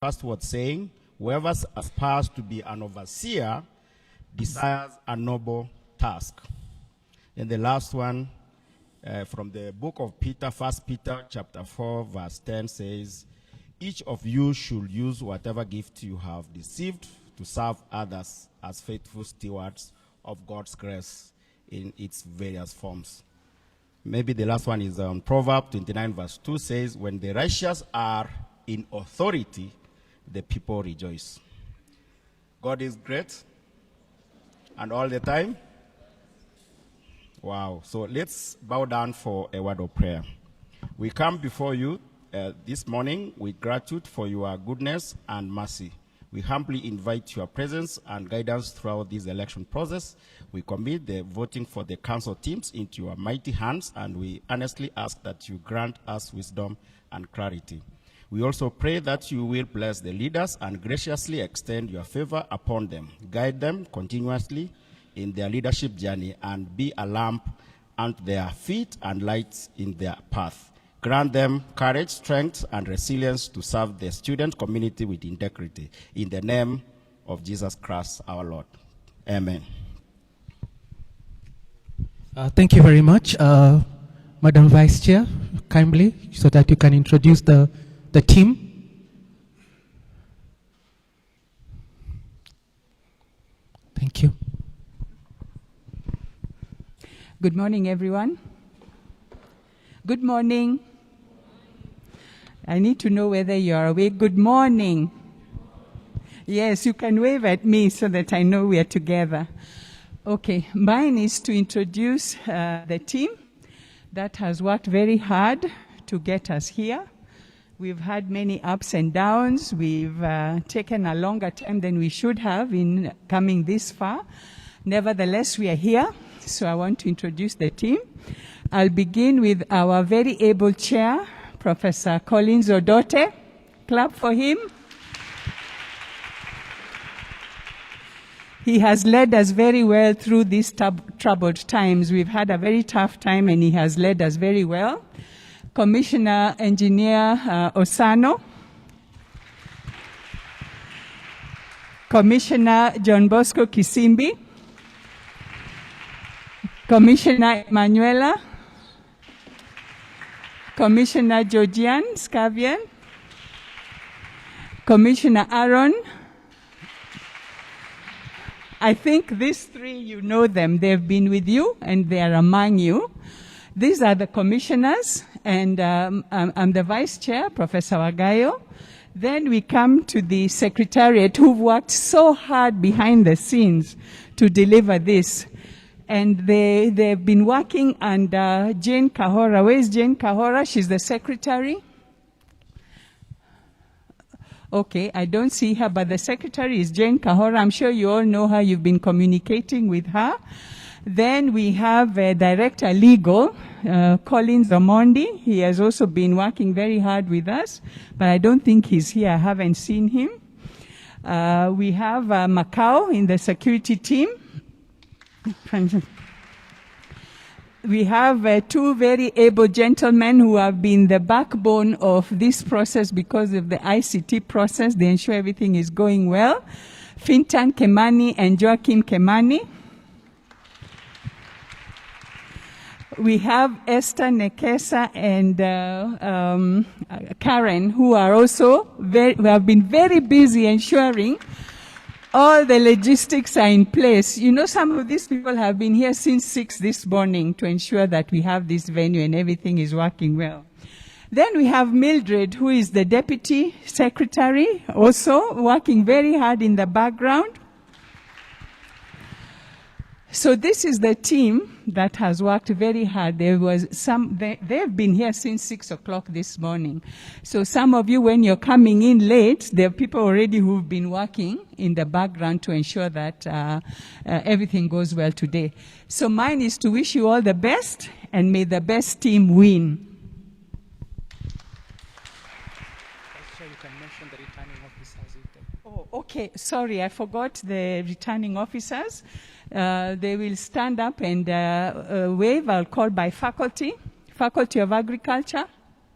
first word saying, whoever aspires to be an overseer desires a noble task. And the last one from the book of Peter, 1 Peter chapter 4, verse 10 says, each of you should use whatever gift you have received to serve others as faithful stewards of God's grace in its various forms. Maybe the last one is Proverbs 29 verse 2 says, when the righteous are in authority, the people rejoice. God is great and all the time. Wow. So let's bow down for a word of prayer. We come before you this morning with gratitude for your goodness and mercy. We humbly invite your presence and guidance throughout this election process. We commit the voting for the council teams into your mighty hands, and we earnestly ask that you grant us wisdom and clarity. We also pray that you will bless the leaders and graciously extend your favor upon them. Guide them continuously in their leadership journey and be a lamp unto their feet and lights in their path. Grant them courage, strength, and resilience to serve the student community with integrity. In the name of Jesus Christ, our Lord. Amen. Thank you very much, Madam Vice Chair, kindly, so that you can introduce the team. Thank you. Good morning, everyone. Good morning. I need to know whether you are awake. Good morning. Yes, you can wave at me so that I know we are together. Okay, mine is to introduce the team that has worked very hard to get us here. We've had many ups and downs. We've taken a longer time than we should have in coming this far. Nevertheless, we are here, so I want to introduce the team. I'll begin with our very able chair, Professor Collins Odote. Clap for him. He has led us very well through these troubled times. We've had a very tough time, and he has led us very well. Commissioner Engineer Osano. Commissioner John Bosco Kisimbi. Commissioner Emanuela. Commissioner Georgian Scavian. Commissioner Aaron. I think these three, you know them. They've been with you and they are among you. These are the commissioners, and I'm the vice chair, Professor Wagayo. Then we come to the secretariat, who've worked so hard behind the scenes to deliver this. And they've been working under Jane Kahora. Where is Jane Kahora? She's the secretary. Okay, I don't see her, but the secretary is Jane Kahora. I'm sure you all know her. You've been communicating with her. Then we have Director Legal, Collins Omondi. He has also been working very hard with us, but I don't think he's here. I haven't seen him. We have Macau in the security team. We have two very able gentlemen who have been the backbone of this process because of the ICT process. They ensure everything is going well. Fintan Kemani and Joaquim Kemani. We have Esther Nekesa and Karen, who are also who have been very busy ensuring all the logistics are in place. You know, some of these people have been here since 6 this morning to ensure that we have this venue and everything is working well. Then we have Mildred, who is the Deputy Secretary, also working very hard in the background. So this is the team that has worked very hard. They've been here since 6 o'clock this morning. So some of you, when you're coming in late, there are people already who've been working in the background to ensure that everything goes well today. So mine is to wish you all the best, and may the best team win. You can mention the returning officers. Oh, okay. Sorry, I forgot the returning officers. They will stand up and wave. I'll call by faculty. Faculty of Agriculture,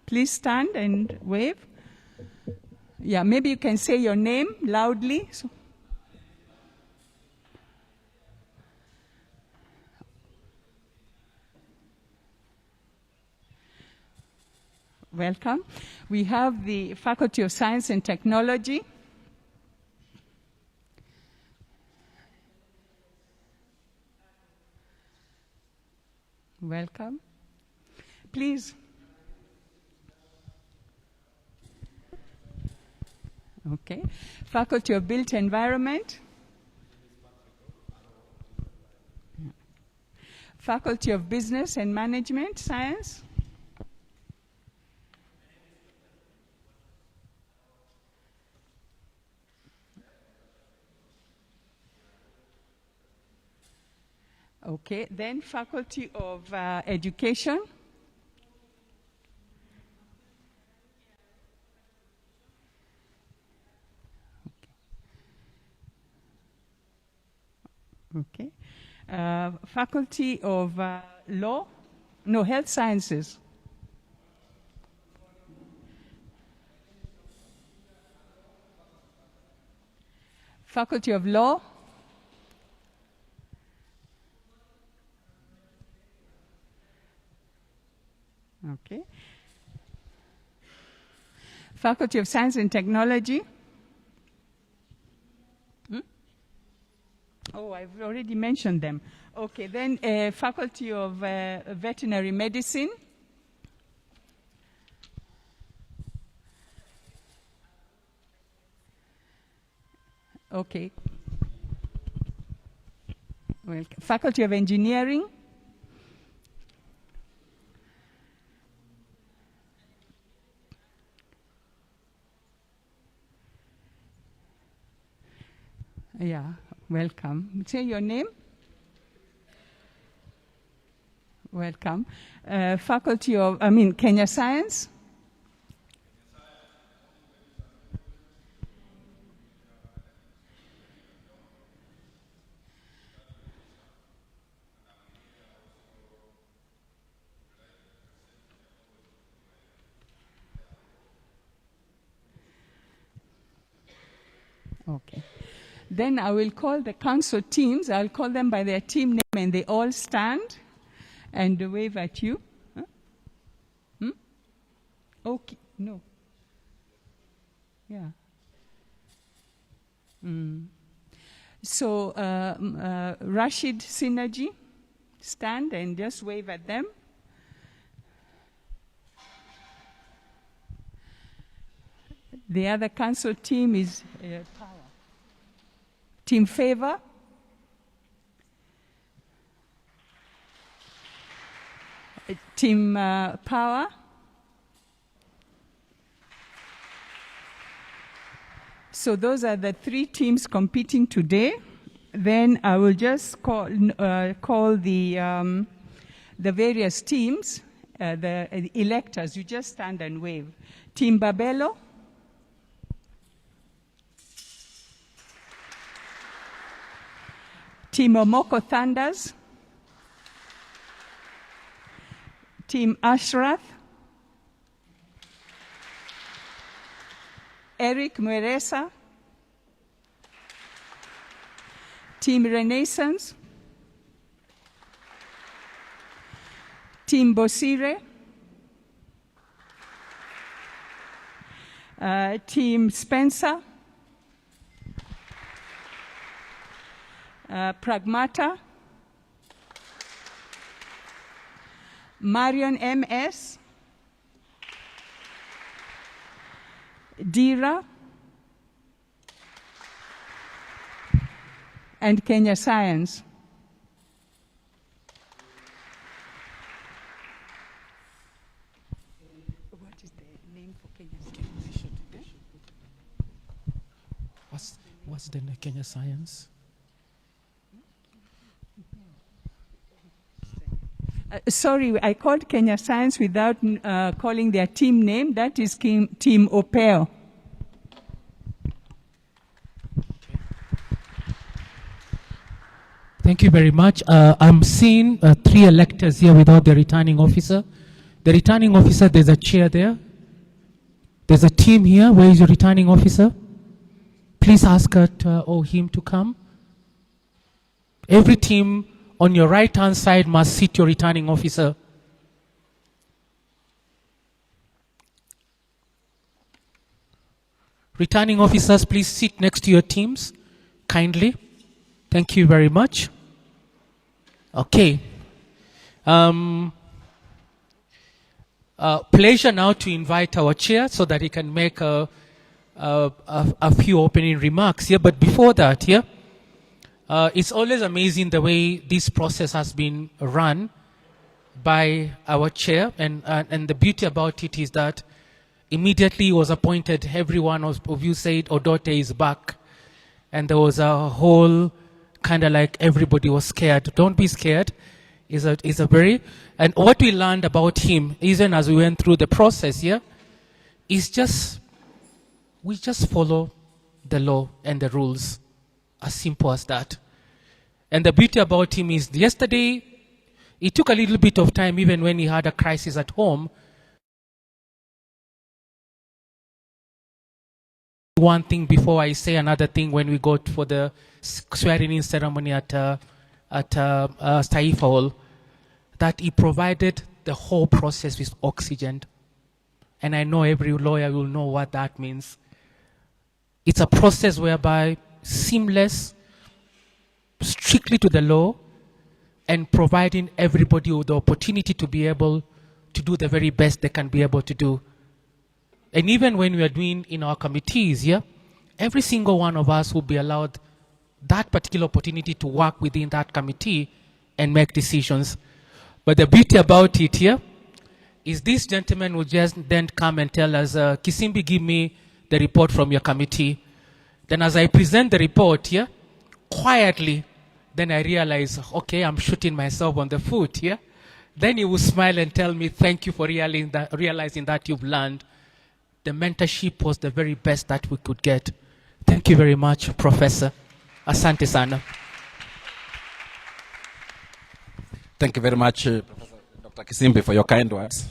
please stand and wave. Yeah, maybe you can say your name loudly. So. Welcome. We have the Faculty of Science and Technology. Welcome. Please. Okay. Faculty of Built Environment. Faculty of Business and Management Science. Okay, then Faculty of Education. Okay. Faculty of Law? No, Health Sciences. Faculty of Law? Okay. Faculty of Science and Technology? Oh, I've already mentioned them. Okay, then Faculty of Veterinary Medicine. Okay. Well, Faculty of Engineering. Yeah, welcome. Say your name. Welcome. Faculty of, Kenya Science. Okay. Then I will call the council teams. I'll call them by their team name, and they all stand and wave at you. Huh? Okay. No. Yeah. So, Rashid Synergy, stand and just wave at them. The other council team is Power. Team Favor. Team Power. So those are the three teams competing today. Then I will just call the various teams, the electors. You just stand and wave. Team Babelo. Team Omoko Thunders. Team Ashrath. Eric Mweresa. Team Renaissance. Team Bosire. Team Spencer. Pragmata. Marion MS. Dira. And Kenya Science. What is the name for Kenya Science? What's the Kenya Science? Sorry, I called Kenya Science without calling their team name. That is Team Opeo. Thank you very much. I'm seeing 3 electors here without the returning officer. The returning officer, there's a chair there. There's a team here. Where is your returning officer? Please ask her or him to come. Every team on your right-hand side must sit your returning officer. Returning officers, please sit next to your teams, kindly. Thank you very much. Okay. Pleasure now to invite our chair so that he can make a few opening remarks here. But before that, it's always amazing the way this process has been run by our chair. And the beauty about it is that immediately he was appointed, every one of you said, Odote is back. And there was a whole kind of like everybody was scared. Don't be scared. Is a very, and what we learned about him, even as we went through the process here, is just, we just follow the law and the rules. As simple as that. And the beauty about him is yesterday, it took a little bit of time, even when he had a crisis at home. One thing before I say another thing when we go for the swearing-in ceremony at Taifa Hall, that he provided the whole process with oxygen. And I know every lawyer will know what that means. It's a process whereby seamless, strictly to the law, and providing everybody with the opportunity to be able to do the very best they can be able to do. And even when we are doing in our committees, every single one of us will be allowed that particular opportunity to work within that committee and make decisions. But the beauty about it here is this gentleman will just then come and tell us, Kisimbi, give me the report from your committee. Then as I present the report here, quietly, then I realize, okay, I'm shooting myself on the foot here. Then he will smile and tell me, thank you for realizing that you've learned. The mentorship was the very best that we could get. Thank you very much, Professor. Asante sana. Thank you very much, Professor Dr. Kisimbi, for your kind words.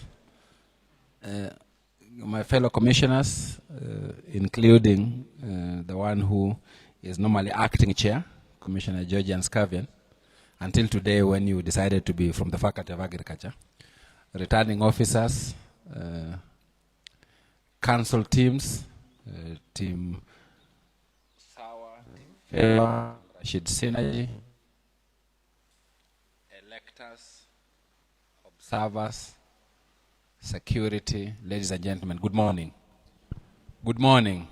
My fellow commissioners, including the one who is normally acting chair, Commissioner Georgian Scavian, until today when you decided to be from the Faculty of Agriculture, returning officers, council teams, Team Sawa, Rashid Synergy, electors, observers, security, ladies and gentlemen, good morning. Good morning.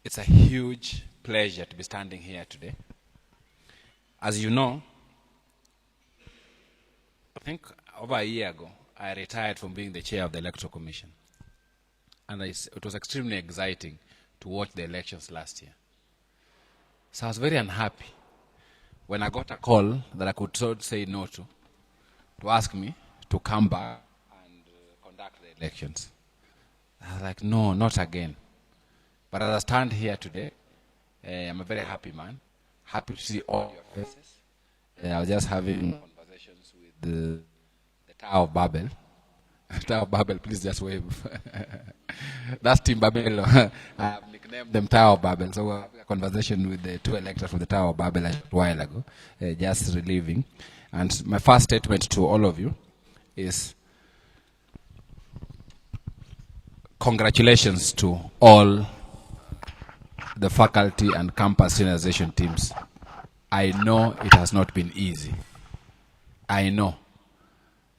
It's a huge pleasure to be standing here today. As you know, I think over a year ago, I retired from being the chair of the Electoral Commission. And it was extremely exciting to watch the elections last year. So I was very unhappy when I got a call that I could say no to ask me to come back and conduct the elections. I was like, no, not again. But as I stand here today, I'm a very happy man. Happy to see all your faces. I was just having conversations with the Tower of Babel. Tower of Babel, please just wave. That's Team Babel. I have nicknamed them Tower of Babel. So we're having a conversation with the two electors from the Tower of Babel a while ago, just relieving. And my first statement to all of you is congratulations to all the faculty and campus unionization teams. I know it has not been easy. I know.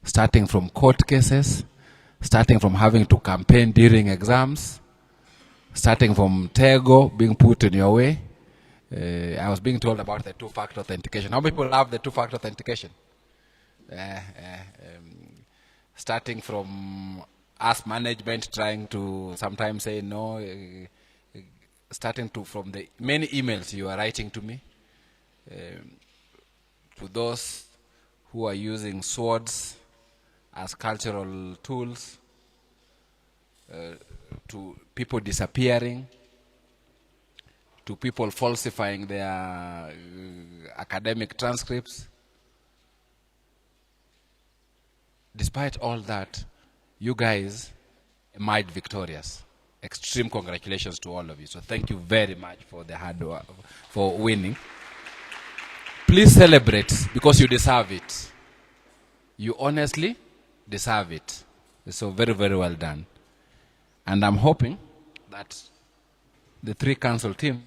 Starting from court cases, starting from having to campaign during exams, starting from Tego being put in your way. I was being told about the two-factor authentication. How many people love the two-factor authentication? Starting from us management trying to sometimes say no, starting from the many emails you are writing to me, to those who are using swords as cultural tools, to people disappearing, to people falsifying their academic transcripts. Despite all that, you guys emerged victorious. Extreme congratulations to all of you. So thank you very much for the hard work, for winning. Please celebrate because you deserve it. You honestly deserve it. So very, very well done. And I'm hoping that the 3 council teams,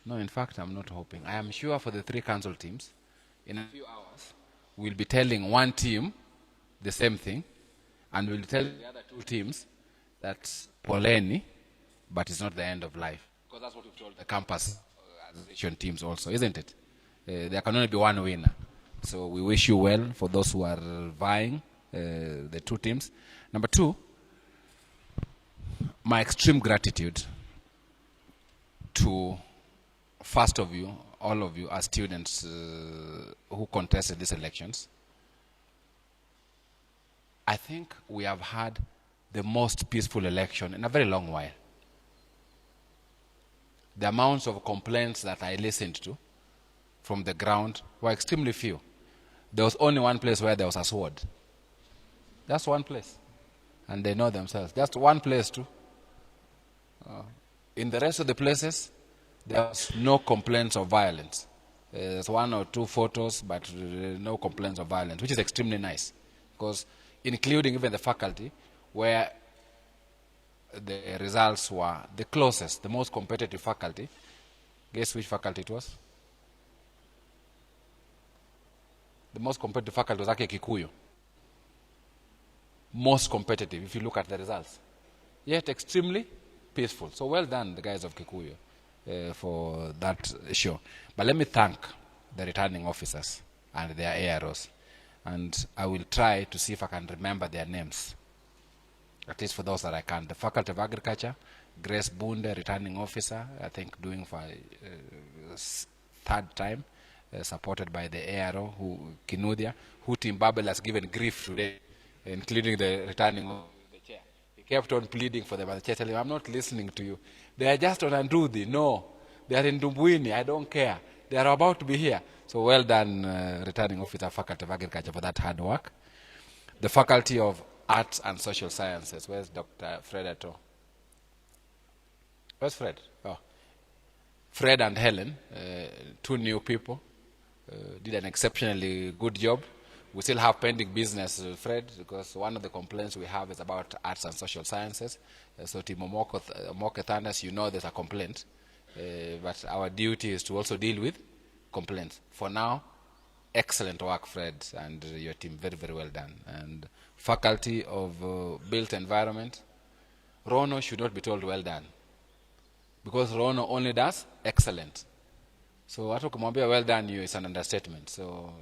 no, in fact, I'm not hoping. I am sure for the 3 council teams, in a few hours, we'll be telling one team the same thing, and we'll tell the other 2 teams that poleni, but it's not the end of life. Because that's what we've told the campus association teams also, isn't it? There can only be one winner. So we wish you well for those who are vying, the 2 teams. Number 2, my extreme gratitude to, first of you, all of you as students who contested these elections. I think we have had the most peaceful election in a very long while. The amounts of complaints that I listened to from the ground were extremely few. There was only one place where there was a sword. Just one place. And they know themselves. Just one place too. In the rest of the places, there was no complaints of violence. There's 1 or 2 photos, but no complaints of violence, which is extremely nice. Because including even the faculty, where the results were the closest, the most competitive faculty. Guess which faculty it was? The most competitive faculty was actually Kikuyu. Most competitive, if you look at the results. Yet extremely peaceful. So well done, the guys of Kikuyu, for that show. But let me thank the returning officers and their AROs. And I will try to see if I can remember their names. At least for those that I can. The Faculty of Agriculture, Grace Bunde, returning officer, I think doing for 3rd time, supported by the ARO, Kinudia, who Tim Babel has given grief today, including the returning of the chair. He kept on pleading for them, and the chair telling him, I'm not listening to you. They are just on Andudi. No, they are in Dumbuini. I don't care. They are about to be here. So well done, returning officer, Faculty of Agriculture, for that hard work. The Faculty of Arts and Social Sciences. Where's Dr. Fred Ato? Where's Fred? Oh. Fred and Helen, 2 new people, did an exceptionally good job. We still have pending business, Fred, because one of the complaints we have is about arts and social sciences. So Timo Moke Thunders, you know there's a complaint. But our duty is to also deal with complaints. For now, excellent work, Fred, and your team, very, very well done. And Faculty of Built Environment, Rono should not be told well done, because Rono only does excellent. So hata ukimwambia well done you is an understatement. So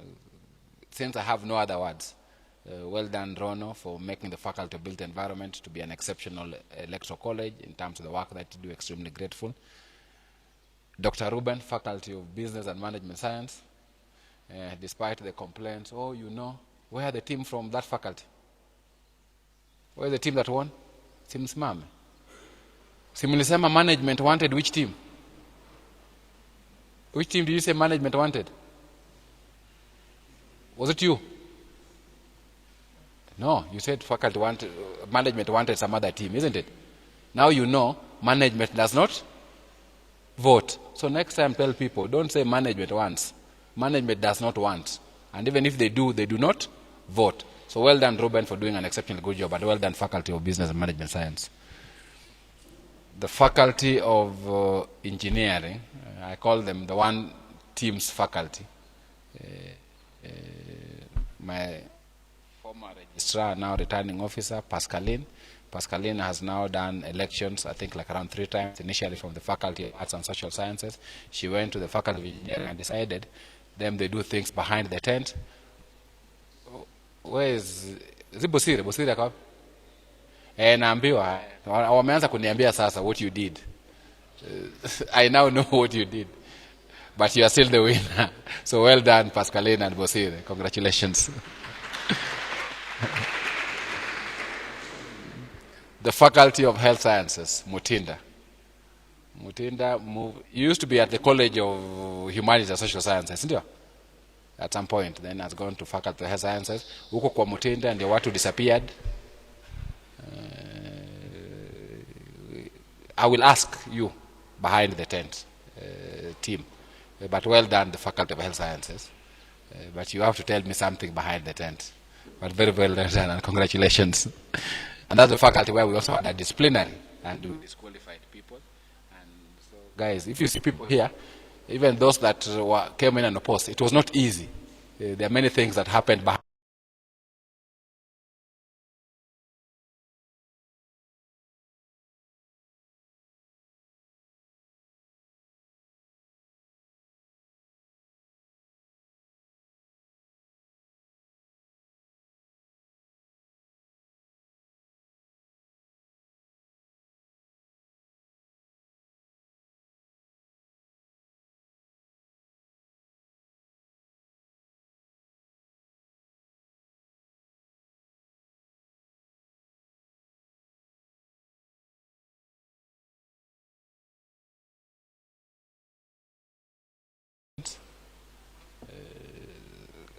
since I have no other words, well done, Rono, for making the Faculty of Built Environment to be an exceptional electoral college in terms of the work that you do. Extremely grateful. Dr. Ruben, Faculty of Business and Management Science, despite the complaints, oh, you know, where are the team from that faculty? Where is the team that won? Simsimame. Simulisema management wanted which team? Which team did you say management wanted? Was it you? No, you said faculty wanted, management wanted some other team, isn't it? Now you know management does not vote. So next time tell people, don't say management wants. Management does not want. And even if they do not vote. So well done, Ruben, for doing an exceptionally good job, and well done, Faculty of Business and Management Science. The Faculty of Engineering, I call them the one team's faculty. My former registrar, now returning officer, Pascaline. Pascaline has now done elections, I think like around 3 times, initially from the Faculty of Arts and Social Sciences. She went to the Faculty of Engineering and decided them they do things behind the tent. Where is it? Bosire? Bosire kwa? Naambiwa, wameanza kuniambia sasa what you did. I now know what you did. But you are still the winner. So well done, Pascaline and Bosire. Congratulations. The Faculty of Health Sciences, Mutinda. Mutinda you used to be at the College of Humanities and Social Sciences, isn't you? At some point, then has gone to Faculty of Health Sciences. Huko kwa Mutinda ndio watu disappeared. I will ask you behind the tent team, but well done, the Faculty of Health Sciences. But you have to tell me something behind the tent. But very well done, and congratulations. And that's the faculty where we also had a disciplinary and we disqualified people. And so, guys, if you see people here, even those that came in and opposed, it was not easy. There are many things that happened behind.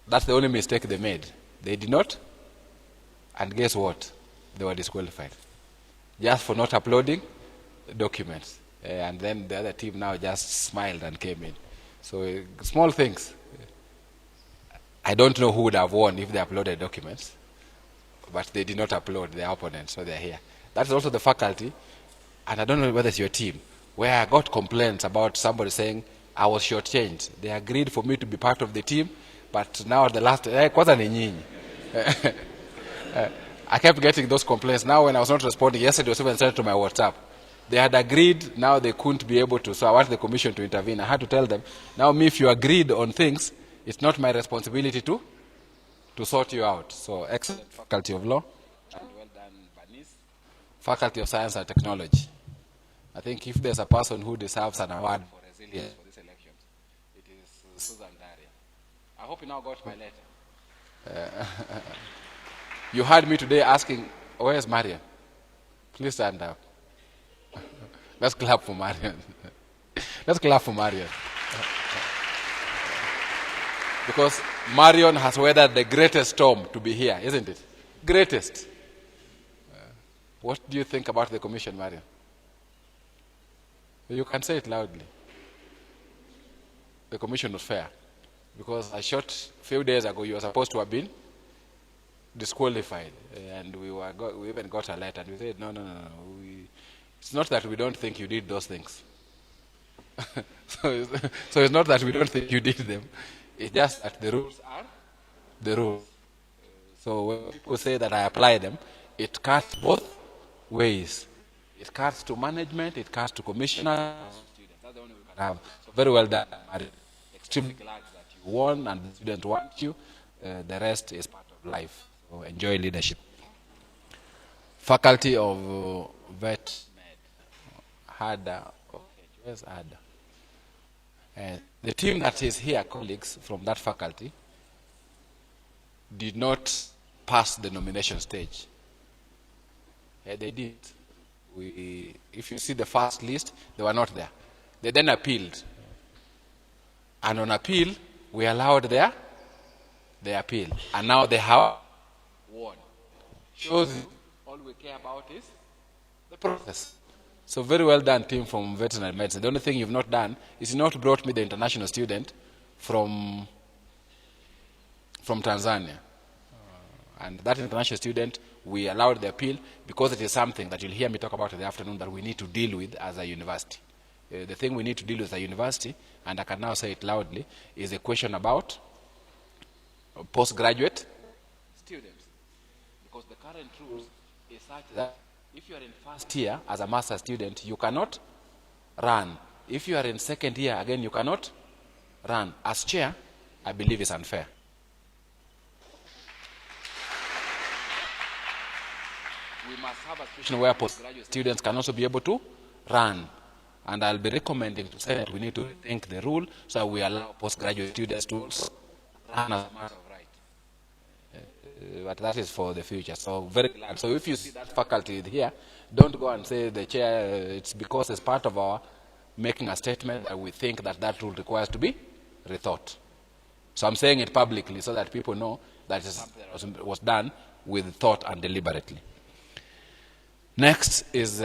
That's the only mistake they made. They did not, and guess what? They were disqualified. Just for not uploading documents. And then the other team now just smiled and came in. So small things. I don't know who would have won if they uploaded documents, but they did not upload their opponents, so they're here. That's also the faculty, and I don't know whether it's your team, where I got complaints about somebody saying I was shortchanged. They agreed for me to be part of the team, but now at the last, kwanza ni nyinyi. I kept getting those complaints. Now when I was not responding, yesterday was even sent to my WhatsApp. They had agreed, now they couldn't be able to, so I want the commission to intervene. I had to tell them, now me, if you agreed on things, it's not my responsibility to sort you out. So excellent Faculty of Law, and well done, Banis. Faculty of Science and Technology. I think if there's a person who deserves an award for resilience for this election, it is Susan Daria. I hope you now got my letter. You heard me today asking, where's Marian? Please stand up. Let's clap for Marian. Let's clap for Marian. Because Marion has weathered the greatest storm to be here, isn't it? Greatest. What do you think about the commission, Marion? You can say it loudly. The commission was fair. Because a short few days ago, you were supposed to have been disqualified. And we even got a letter. And we said, no. It's not that we don't think you did those things. So it's not that we don't think you did them. It's just that the rules are the rules. So when people say that I apply them, it cuts both ways. It cuts to management, it cuts to commissioners, students. That's the only way we can have. So very well done. I'm extremely glad that you won and the student wants you. The rest is part of life. So enjoy leadership. Faculty of Vet Med. Ada. Okay, where's Ada? The team that is here, colleagues from that faculty, did not pass the nomination stage. They did. If you see the first list, they were not there. They then appealed. And on appeal, we allowed their appeal. And now they have won. Shows you all we care about is the process. So very well done, team from veterinary medicine. The only thing you've not done is you've not brought me the international student from Tanzania. And that international student, we allowed the appeal because it is something that you'll hear me talk about in the afternoon that we need to deal with as a university. The thing we need to deal with as a university, and I can now say it loudly, is a question about postgraduate students. Because the current rules is such that if you are in first year as a master's student, you cannot run. If you are in second year, again, you cannot run. As chair, I believe it's unfair. We must have a situation where postgraduate students can also be able to run. And I'll be recommending to Senate we need to rethink the rule so we allow postgraduate students to run as a matter of right. But that is for the future. So very glad. So if you see that faculty here, don't go and say the chair, it's because it's part of our making a statement that we think that that rule requires to be rethought. So I'm saying it publicly so that people know that it's something that was done with thought and deliberately. Next is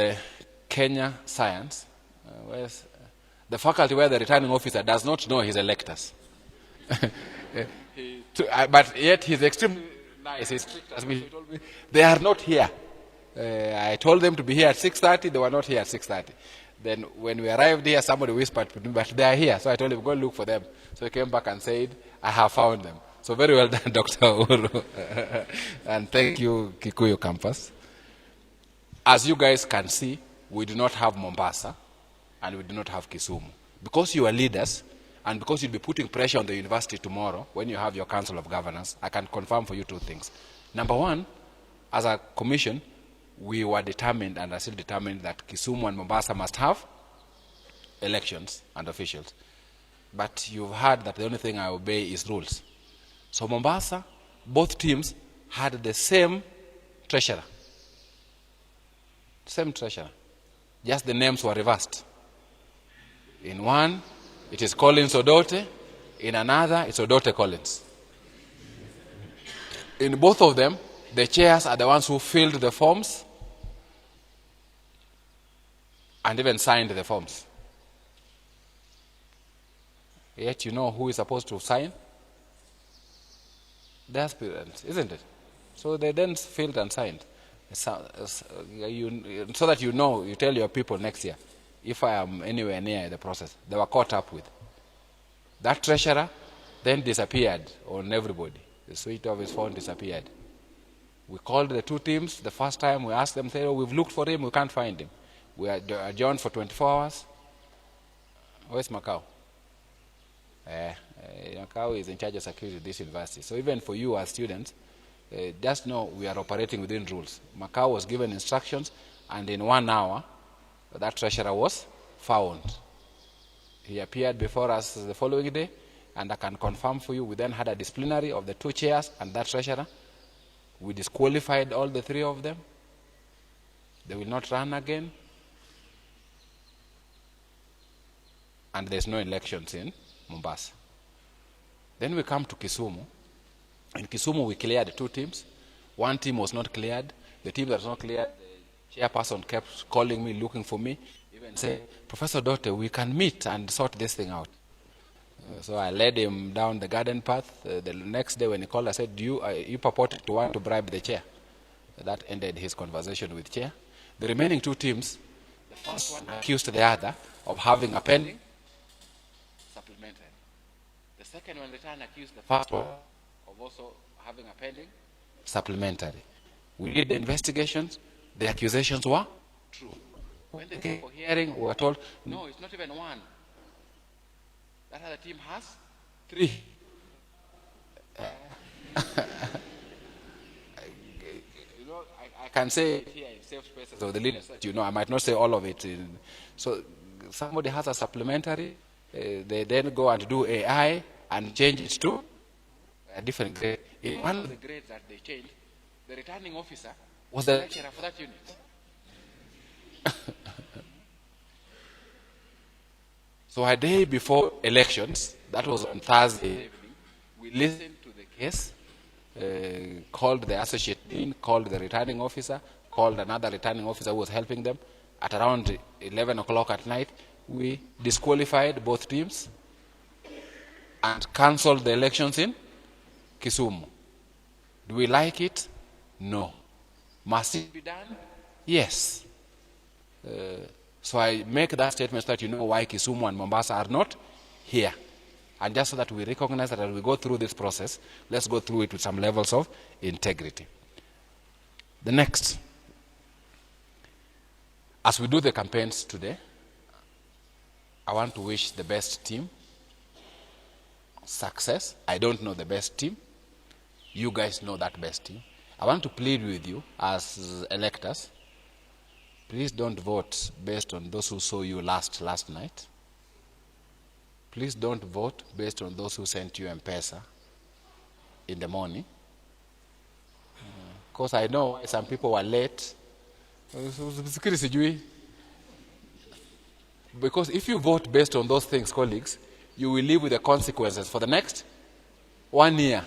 Kenya Science, where's the faculty where the returning officer does not know his electors. But yet he's extremely nice. He's strict as me. He told me, they are not here. I told them to be here at 6:30. They were not here at 6:30. Then when we arrived here, somebody whispered to me, but they are here. So I told him, go look for them. So he came back and said, I have found them. So very well done, Dr. Uru. And thank you, Kikuyu campus. As you guys can see, we do not have Mombasa and we do not have Kisumu. Because you are leaders and because you'll be putting pressure on the university tomorrow when you have your Council of Governors, I can confirm for you two things. Number one, as a commission, we were determined and are still determined that Kisumu and Mombasa must have elections and officials. But you've heard that the only thing I obey is rules. So Mombasa, both teams had the same treasurer. Same treasurer. Just the names were reversed. In one, it is Collins Odote. In another, it's Odote Collins. In both of them, the chairs are the ones who filled the forms and even signed the forms. Yet you know who is supposed to sign? The aspirants, isn't it? So they then filled and signed. So that you know, you tell your people next year, if I am anywhere near the process, they were caught up with. That treasurer then disappeared on everybody. The suite of his phone disappeared. We called the two teams. The first time we asked them, say, oh, we've looked for him, we can't find him. We are adjourned for 24 hours. Where's Macau? Macau is in charge of security at this university. So even for you as students, just know we are operating within rules. Macau was given instructions, and in 1 hour, that treasurer was found. He appeared before us the following day, and I can confirm for you, we then had a disciplinary of the two chairs and that treasurer. We disqualified all the three of them. They will not run again. And there's no elections in Mombasa. Then we come to Kisumu. In Kisumu, we cleared two teams. One team was not cleared. The team that was not cleared, the chairperson kept calling me, looking for me, even say, Professor Dote, we can meet and sort this thing out. So I led him down the garden path. The next day when he called, I said, you purported to want to bribe the chair. That ended his conversation with chair. The remaining two teams, the first one accused the other of having a pending supplementary. The second one, in return, accused the first one of also having a pending supplementary. We did the investigations. The accusations were true. When they came for hearing, we were told, no, it's not even one. That other team has 3. I can say it here in safe spaces of the leaders that you know. I might not say all of it. So somebody has a supplementary. They then go and do AI and change it to a different grade. In one of the grades that they changed, the returning officer was the lecturer for that unit. So a day before elections, that was on Thursday evening, we listened to the case, called the associate dean, called the returning officer, called another returning officer who was helping them. At around 11 o'clock at night, we disqualified both teams and cancelled the elections in Kisumu. Do we like it? No. Must it be done? Yes. So I make that statement so that you know why Kisumu and Mombasa are not here. And just so that we recognize that as we go through this process, let's go through it with some levels of integrity. The next. As we do the campaigns today, I want to wish the best team success. I don't know the best team. You guys know that best team. I want to plead with you as electors. Please don't vote based on those who saw you last night. Please don't vote based on those who sent you M-Pesa in the morning. Because I know some people were late. Because if you vote based on those things, colleagues, you will live with the consequences for the next 1 year.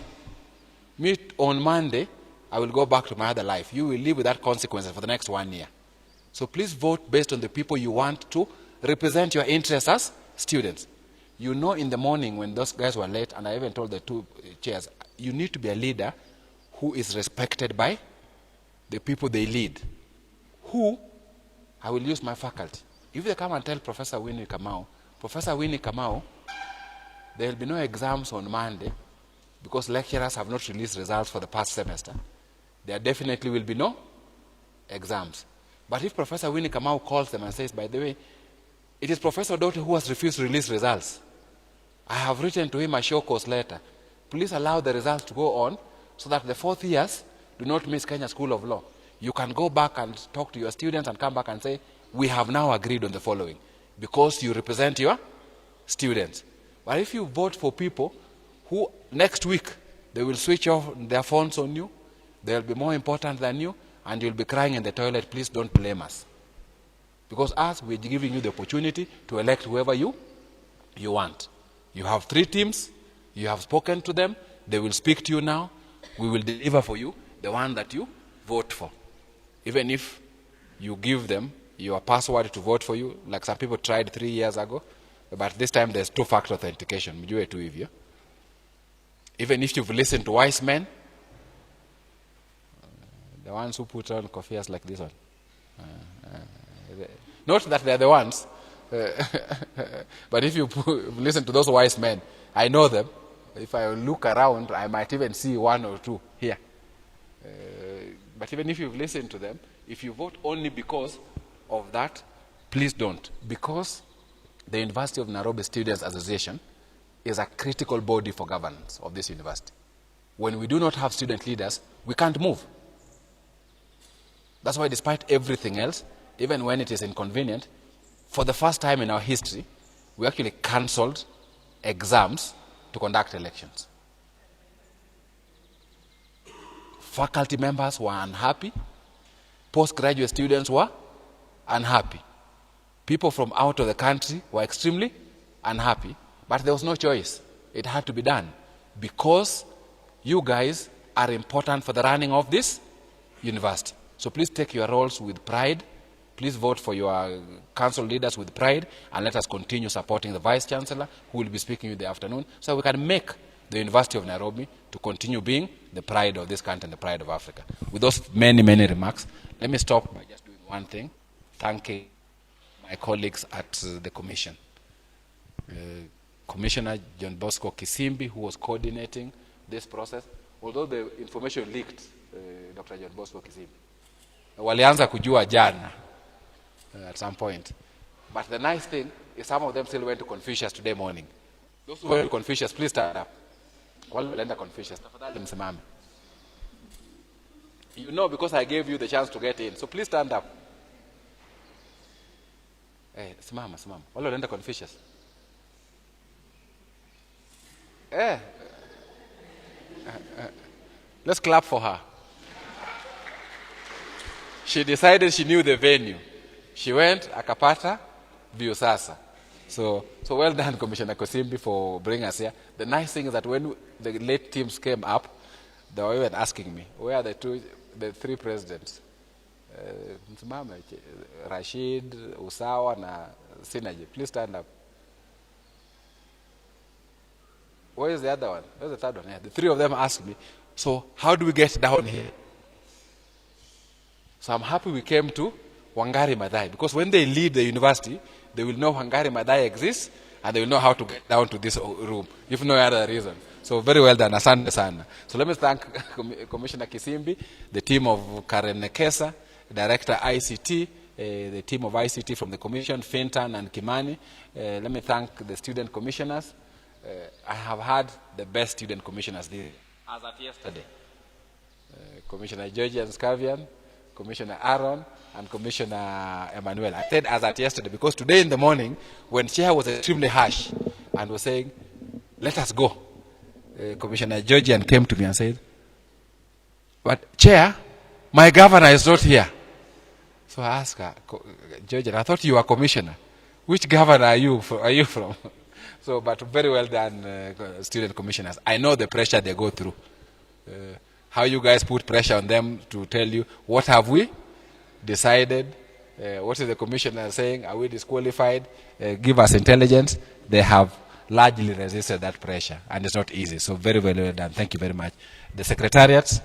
On Monday, I will go back to my other life. You will live with that consequences for the next 1 year. So please vote based on the people you want to represent your interests as students. You know, in the morning when those guys were late, and I even told the two chairs, you need to be a leader who is respected by the people they lead. Who, I will use my faculty. If they come and tell Professor Winnie Kamau, there will be no exams on Monday because lecturers have not released results for the past semester. There definitely will be no exams. But if Professor Winnie Kamau calls them and says, by the way, it is Professor Doty who has refused to release results. I have written to him a show cause letter. Please allow the results to go on so that the fourth years do not miss Kenya School of Law. You can go back and talk to your students and come back and say, we have now agreed on the following, because you represent your students. But if you vote for people who next week they will switch off their phones on you, they'll be more important than you, and you'll be crying in the toilet, please don't blame us. Because us, we're giving you the opportunity to elect whoever you want. You have 3 teams, you have spoken to them, they will speak to you now, we will deliver for you the one that you vote for. Even if you give them your password to vote for you, like some people tried 3 years ago, but this time there's 2-factor authentication. Even if you've listened to wise men, the ones who put on kofiyas like this one. Not that they're the ones, but if you listen to those wise men, I know them. If I look around, I might even see 1 or 2 here. But even if you've listened to them, if you vote only because of that, please don't. Because the University of Nairobi Students Association is a critical body for governance of this university. When we do not have student leaders, we can't move. That's why despite everything else, even when it is inconvenient, for the first time in our history, we actually cancelled exams to conduct elections. Faculty members were unhappy. Postgraduate students were unhappy. People from out of the country were extremely unhappy. But there was no choice. It had to be done. Because you guys are important for the running of this university. So please take your roles with pride. Please vote for your council leaders with pride, and let us continue supporting the Vice Chancellor, who will be speaking in the afternoon, so we can make the University of Nairobi to continue being the pride of this country and the pride of Africa. With those many, many remarks, let me stop by just doing one thing, thanking my colleagues at the Commission. Commissioner John Bosco Kisimbi, who was coordinating this process, although the information leaked, Dr. John Bosco Kisimbi, walianza kujua jana at some point. But the nice thing is some of them still went to Confucius today morning. Those who went to Confucius, please stand up. Wale walienda Confucius, tafadhali msimame. You know, because I gave you the chance to get in. So please stand up. Hey, simama. Wale walienda Confucius. Let's clap for her. She decided she knew the venue. She went, akapata, view sasa. So well done, Commissioner Kosimbi, for bringing us here. The nice thing is that when the late teams came up, they were even asking me, where are the 3 presidents? Rashid, Usawa, na Synergy. Please stand up. Where is the other one? Where's the third one? Yeah, the 3 of them asked me, so how do we get down here? So I'm happy we came to Wangari Maathai, because when they leave the university, they will know Wangari Maathai exists, and they will know how to get down to this room, if no other reason. So very well done, asante sana. So let me thank Commissioner Kisimbi, the team of Karen Nekesa, Director ICT, the team of ICT from the Commission, Fintan and Kimani. Let me thank the student commissioners. I have had the best student commissioners there, as at yesterday. Commissioner Georgian Scavian, Commissioner Aaron, and Commissioner Emmanuel. I said as at yesterday, because today in the morning, when Chair was extremely harsh and was saying, let us go, Commissioner Georgian came to me and said, but Chair, my governor is not here. So I asked her, Georgian, I thought you were commissioner. Which governor are you from? So, but very well done, student commissioners. I know the pressure they go through. How you guys put pressure on them to tell you, what have we decided? what is the commissioner saying? Are we disqualified? Give us intelligence. They have largely resisted that pressure, and it's not easy. So very, very well done. Thank you very much. The secretariats.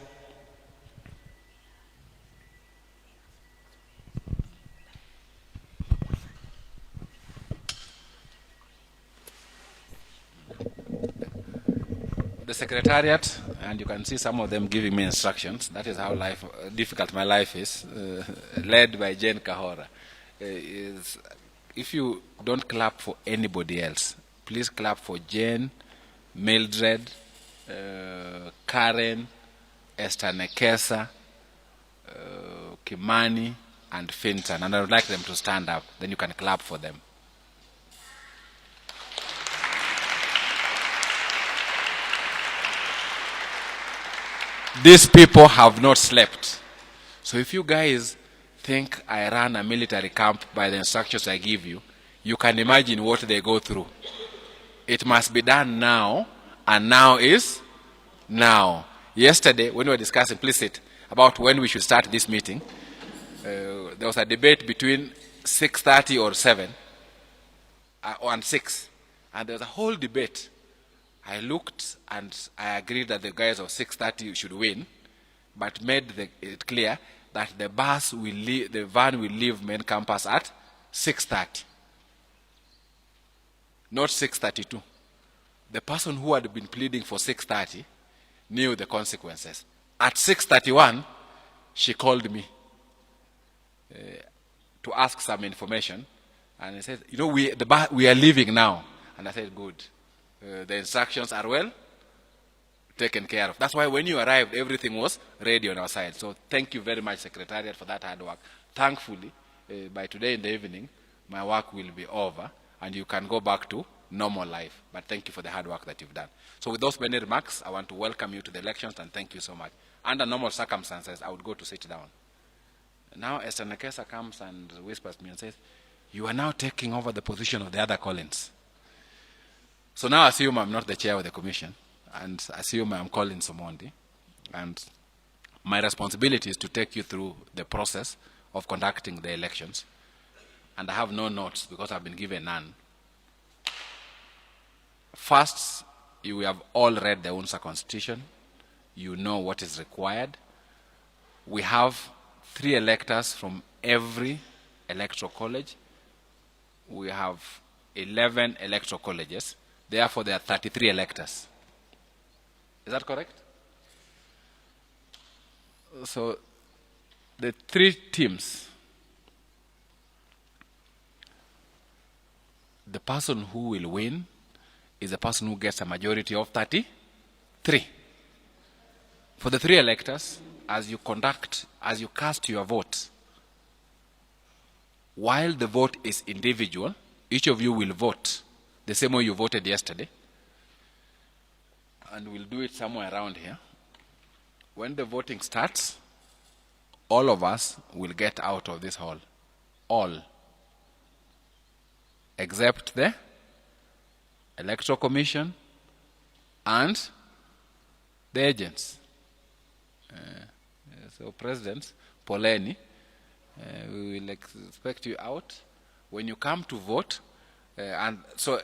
The secretariat, and you can see some of them giving me instructions. That is how difficult my life is, led by Jane Kahora. If you don't clap for anybody else, please clap for Jane, Mildred, Karen, Esther Nekesa, Kimani, and Finton. And I would like them to stand up. Then you can clap for them. These people have not slept. So if you guys think I run a military camp by the instructions I give you, you can imagine what they go through. It must be done now, and now is now. Yesterday, when we were discussing, please sit, about when we should start this meeting, there was a debate between 6:30 or 7 and 6. And there was a whole debate. I looked and I agreed that the guys of 6:30 should win, but made it clear that the van will leave main campus at 6:30, not 6:32. The person who had been pleading for 6:30 knew the consequences. At 6:31, she called me to ask some information, and I said, you know, we are leaving now. And I said, good. The instructions are well taken care of. That's why when you arrived, everything was ready on our side. So thank you very much, Secretariat, for that hard work. Thankfully, by today in the evening, my work will be over, and you can go back to normal life. But thank you for the hard work that you've done. So with those many remarks, I want to welcome you to the elections, and thank you so much. Under normal circumstances, I would go to sit down. Now, Esther Nekesa comes and whispers to me and says, you are now taking over the position of the other Collins. So now assume I'm not the chair of the commission, and assume I'm Collins Omondi, and my responsibility is to take you through the process of conducting the elections. And I have no notes because I've been given none. First, you have all read the UNSA Constitution. You know what is required. We have 3 electors from every electoral college. We have 11 electoral colleges. Therefore, there are 33 electors. Is that correct? So, the 3 teams, the person who will win is the person who gets a majority of 33. For the 3 electors, as you cast your vote, while the vote is individual, each of you will vote the same way you voted yesterday. And we'll do it somewhere around here. When the voting starts, all of us will get out of this hall. All. Except the Electoral Commission and the agents. So, presidents, Poleni, we will expect you out. When you come to vote, and so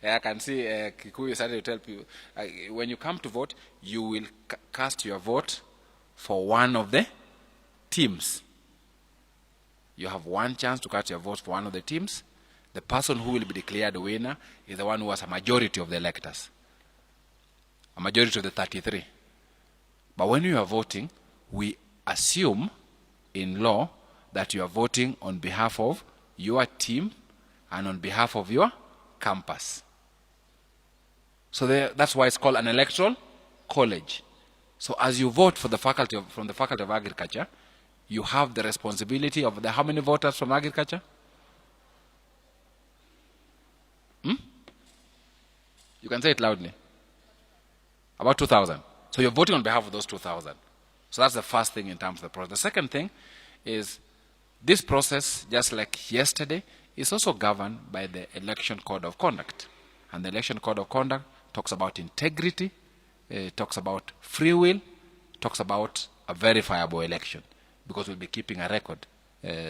I can see Kikuyu started to tell people, when you come to vote, you will cast your vote for one of the teams. You have one chance to cast your vote for one of the teams. The person who will be declared the winner is the one who has a majority of the electors, a majority of the 33. But when you are voting, we assume in law that you are voting on behalf of your team and on behalf of your campus. So that's why it's called an electoral college. So as you vote for the faculty from the Faculty of Agriculture, you have the responsibility of how many voters from agriculture? You can say it loudly. About 2,000. So you're voting on behalf of those 2,000. So that's the first thing in terms of the process. The second thing is this process, just like yesterday, is also governed by the Election Code of Conduct. And the Election Code of Conduct talks about integrity, talks about free will, talks about a verifiable election. because we'll be keeping a record.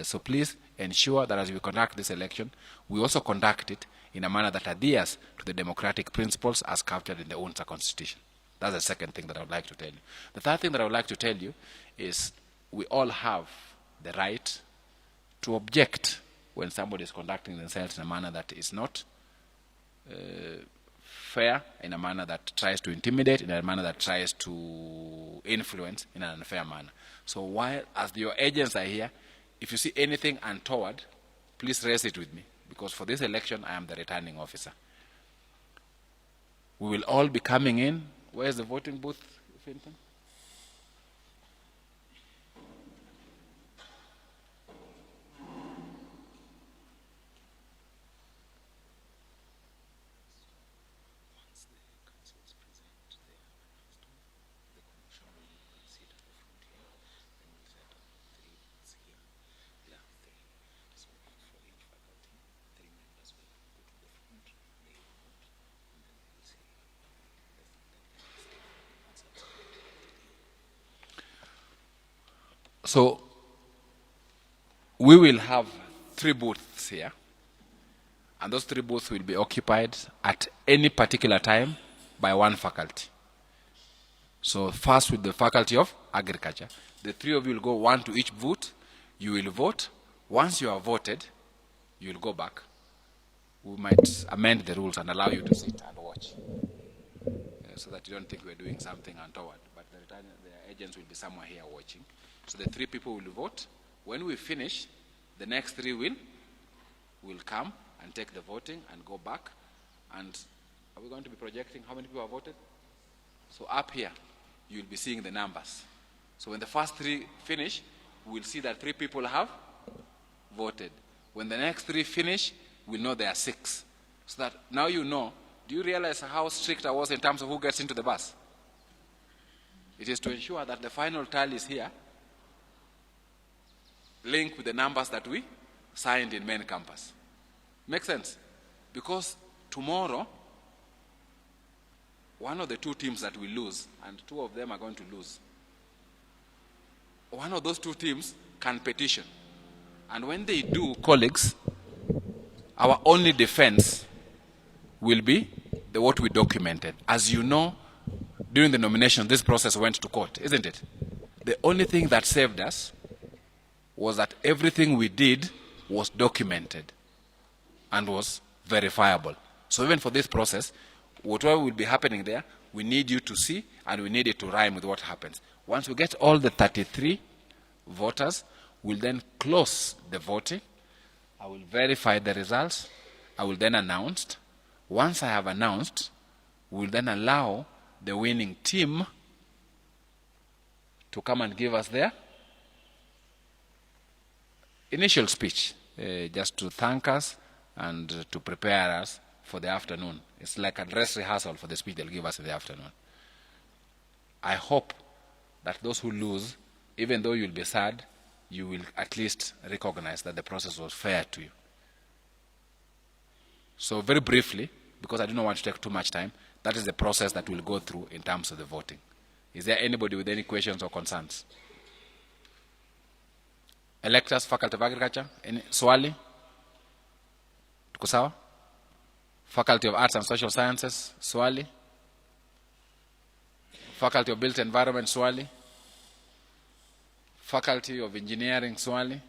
So please ensure that as we conduct this election, we also conduct it in a manner that adheres to the democratic principles as captured in the UNSA Constitution. That's the second thing that I would like to tell you. The third thing that I would like to tell you is we all have the right to object when somebody is conducting themselves in a manner that is not fair, in a manner that tries to intimidate, in a manner that tries to influence in an unfair manner. So while, as your agents are here, if you see anything untoward, please raise it with me, because for this election, I am the returning officer. We will all be coming in. Where's the voting booth, Finton? So we will have 3 booths here, and those 3 booths will be occupied at any particular time by 1 faculty. So first with the Faculty of Agriculture, the 3 of you will go 1 to each booth. You will vote. Once you have voted, you will go back. We might amend the rules and allow you to sit and watch, so that you don't think we're doing something untoward. But the agents will be somewhere here watching. So the 3 people will vote. When we finish, the next 3 will come and take the voting and go back. And are we going to be projecting how many people have voted? So up here, you'll be seeing the numbers. So when the first 3 finish, we'll see that 3 people have voted. When the next 3 finish, we'll know there are 6. So that now you know. Do you realize how strict I was in terms of who gets into the bus? It is to ensure that the final tally is here, linked with the numbers that we signed in main campus. Make sense? Because tomorrow, one of the 2 teams that we lose, and 2 of them are going to lose, one of those 2 teams can petition. And when they do, colleagues, our only defense will be what we documented. As you know, during the nomination, this process went to court, isn't it? The only thing that saved us was that everything we did was documented and was verifiable. So even for this process, whatever will be happening there, we need you to see, and we need it to rhyme with what happens. Once we get all the 33 voters, we'll then close the voting. I will verify the results. I will then announce. Once I have announced, we'll then allow the winning team to come and give us their initial speech, just to thank us and to prepare us for the afternoon. It's like a dress rehearsal for the speech they'll give us in the afternoon. I hope that those who lose, even though you'll be sad, you will at least recognize that the process was fair to you. So very briefly, because I do not want to take too much time, that is the process that we'll go through in terms of the voting. Is there anybody with any questions or concerns? Electors, Faculty of Agriculture, any swali? Tuko sawa? Faculty of Arts and Social Sciences, swali? Faculty of Built Environment, swali? Faculty of Engineering, swali?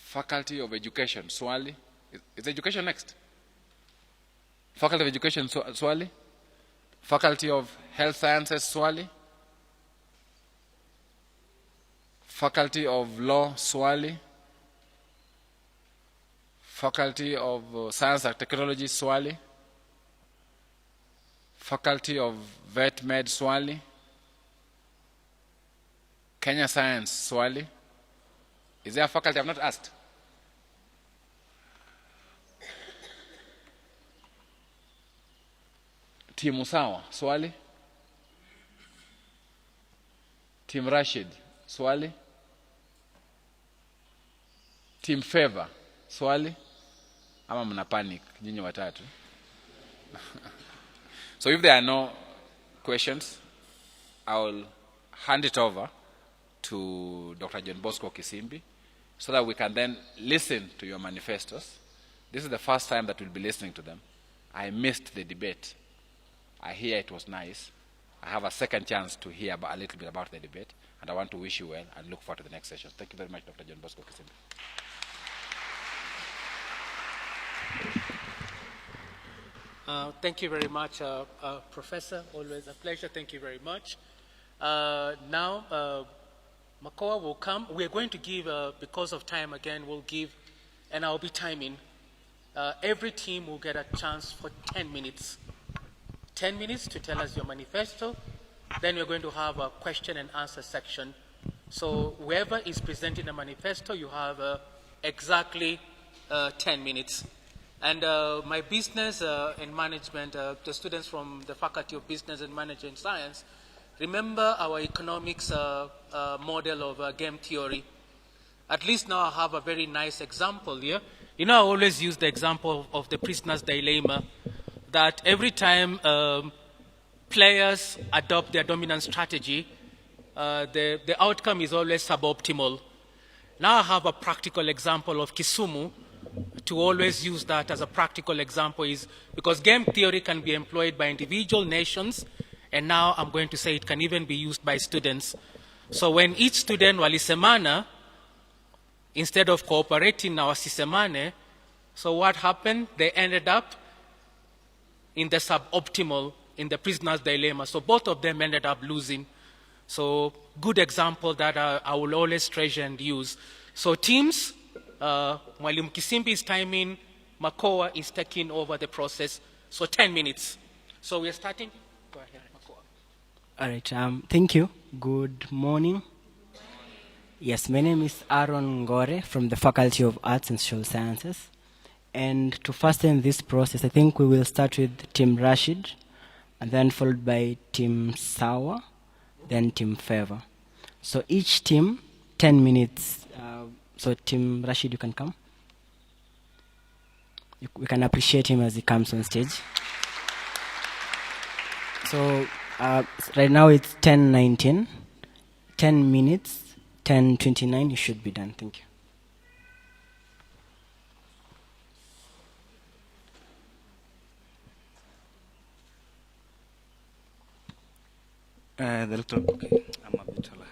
Faculty of Education, swali? Is education next? Faculty of Education, swali? Faculty of Health Sciences, swali? Faculty of Law, swali? Faculty of Science and Technology, swali? Faculty of Vet Med, swali? Kenya Science, swali? Is there a faculty I've not asked? Team Usawa, swali? Team Rashid, swali? Team Favor, swali? Ama mna panic, nyinyi watatu. So if there are no questions, I will hand it over to Dr. John Bosco Kisimbi so that we can then listen to your manifestos. This is the first time that we'll be listening to them. I missed the debate. I hear it was nice. I have a second chance to hear a little bit about the debate, and I want to wish you well and look forward to the next session. Thank you very much, Dr. John Bosco Kisimbi. Thank you very much, Professor. Always a pleasure. Thank you very much. Now, Makoa will come. We're going to give, because of time again, we'll give, and I'll be timing. Every team will get a chance for 10 minutes. 10 minutes to tell us your manifesto. Then we're going to have a question and answer section. So whoever is presenting a manifesto, you have exactly 10 minutes. And my business and management, the students from the Faculty of Business and Management Science, remember our economics model of game theory. At least now I have a very nice example here. You know, I always use the example of the prisoner's dilemma, that every time players adopt their dominant strategy, the outcome is always suboptimal. Now I have a practical example of Kisumu. To always use that as a practical example is because game theory can be employed by individual nations, and now I'm going to say it can even be used by students. So when each student walisemana, instead of cooperating na wasisemane, so what happened? They ended up in the suboptimal, in the prisoner's dilemma. So both of them ended up losing. So good example that I will always treasure and use. So teams, Mwalimu Kisimbi is timing, Makoa is taking over the process. So 10 minutes. So we're starting. Go ahead, Makoa. All right, thank you. Good morning. Yes, my name is Aaron Ngore from the Faculty of Arts and Social Sciences. And to fasten this process, I think we will start with Team Rashid, and then followed by Team Sawa, then Team Favor. So each team, 10 minutes. So Team Rashid, you can come. We can appreciate him as he comes on stage. So right now it's 10:19, 10 minutes, 10:29, you should be done. Thank you. Okay, I'm a bit taller.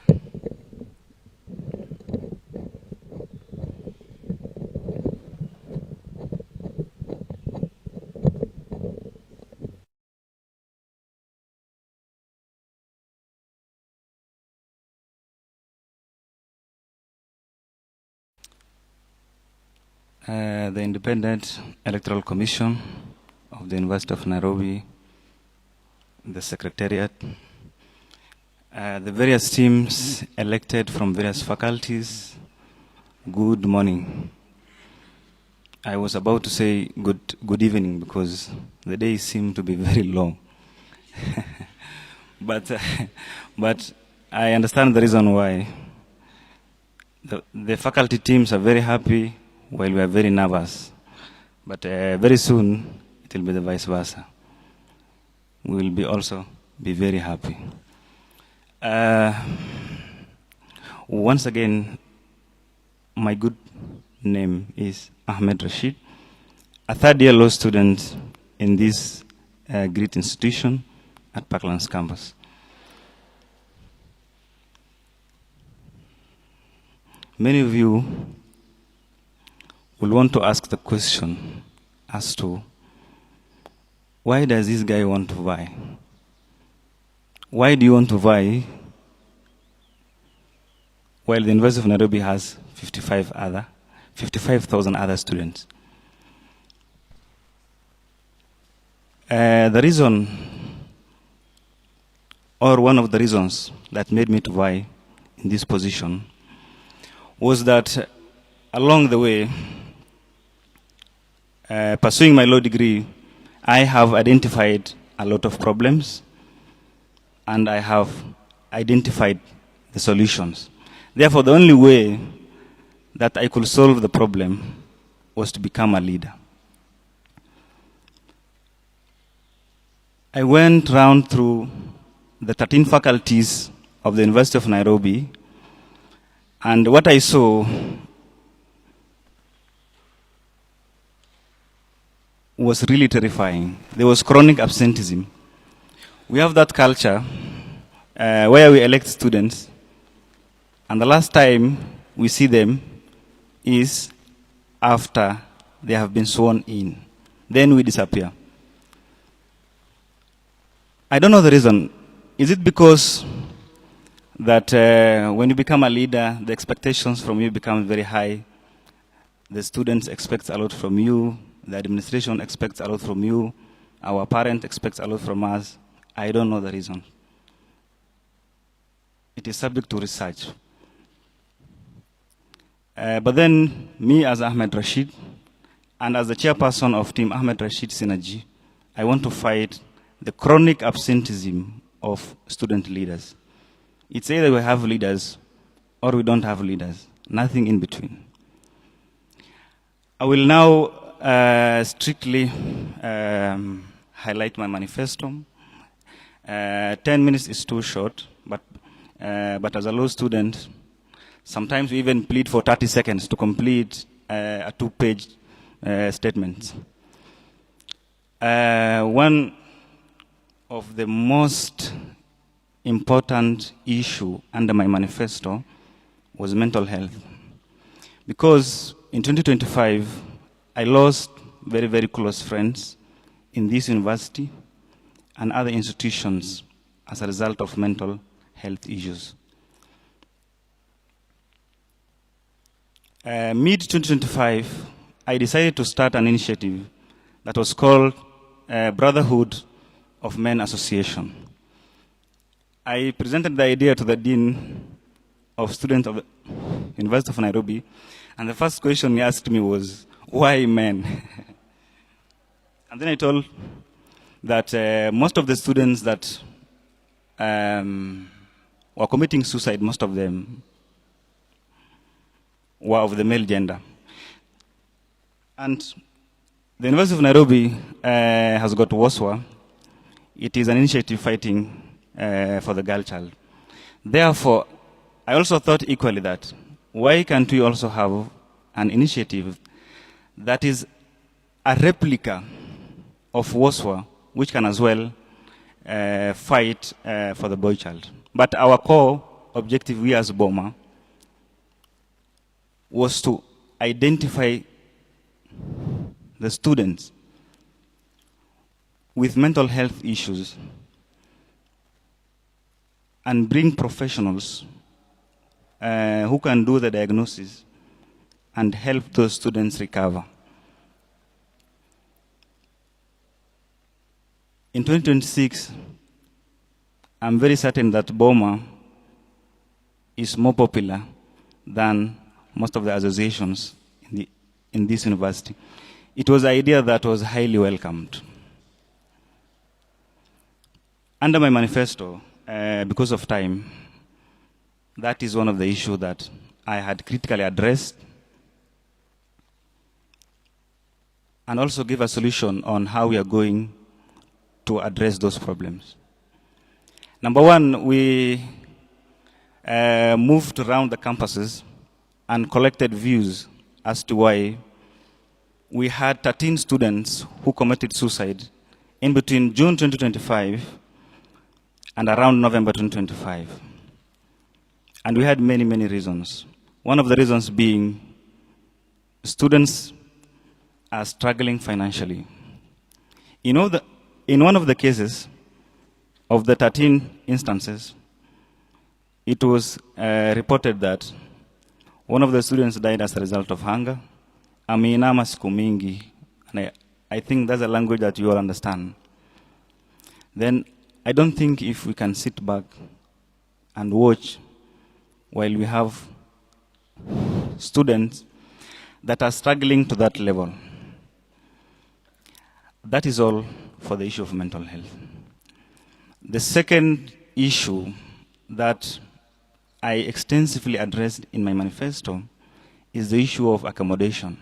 The Independent Electoral Commission of the University of Nairobi, the Secretariat, the various teams elected from various faculties, good morning. I was about to say good evening because the day seemed to be very long. but I understand the reason why. The faculty teams are very happy while we are very nervous. But very soon, it will be the vice versa. We will be also be very happy. Once again, my good name is Ahmed Rashid, a third-year law student in this great institution at Parklands campus. Many of you will want to ask the question as to why does this guy want to vie? Why do you want to vie while the University of Nairobi has 55,000 other students? The reason, or one of the reasons that made me to vie in this position was that along the way, pursuing my law degree, I have identified a lot of problems and I have identified the solutions. Therefore, the only way that I could solve the problem was to become a leader. I went round through the 13 faculties of the University of Nairobi, and what I saw was really terrifying. There was chronic absenteeism. We have that culture where we elect students, and the last time we see them is after they have been sworn in. Then we disappear. I don't know the reason. Is it because that when you become a leader, the expectations from you become very high? The students expect a lot from you. The administration expects a lot from you. Our parent expects a lot from us. I don't know the reason. It is subject to research. But then, me as Ahmed Rashid, and as the chairperson of Team Ahmed Rashid Synergy, I want to fight the chronic absenteeism of student leaders. It's either we have leaders or we don't have leaders, nothing in between. I will now strictly highlight my manifesto. 10 minutes is too short, but as a law student, sometimes we even plead for 30 seconds to complete a 2-page statement. One of the most important issue under my manifesto was mental health. Because in 2025, I lost very, very close friends in this university and other institutions as a result of mental health issues. Mid-2025, I decided to start an initiative that was called Brotherhood of Men Association. I presented the idea to the Dean of Students of the University of Nairobi, and the first question he asked me was, why men? And then I told that most of the students that were committing suicide, most of them were of the male gender. And the University of Nairobi has got WOSWA. It is an initiative fighting for the girl child. Therefore, I also thought equally that why can't we also have an initiative that is a replica of WOSWA, which can as well fight for the boy child. But our core objective, we as BOMA, was to identify the students with mental health issues and bring professionals who can do the diagnosis and help those students recover. In 2026, I'm very certain that BOMA is more popular than most of the associations in this university. It was an idea that was highly welcomed. Under my manifesto, because of time, that is one of the issues that I had critically addressed and also give a solution on how we are going to address those problems. Number one, we moved around the campuses and collected views as to why we had 13 students who committed suicide in between June 2025 and around November 2025. And we had many, many reasons. One of the reasons being students are struggling financially. In one of the cases of the 13 instances, it was reported that one of the students died as a result of hunger. Ameinama siku mingi. And I think that's a language that you all understand. Then I don't think if we can sit back and watch while we have students that are struggling to that level. That is all for the issue of mental health. The second issue that I extensively addressed in my manifesto is the issue of accommodation.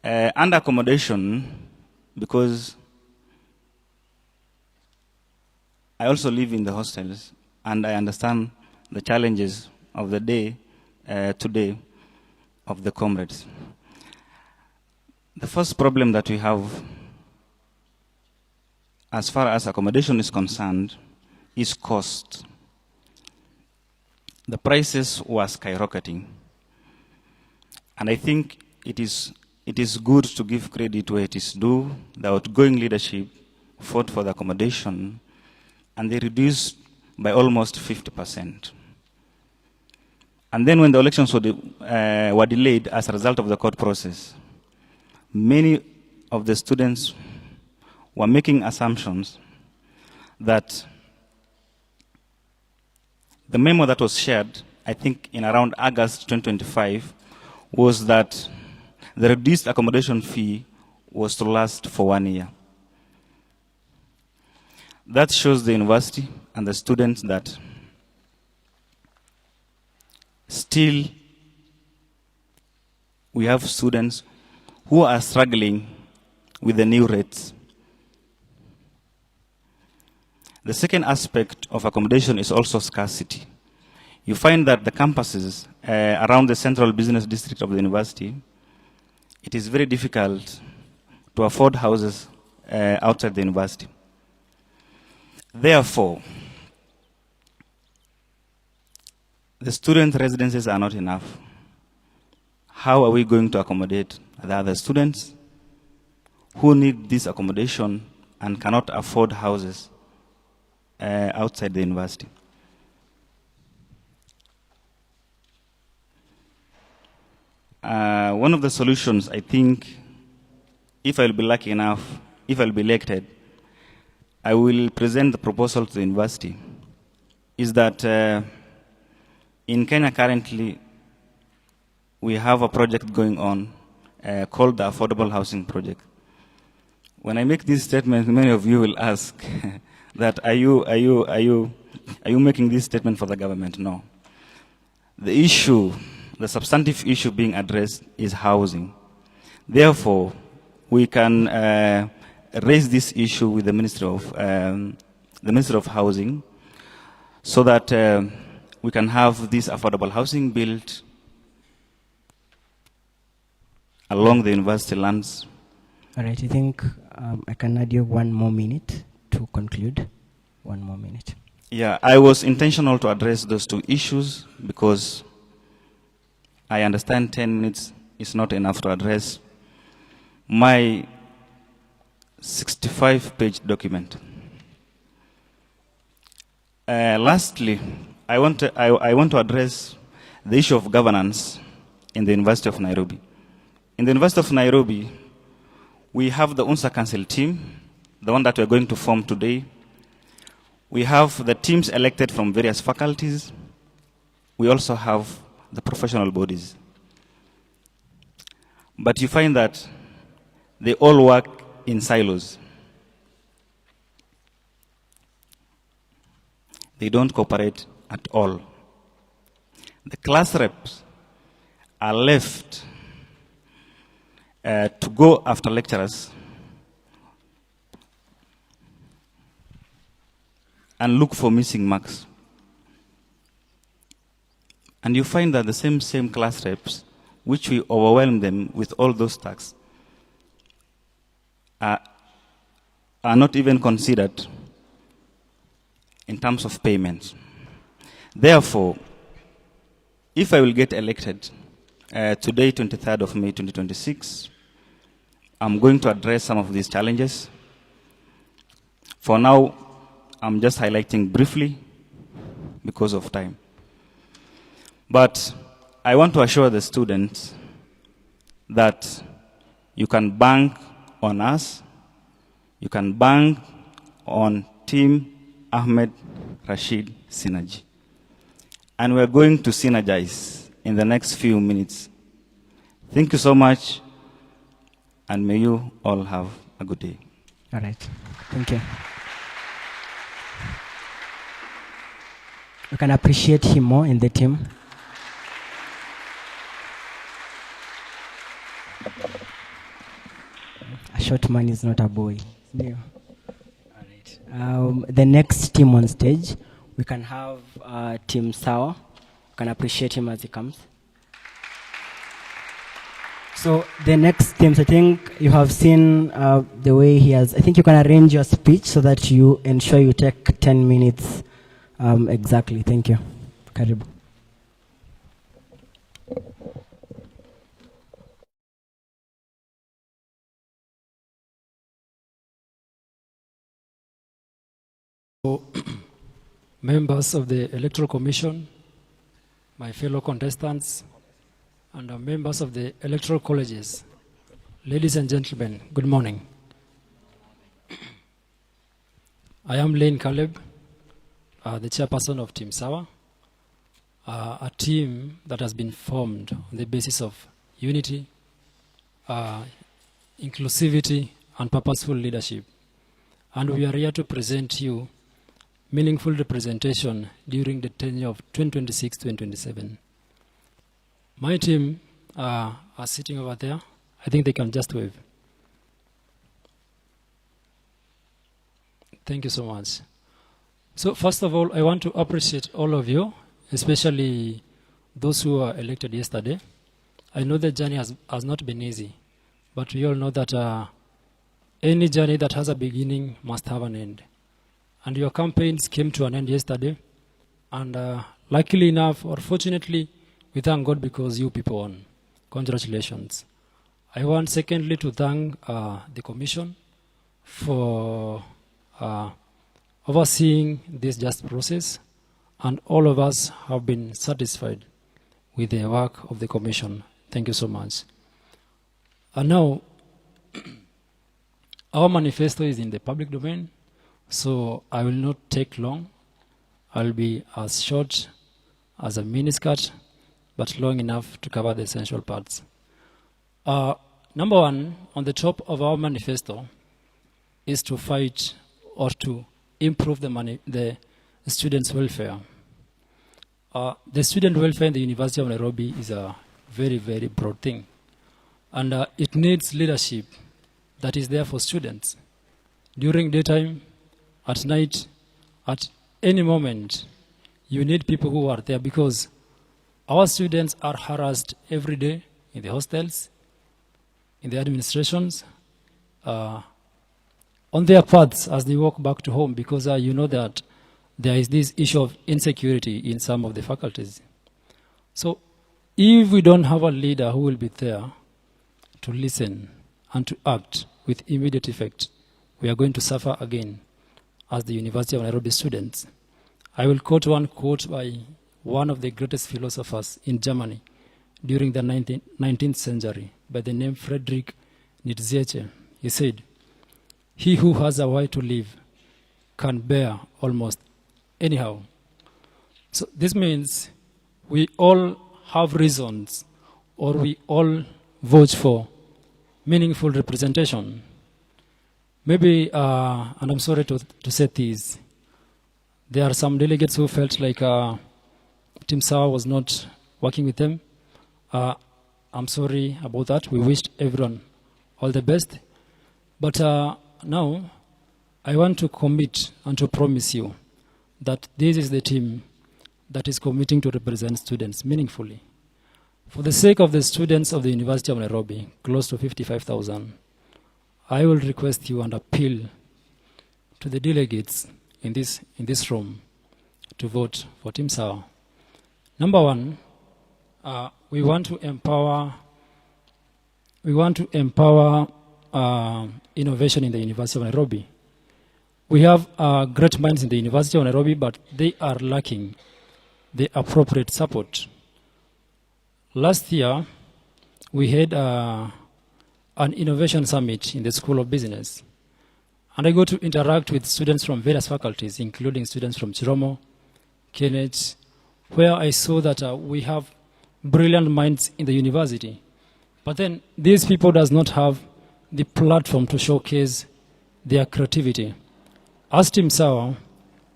And accommodation, because I also live in the hostels, and I understand the challenges of the day today of the comrades. The first problem that we have as far as accommodation is concerned is cost. The prices were skyrocketing. And I think it is good to give credit where it is due. The outgoing leadership fought for the accommodation, and they reduced by almost 50%. And then when the elections were delayed as a result of the court process, many of the students were making assumptions that the memo that was shared, I think in around August 2025, was that the reduced accommodation fee was to last for 1 year. That shows the university and the students that still we have students who are struggling with the new rates. The second aspect of accommodation is also scarcity. You find that the campuses around the central business district of the university, it is very difficult to afford houses outside the university. Therefore, the student residences are not enough. How are we going to accommodate the other students who need this accommodation and cannot afford houses outside the university? One of the solutions, I think, if I'll be lucky enough, if I'll be elected, I will present the proposal to the university, is that in Kenya currently, we have a project going on called the Affordable Housing Project. When I make this statement, many of you will ask that are you making this statement for the government? No. The issue, the substantive issue being addressed is housing. Therefore, we can raise this issue with the Ministry of Housing, so that we can have this affordable housing built along the university lands. All right, I think I can add you 1 more minute to conclude. 1 more minute. Yeah, I was intentional to address those 2 issues because I understand 10 minutes is not enough to address my 65-page document. Lastly, I want to address the issue of governance in the University of Nairobi. In the University of Nairobi, we have the UNSA Council team, the one that we're going to form today. We have the teams elected from various faculties. We also have the professional bodies. But you find that they all work in silos. They don't cooperate at all. The class reps are left to go after lecturers and look for missing marks. And you find that the same class reps, which we overwhelm them with all those tasks, are not even considered in terms of payments. Therefore, if I will get elected today, 23rd of May 2026, I'm going to address some of these challenges. For now, I'm just highlighting briefly because of time. But I want to assure the students that you can bank on us, you can bank on Team Ahmed Rashid Synergy. And we're going to synergize in the next few minutes. Thank you so much, and may you all have a good day. All right. Thank you. We can appreciate him more in the team. A short man is not a boy. Yeah. All right. The next team on stage we can have Team Sawa. We can appreciate him as he comes. So the next teams, I think you have seen the way he has. I think you can arrange your speech so that you ensure you take 10 minutes exactly. Thank you. Karibu. Members of the Electoral Commission, my fellow contestants, and members of the electoral colleges, ladies and gentlemen, good morning. I am Lane Caleb, the chairperson of Team Sawa, a team that has been formed on the basis of unity, inclusivity, and purposeful leadership. And we are here to present you meaningful representation during the tenure of 2026-2027. My team are sitting over there. I think they can just wave. Thank you so much. So first of all, I want to appreciate all of you, especially those who were elected yesterday. I know the journey has not been easy, but we all know that any journey that has a beginning must have an end. And your campaigns came to an end yesterday. And luckily enough, or fortunately, we thank God because you people won. Congratulations. I want secondly to thank the Commission for overseeing this just process. And all of us have been satisfied with the work of the Commission. Thank you so much. And now, our manifesto is in the public domain, so I will not take long. I'll be as short as a miniskirt, but long enough to cover the essential parts. Number one, on the top of our manifesto, is to fight or to improve the students' welfare. The student welfare in the University of Nairobi is a very, very broad thing. And it needs leadership that is there for students. During daytime, at night, at any moment, you need people who are there because our students are harassed every day in the hostels, in the administrations, on their paths as they walk back to home because you know that there is this issue of insecurity in some of the faculties. So if we don't have a leader who will be there to listen and to act with immediate effect, we are going to suffer again as the University of Nairobi students. I will quote one quote by one of the greatest philosophers in Germany during the 19th century by the name Friedrich Nietzsche. He said, "He who has a why to live can bear almost anyhow." So this means we all have reasons or we all vote for meaningful representation. Maybe, and I'm sorry to say this, there are some delegates who felt like Team Sawa was not working with them. I'm sorry about that. We wished everyone all the best. But now, I want to commit and to promise you that this is the team that is committing to represent students meaningfully. For the sake of the students of the University of Nairobi, close to 55,000, I will request you and appeal to the delegates in this room to vote for Team Sawa. Number one, we want to empower innovation in the University of Nairobi. We have great minds in the University of Nairobi, but they are lacking the appropriate support. Last year, we had an innovation summit in the School of Business. And I go to interact with students from various faculties, including students from Chiromo, Kenneth, where I saw that we have brilliant minds in the university. But then these people does not have the platform to showcase their creativity. As Team Sawa,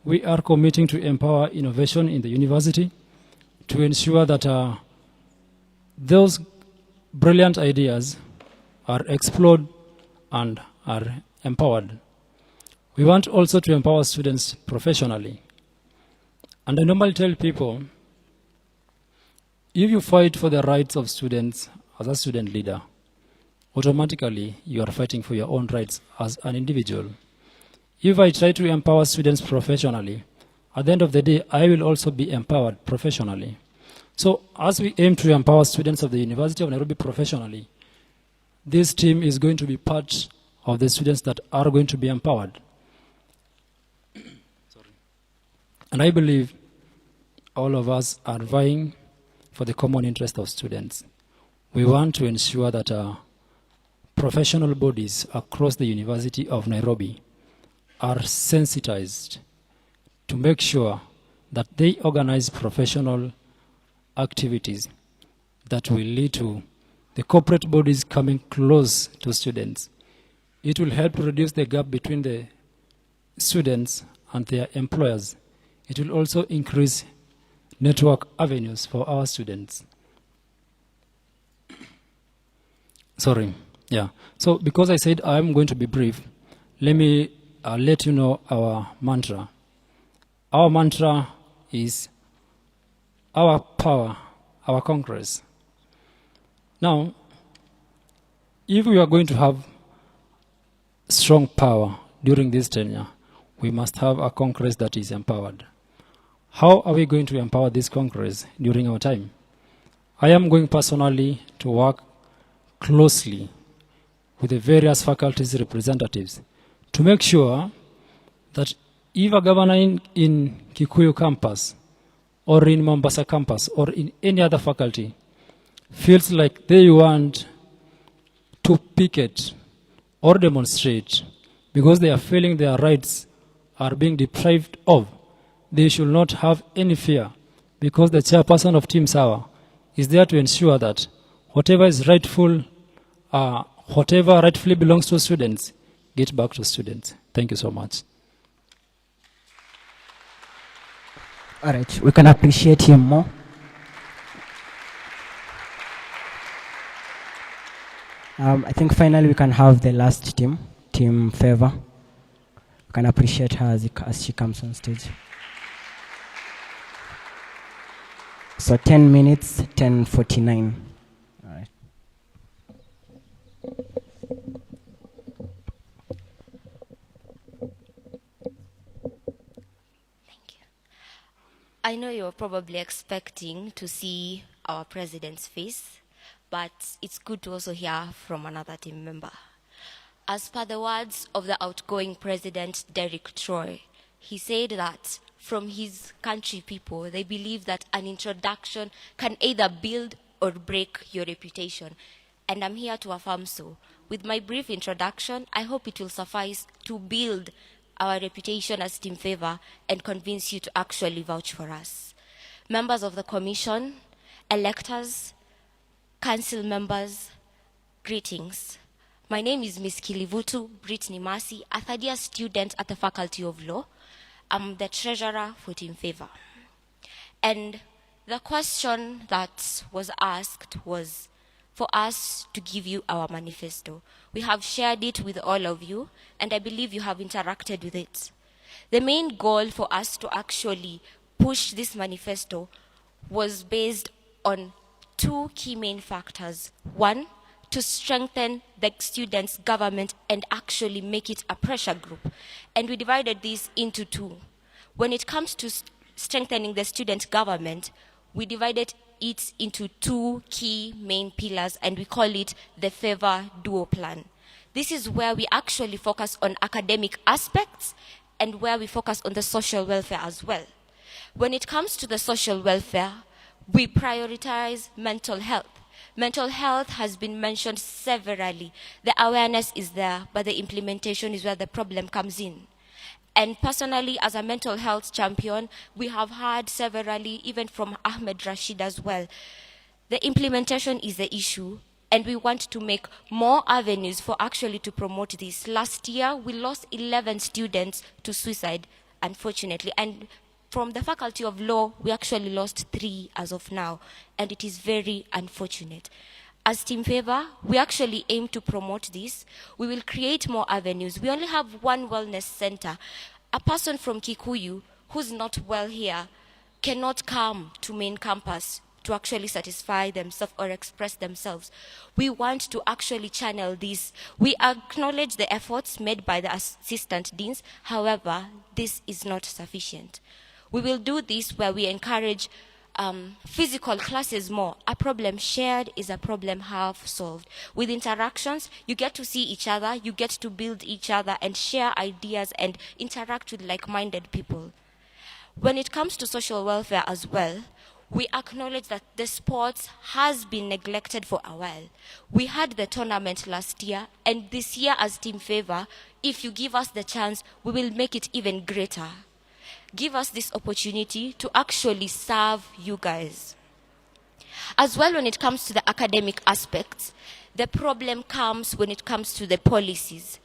we are committing to empower innovation in the university to ensure that those brilliant ideas are explored and are empowered. We want also to empower students professionally. And I normally tell people, if you fight for the rights of students as a student leader, automatically you are fighting for your own rights as an individual. If I try to empower students professionally, at the end of the day, I will also be empowered professionally. So as we aim to empower students of the University of Nairobi professionally, this team is going to be part of the students that are going to be empowered. And I believe all of us are vying for the common interest of students. We want to ensure that professional bodies across the University of Nairobi are sensitized to make sure that they organize professional activities that will lead to the corporate bodies coming close to students. It will help reduce the gap between the students and their employers. It will also increase network avenues for our students. Sorry, yeah. So because I said I'm going to be brief, let me let you know our mantra. Our mantra is our power, our Congress. Now, if we are going to have strong power during this tenure, we must have a Congress that is empowered. How are we going to empower this Congress during our time? I am going personally to work closely with the various faculties representatives to make sure that if a governor in Kikuyu campus or in Mombasa campus or in any other faculty feels like they want to picket or demonstrate because they are feeling their rights are being deprived of, they should not have any fear, because the chairperson of Team Sawa is there to ensure that whatever is rightful, whatever rightfully belongs to students, get back to students. Thank you so much. All right, we can appreciate him more. I think finally we can have the last team, Team Favor. We can appreciate her as she comes on stage. So 10 minutes, 10:49. All right. I know you're probably expecting to see our president's face, but it's good to also hear from another team member. As per the words of the outgoing president, Derek Troy, he said that from his country people, they believe that an introduction can either build or break your reputation. And I'm here to affirm so. With my brief introduction, I hope it will suffice to build our reputation as Team Favor and convince you to actually vouch for us. Members of the commission, electors, council members, greetings. My name is Ms. Kilivutu Brittany Masi, a third-year student at the Faculty of Law. I'm the treasurer for Team Favor. And the question that was asked was for us to give you our manifesto. We have shared it with all of you, and I believe you have interacted with it. The main goal for us to actually push this manifesto was based on two key main factors. One, to strengthen the students' government and actually make it a pressure group. And we divided this into two. When it comes to strengthening the student government, we divided it into two key main pillars, and we call it the Favor Duo Plan. This is where we actually focus on academic aspects and where we focus on the social welfare as well. When it comes to the social welfare, we prioritize mental health. Mental health has been mentioned severally. The awareness is there, but the implementation is where the problem comes in. And personally, as a mental health champion, we have heard severally, even from Ahmed Rashid as well. The implementation is the issue, and we want to make more avenues for actually to promote this. Last year, we lost 11 students to suicide, unfortunately. And from the Faculty of Law, we actually lost 3 as of now, and it is very unfortunate. As Team Favor, we actually aim to promote this. We will create more avenues. We only have one wellness center. A person from Kikuyu who's not well here cannot come to main campus to actually satisfy themselves or express themselves. We want to actually channel this. We acknowledge the efforts made by the assistant deans. However, this is not sufficient. We will do this where we encourage physical classes more. A problem shared is a problem half solved. With interactions, you get to see each other, you get to build each other and share ideas and interact with like-minded people. When it comes to social welfare as well, we acknowledge that the sports has been neglected for a while. We had the tournament last year, and this year as Team Favor, if you give us the chance, we will make it even greater. Give us this opportunity to actually serve you guys. As well, when it comes to the academic aspects, the problem comes when it comes to the policies.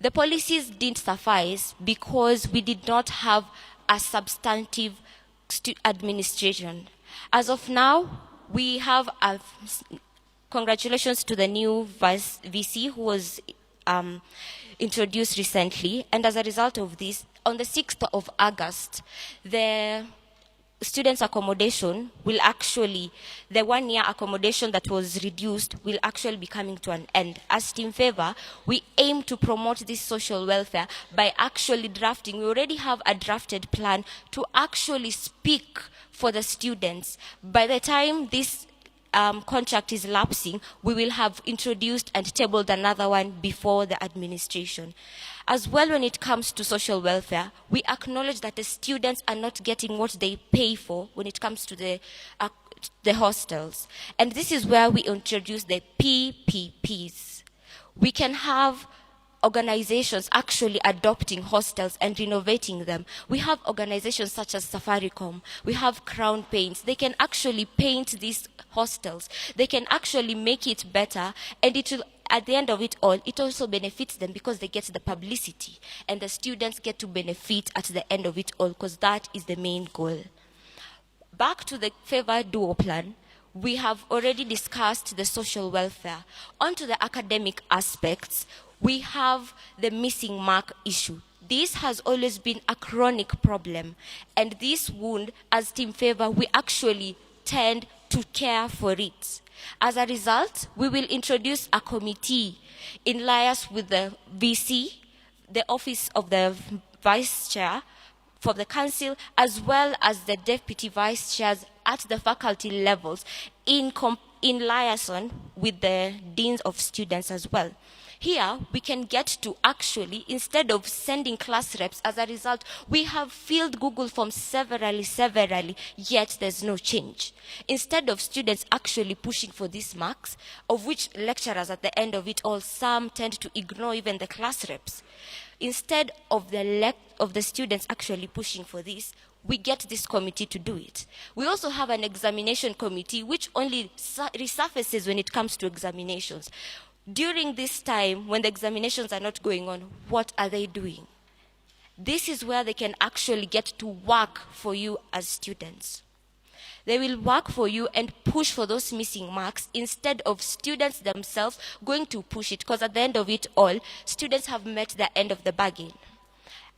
The policies didn't suffice because we did not have a substantive administration. As of now, we have congratulations to the new VC who was introduced recently. And as a result of this, on the 6th of August, the students' accommodation will actually, the 1 year accommodation that was reduced will actually be coming to an end. As Team Favor, we aim to promote this social welfare by actually drafting. We already have a drafted plan to actually speak for the students. By the time this contract is lapsing, we will have introduced and tabled another one before the administration. As well, when it comes to social welfare, we acknowledge that the students are not getting what they pay for when it comes to the hostels. And this is where we introduce the PPPs. We can have organizations actually adopting hostels and renovating them. We have organizations such as Safaricom. We have Crown Paints. They can actually paint these hostels. They can actually make it better, and it will, at the end of it all, it also benefits them because they get the publicity, and the students get to benefit at the end of it all, because that is the main goal. Back to the Favor Duo plan, we have already discussed the social welfare. On to the academic aspects, we have the missing mark issue. This has always been a chronic problem, and this wound, as Team Favor, we actually tend to care for it. As a result, we will introduce a committee in liaison with the VC, the Office of the Vice Chair for the Council, as well as the Deputy Vice Chairs at the faculty levels, in liaison with the Deans of Students as well. Here, we can get to actually, instead of sending class reps, as a result, we have filled Google Forms severally, yet there's no change. Instead of students actually pushing for these marks, of which lecturers at the end of it all, some tend to ignore even the class reps. Instead of the students actually pushing for this, we get this committee to do it. We also have an examination committee, which only resurfaces when it comes to examinations. During this time, when the examinations are not going on, what are they doing? This is where they can actually get to work for you as students. They will work for you and push for those missing marks instead of students themselves going to push it, because at the end of it all, students have met the end of the bargain.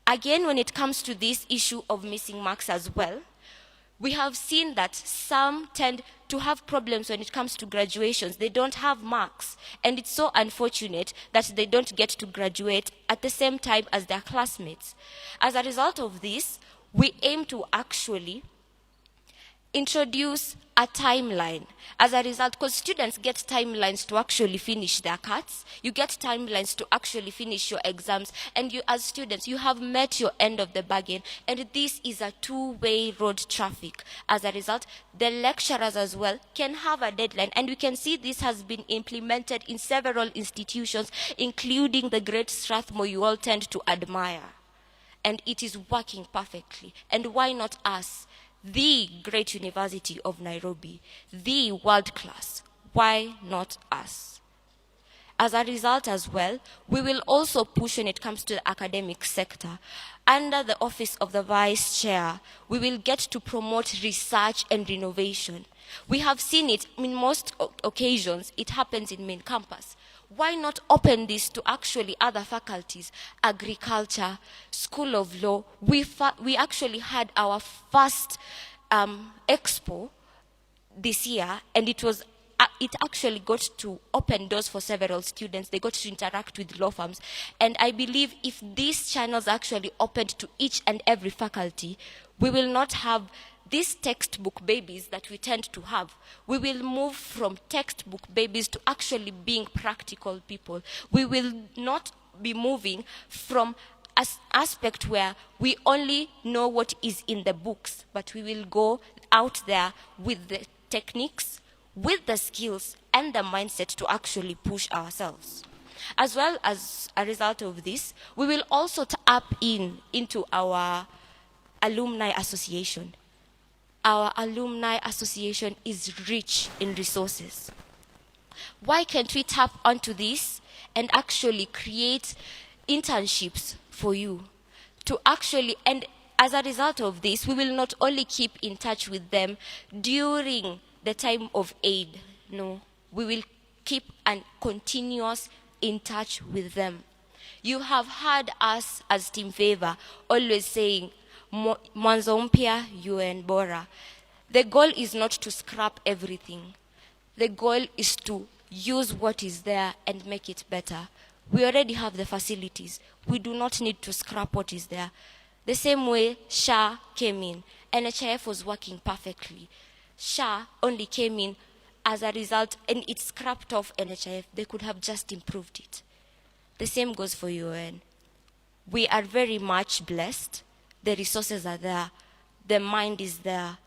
Again, when it comes to this issue of missing marks as well, we have seen that some tend to have problems when it comes to graduations. They don't have marks, and it's so unfortunate that they don't get to graduate at the same time as their classmates. As a result of this, we aim to actually introduce a timeline. As a result, because students get timelines to actually finish their cuts, you get timelines to actually finish your exams, and you as students, you have met your end of the bargain, and this is a two-way road traffic. As a result, the lecturers as well can have a deadline, and we can see this has been implemented in several institutions, including the Great Strathmore you all tend to admire. And it is working perfectly. And why not us? The great University of Nairobi, the world class. Why not us? As a result as well, we will also push when it comes to the academic sector. Under the Office of the Vice Chair, we will get to promote research and innovation. We have seen it in most occasions, it happens in main campus. Why not open this to actually other faculties, agriculture, School of Law? We actually had our first expo this year, and it actually got to open doors for several students. They got to interact with law firms. And I believe if these channels actually opened to each and every faculty, we will not have these textbook babies that we tend to have. We will move from textbook babies to actually being practical people. We will not be moving from an aspect where we only know what is in the books, but we will go out there with the techniques, with the skills and the mindset to actually push ourselves. As well as a result of this, we will also tap into our alumni association. Our alumni association is rich in resources. Why can't we tap onto this and actually create internships for you to actually, and as a result of this, we will not only keep in touch with them during the time of aid, no, we will keep and continuous in touch with them. You have heard us as Team Favor always saying, Mwanzo mpya UN bora. The goal is not to scrap everything. The goal is to use what is there and make it better. We already have the facilities. We do not need to scrap what is there. The same way SHA came in, NHIF was working perfectly. SHA only came in as a result, and it scrapped off NHIF. They could have just improved it. The same goes for UN. We are very much blessed. The resources are there. The mind is there.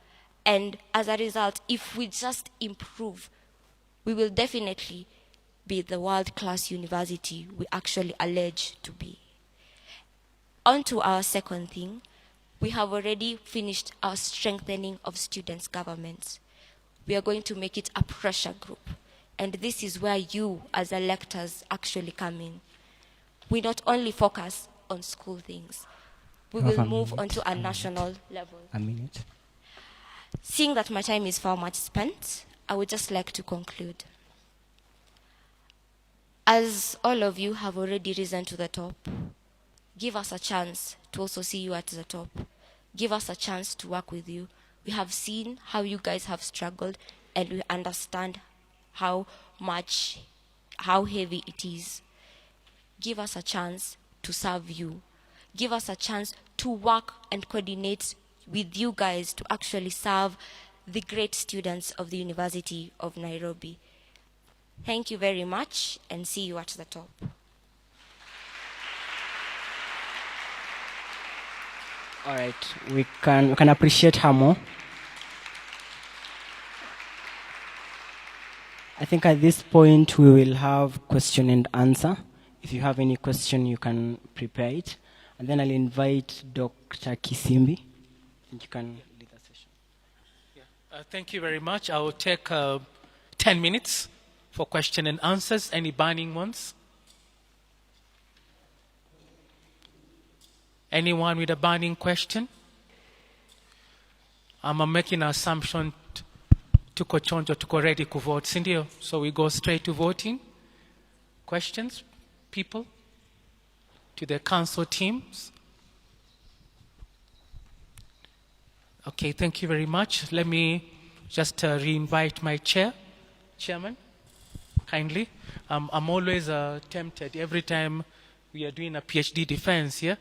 And as a result, if we just improve, we will definitely be the world-class university we actually allege to be. On to our second thing. We have already finished our strengthening of students' governments. We are going to make it a pressure group. And this is where you, as electors, actually come in. We not only focus on school things. We will move on to a national level. A minute. Seeing that my time is far much spent, I would just like to conclude. As all of you have already risen to the top, give us a chance to also see you at the top. Give us a chance to work with you. We have seen how you guys have struggled, and we understand how heavy it is. Give us a chance to serve you. Give us a chance to work and coordinate with you guys to actually serve the great students of the University of Nairobi. Thank you very much, and see you at the top. All right, we can appreciate her more. I think at this point we will have question and answer. If you have any question, you can prepare it. And then I'll invite Dr. Kisimbi, and you can lead the session. Yeah. Thank you very much. I will take 10 minutes for question and answers. Any burning ones? Anyone with a burning question? I'm making an assumption tuko chonjo, tuko ready to vote, sindio? So we go straight to voting. Questions, people? To the council teams? Okay, thank you very much. Let me just re-invite my chairman, kindly. I'm always tempted every time we are doing a PhD defense here,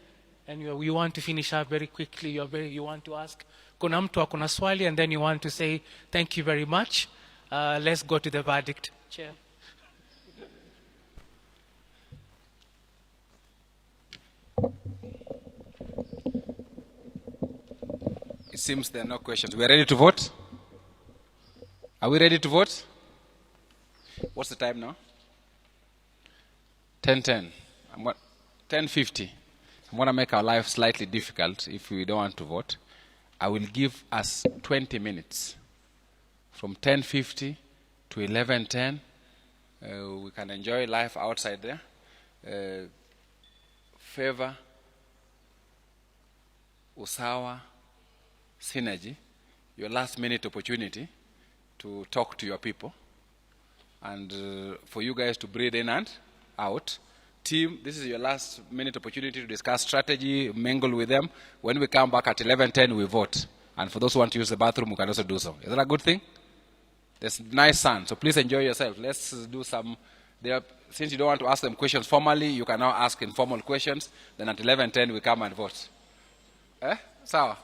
and we want to finish up very quickly. You want to ask, kuna mtu akona swali, and then you want to say, thank you very much. Let's go to the verdict. Chair. It seems there are no questions. We are ready to vote? Are we ready to vote? What's the time now? 10:10. 10:50. I'm going to make our life slightly difficult if we don't want to vote. I will give us 20 minutes. From 10:50 to 11:10. We can enjoy life outside there. Favor, Usawa, Synergy, your last minute opportunity to talk to your people and for you guys to breathe in and out. Team, this is your last minute opportunity to discuss strategy, mingle with them. When we come back at 11:10, we vote. And for those who want to use the bathroom, we can also do so. Is that a good thing? There's nice sun, so please enjoy yourself. Let's do some. Since you don't want to ask them questions formally, you can now ask informal questions. Then at 11:10 we come and vote. Sawa.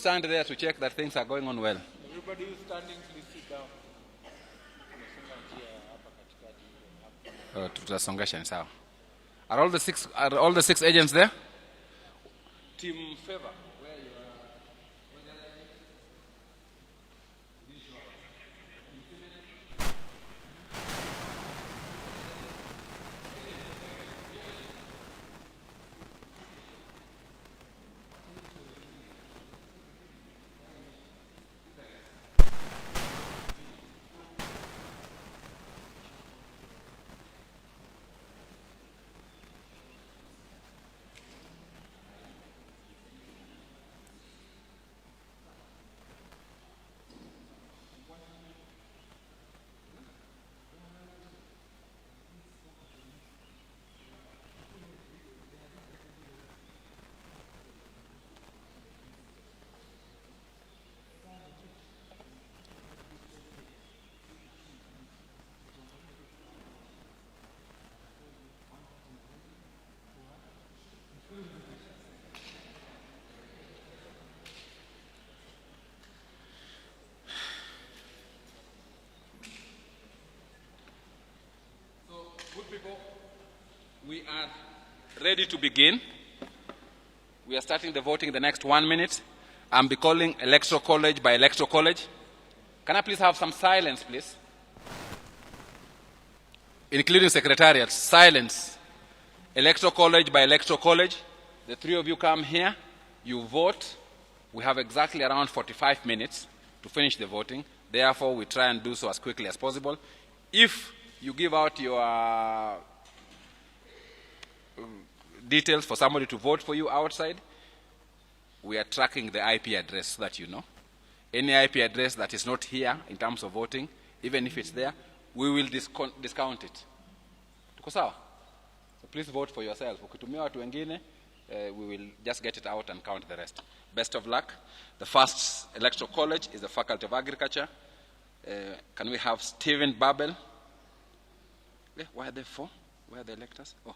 stand there to check that things are going on well. Everybody who's standing, please sit down. Tutasongesha ni sawa. Are all the six agents there? Team Favor, where you are? Good people, we are ready to begin. We are starting the voting the next 1 minute. I'm be calling electoral college by electoral college. Can I please have some silence, please? Including secretariat, silence. Electoral college by electoral college. The three of you come here, you vote. We have exactly around 45 minutes to finish the voting. Therefore, we try and do so as quickly as possible. If you give out your details for somebody to vote for you outside, we are tracking the IP address so that you know. Any IP address that is not here in terms of voting, even if it's there, we will discount it. Tuko sawa? So please vote for yourself. Ukitumia watu wengine, we will just get it out and count the rest. Best of luck. The first electoral college is the Faculty of Agriculture. Can we have Stephen Babel? Why are there four? Where are the electors? Oh.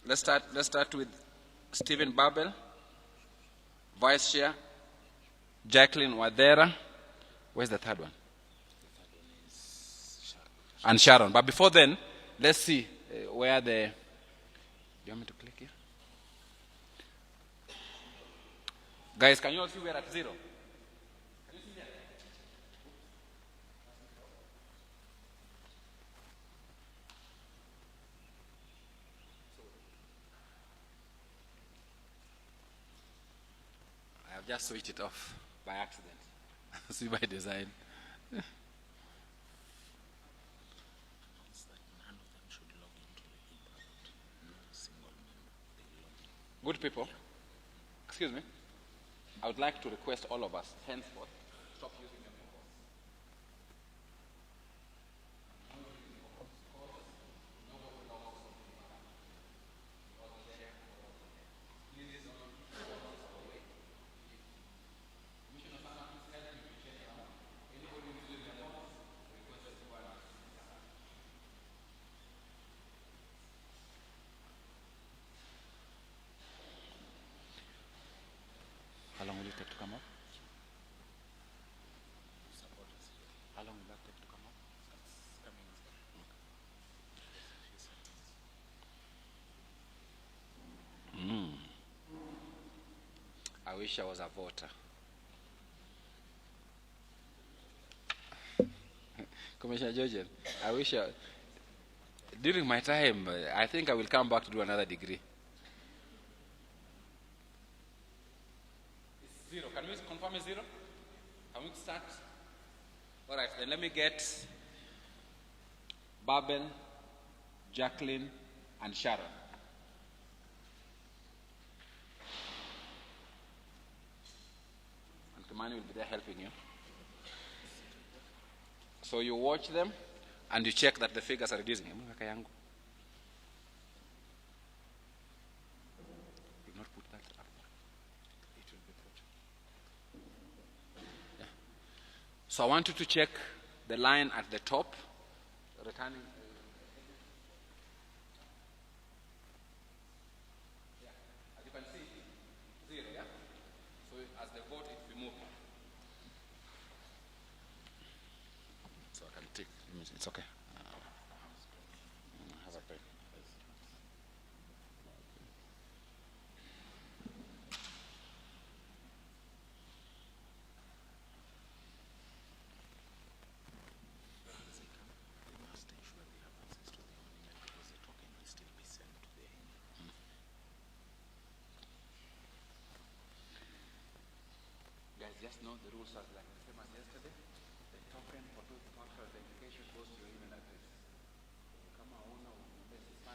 Let's start with Stephen Babel, Vice Chair, Jacqueline Wadera. Where's the third one? And Sharon. But before then, let's see where the... Do you want me to click here? Guys, can you all see we're at 0? Just switch it off by accident. See by design. Good people, excuse me. I would like to request all of us henceforth stop using them. How long will it take to come up? How long will that take to come up? I wish I was a voter. Commissioner Georgian, I wish during my time, I think I will come back to do another degree. 0. Can we confirm a 0? Can we start? All right, then let me get Babel, Jacqueline, and Sharon. And Kimani will be there helping you. So you watch them, and you check that the figures are reducing. Do not put that up. It will be put. Yeah. So I want you to check the line at the top, returning. Yeah. As you can see, 0, yeah? So as the vote, it will move. take. It's okay. Have a pen. Guys, just know the rules are like the same as yesterday. The token for two-factor authentication goes to your email address. Kama una umesify.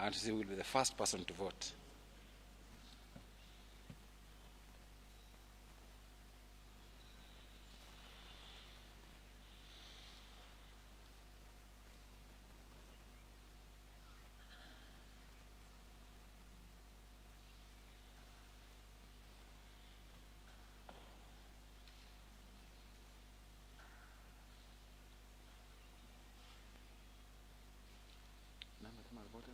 I want to see who will be the first person to vote. Nani kama vote?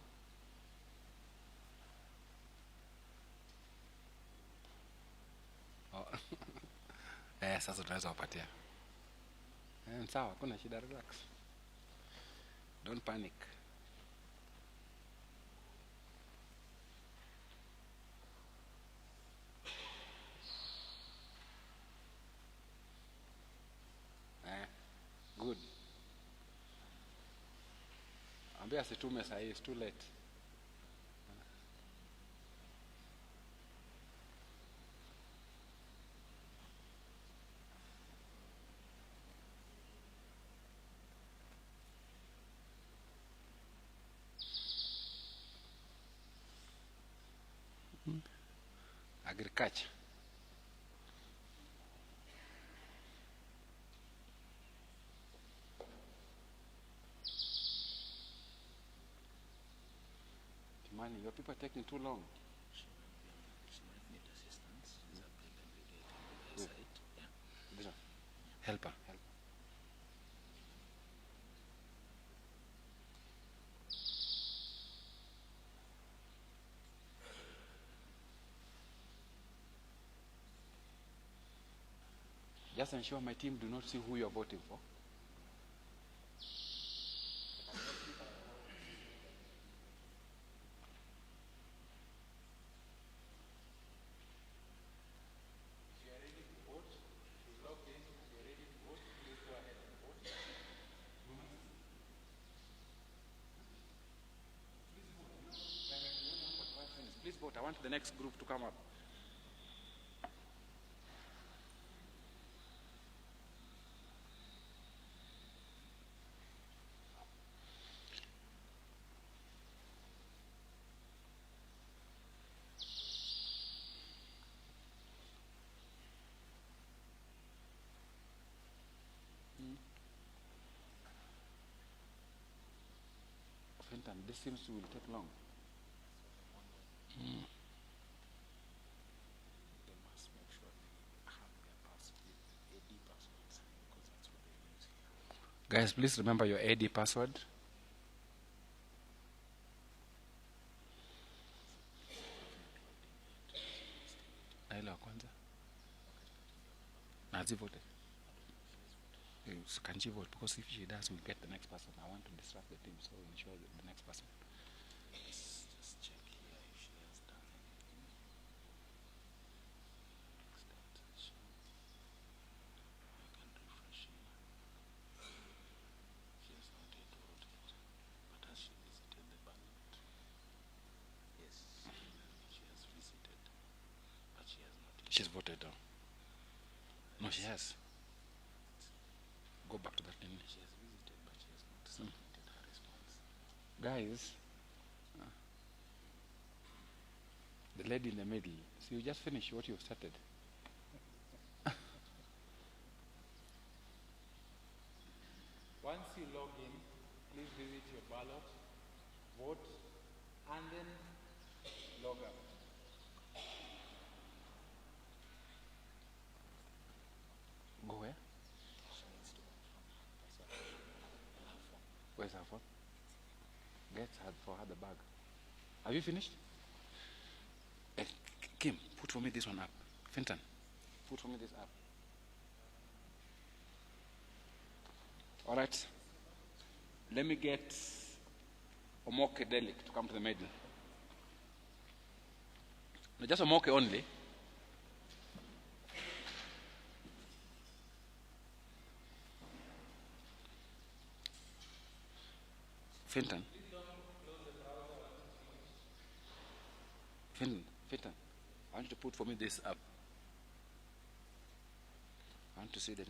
Oh. Sasa tunaweza wapatia. Sawa, kuna shida, relax. Don't panic. Good. Ambia asitume sahi, it's too late. Agriculture. Timani, your people are taking too long. Helper. Just ensure my team do not see who you are voting for. Please vote. I want the next group to come up. Fenton, this seems to will take long. They must make sure they have their password, AD passwords, because that's what they use here. Guys, please remember your AD password. Naila wa kwanza. Nazi vote. Can she vote? Because if she does, we'll get the next person. I want to distract the team, so ensure that the next person. Let's just check here if she has done anything. We can refresh here. She has not yet voted. But has she visited the ballot? Yes, she has visited. But she has not yet. She's voted though. No, she has. Go back to that thing. She has visited, but she has not submitted her response. Guys, the lady in the middle, so you just finish what you've started. Once you log in, please visit your ballot vote, and then log out. Go where? Where's her phone? Get her for her the bag. Have you finished? Kim, put for me this one up. Fenton, put for me this up. All right. Let me get Omoke Delik to come to the middle. No, just Omoke only. Fenton. Fenton, I want you to put for me this up. I want to see the.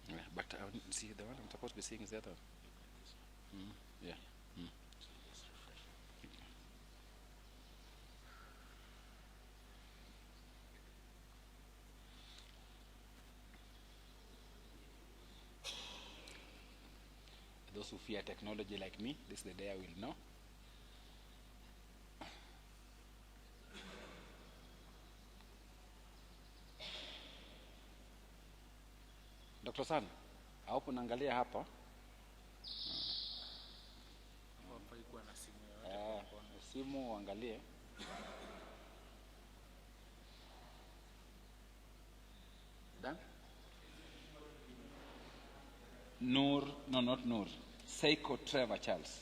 Yeah, but I want to see the one I'm supposed to be seeing is the other one. Yeah. Those who fear technology like me, this is the day I will know. Dr. San, I hope unaangalia hapa. Simu uangalie. Done? Noor, no, not Noor. Seiko Trevor Charles.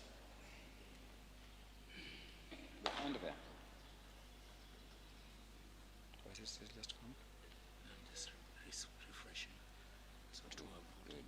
Behind there. What is it? Just come. Just refreshing. So to have good.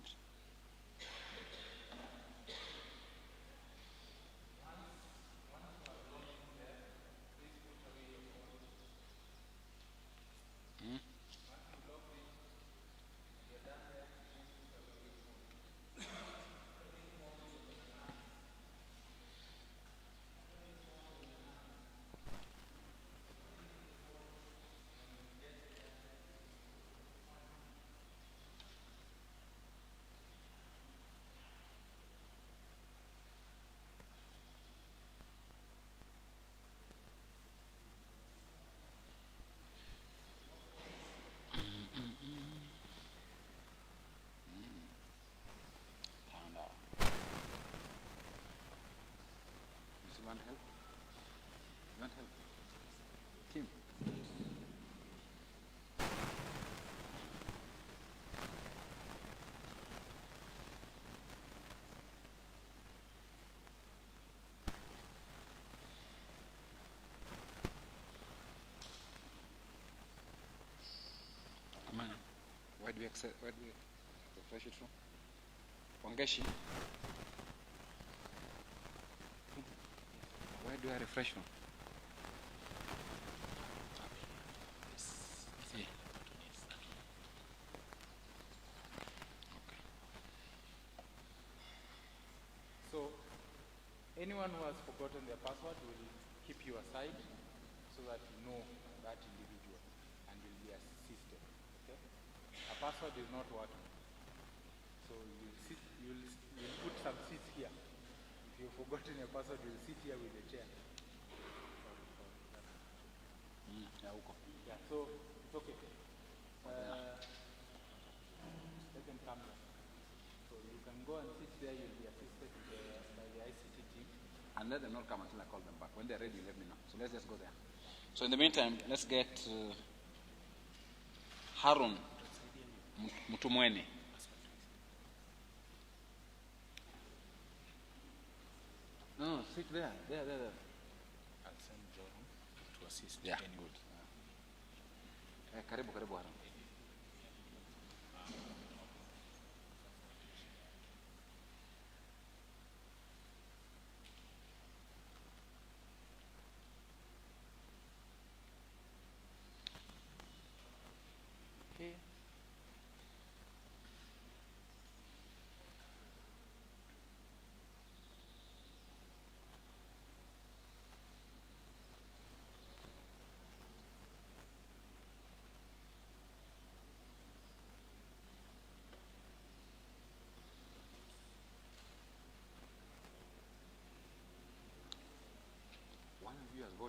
You want help? You want help? Kim. Come on. Where do we refresh it from? Wangeshi. Where do I refresh from? Yeah. Okay. So, anyone who has forgotten their password will keep you aside so that you know that individual and will be assisted. Okay? A password is not working. So you'll put some seats here. If you've forgotten your password, you'll sit here with the chair. Yeah, so it's okay. Let them come here. So you can go and sit there, you'll be assisted by the ICT team. And let them not come until I call them back. When they're ready, let me know. So let's just go there. So in the meantime, let's get Harun Mutumweni. No, sit there. There. I'll send John to assist. Yeah, anyone. good. Karibu Harun. Okay.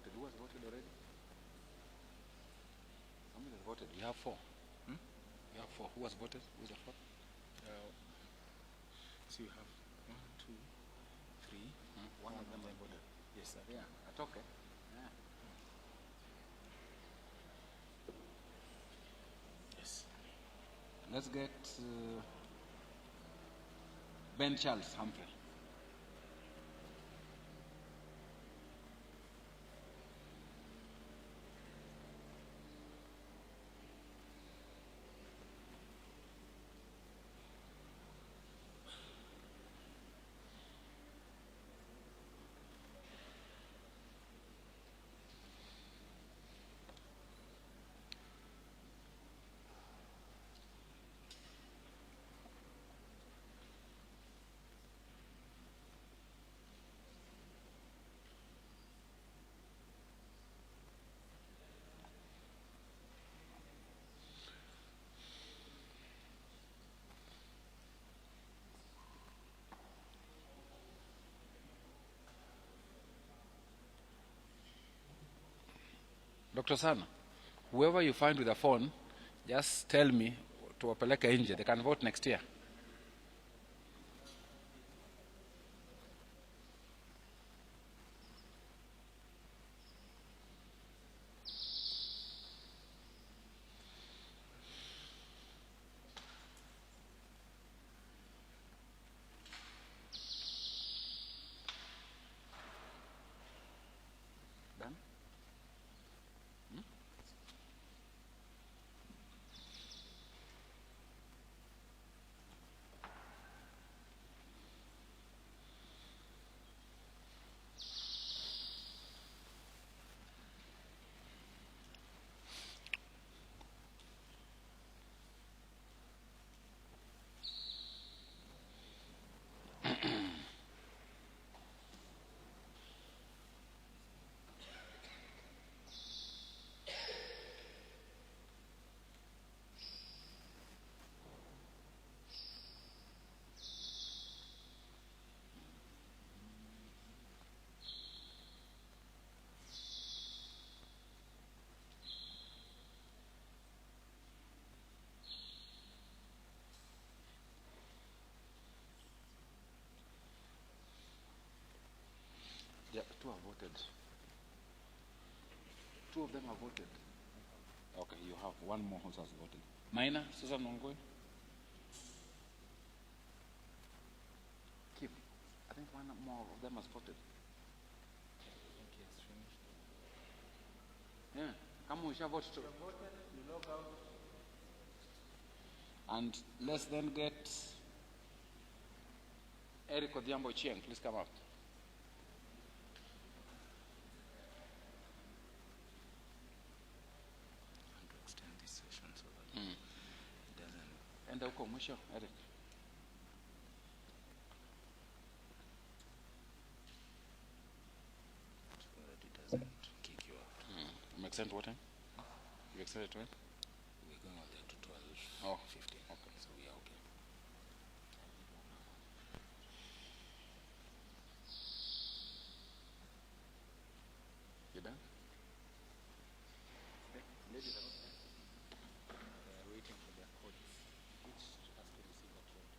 voted? Who has voted already? Somebody has voted. We have 4. We have 4. Who has voted? Who's the 4th? So you have 1, 2, 3. One of them has voted. Yes, sir. Yeah, that's okay. Yeah. Yes. Let's get Ben Charles Humphrey. Dr. Sana, whoever you find with a phone, just tell me to wapeleke nje. They can vote next year. Done? Yeah, 2 have voted. 2 of them have voted. Okay, you have 1 more who has voted. Minor, Susan Wangui. Keep. I think 1 more of them has voted. Yeah, come on, vote too. You log out. And let's then get Eric Odhiambo Chieng. Please come up. To extend this session so that it doesn't. Enda huko mwisho, Eric. So that it doesn't kick you out. I'm extended what time? You extended 12? We're going on there to 12, Oh, 15. okay. So we are okay. You done? Ladies are not there. They are waiting for their codes, which has to receive a code.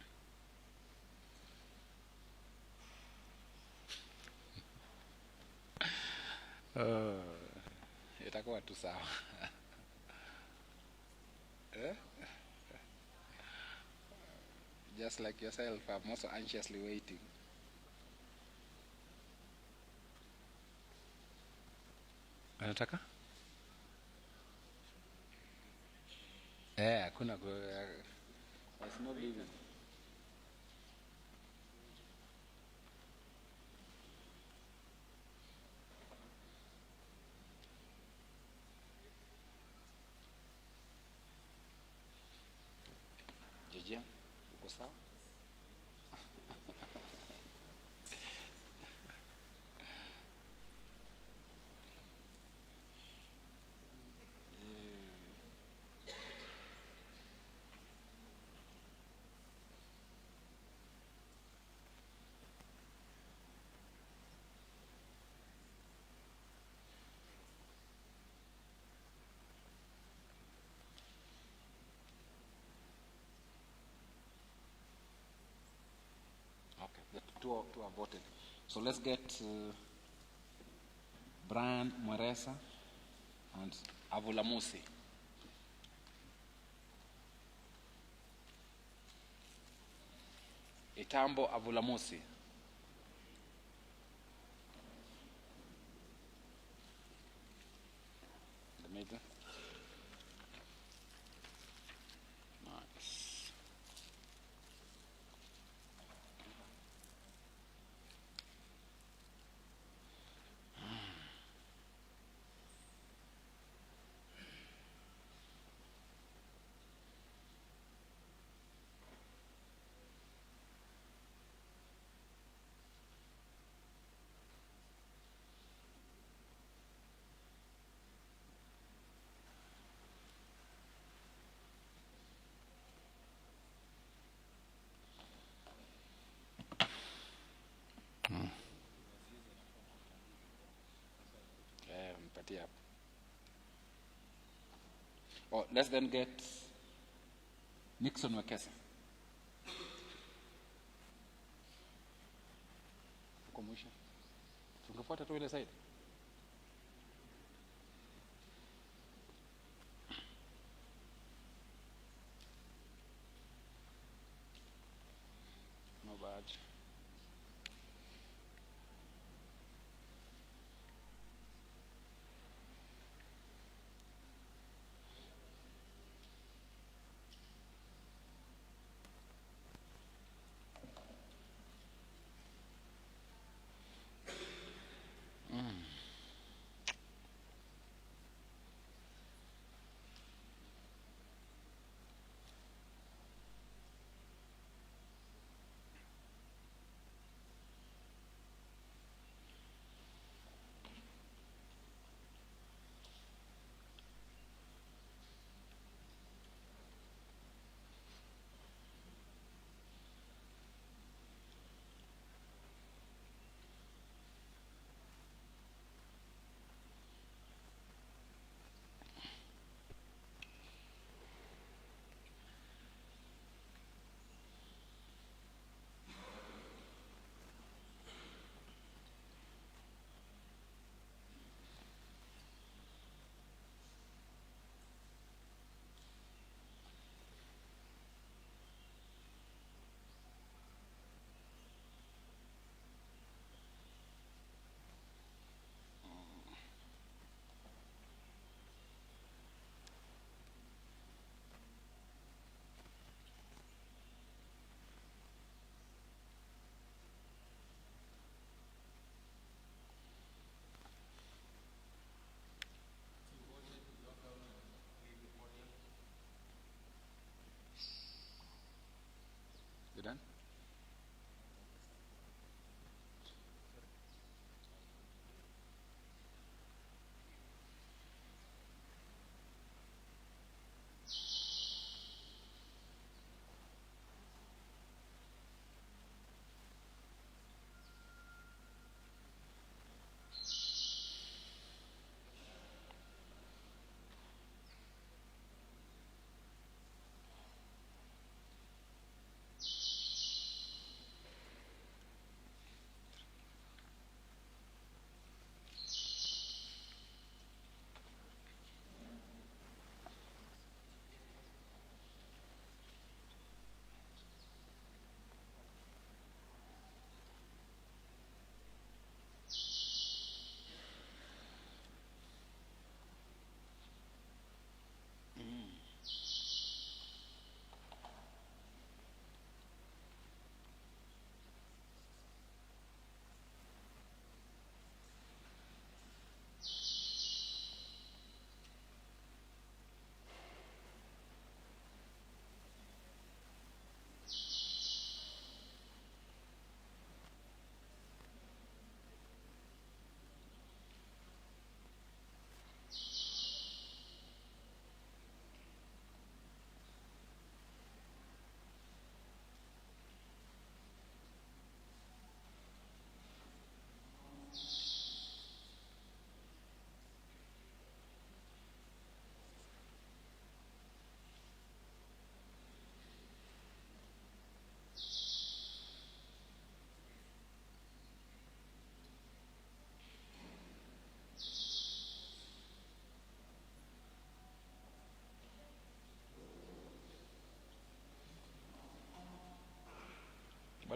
Itakuwa tu sawa. Just like yourself, I'm also anxiously waiting. Anataka? Hakuna there's no leaving. Jeje, uko sawa? Okay, the two are voted. So let's get Brian Mweresa and Avulamusi. Itambo Avulamusi. The middle. Nice. Mpatia. Oh, let's then get Nixon Wekesa. Uko mwisho. Tungefuata tu ile side. No bad.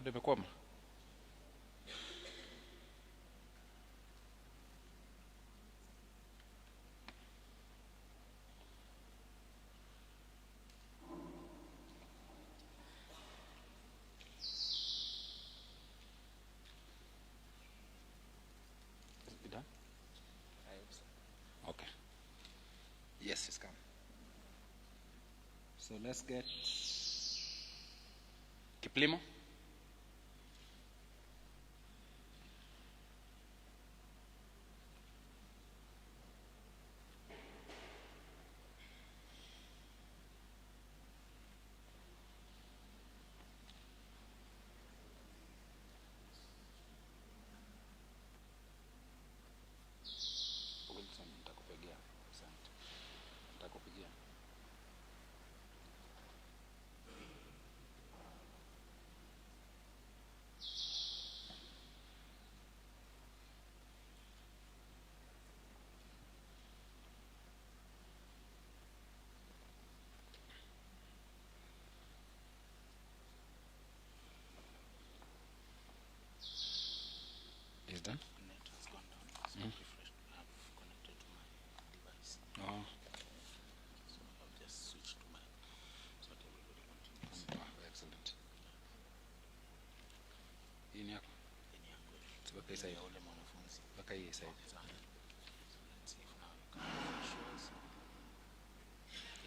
bado imekwama. Okay. Yes, it's come. So let's get Kiplimo. Wilson, nitakupigia. Asante. Nitakupigia. Is done? Net has gone down. So I've refreshed. I've connected to my device. Oh. So I've just switched to my so that everybody continues. Excellent. Hii ni yako? Any uncle. Tuweke hii side. Ule mwanafunzi. Weka hii side. So let's see if now you can refresh yours.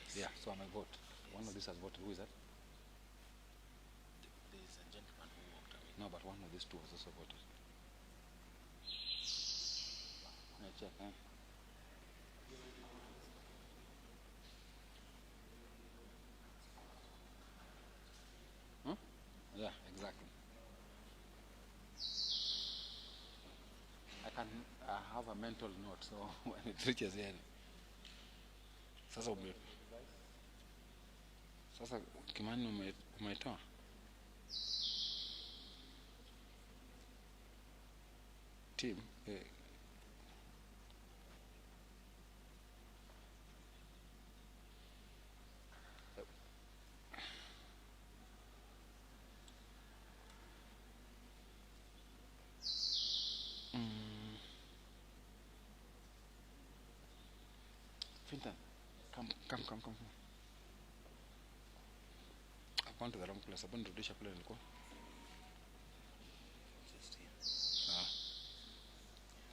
Yes. Yeah, so I'm a vote. One of these has voted. Who is that? There is a gentleman who walked away. No, but one of these two has also voted. Yeah, check, eh? Hmm? Yeah, exactly. I can have a mental note, so when it reaches here. Sasa Kimani umetoa? Team, Fintan, come. I've gone to the wrong place. I've been to Rudisha place. Just here. Ah.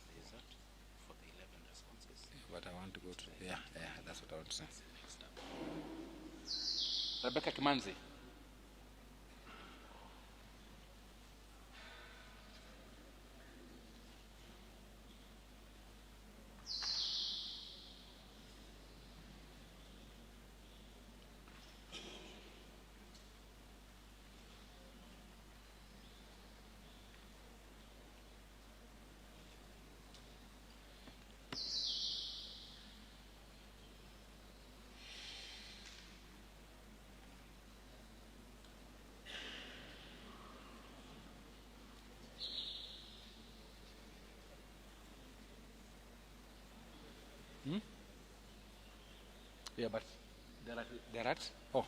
There is that for the 11 responses. But I want to go to, yeah, that's what I want to say. Next up. Rebecca Kimanzi. Yeah, but they're at? Oh,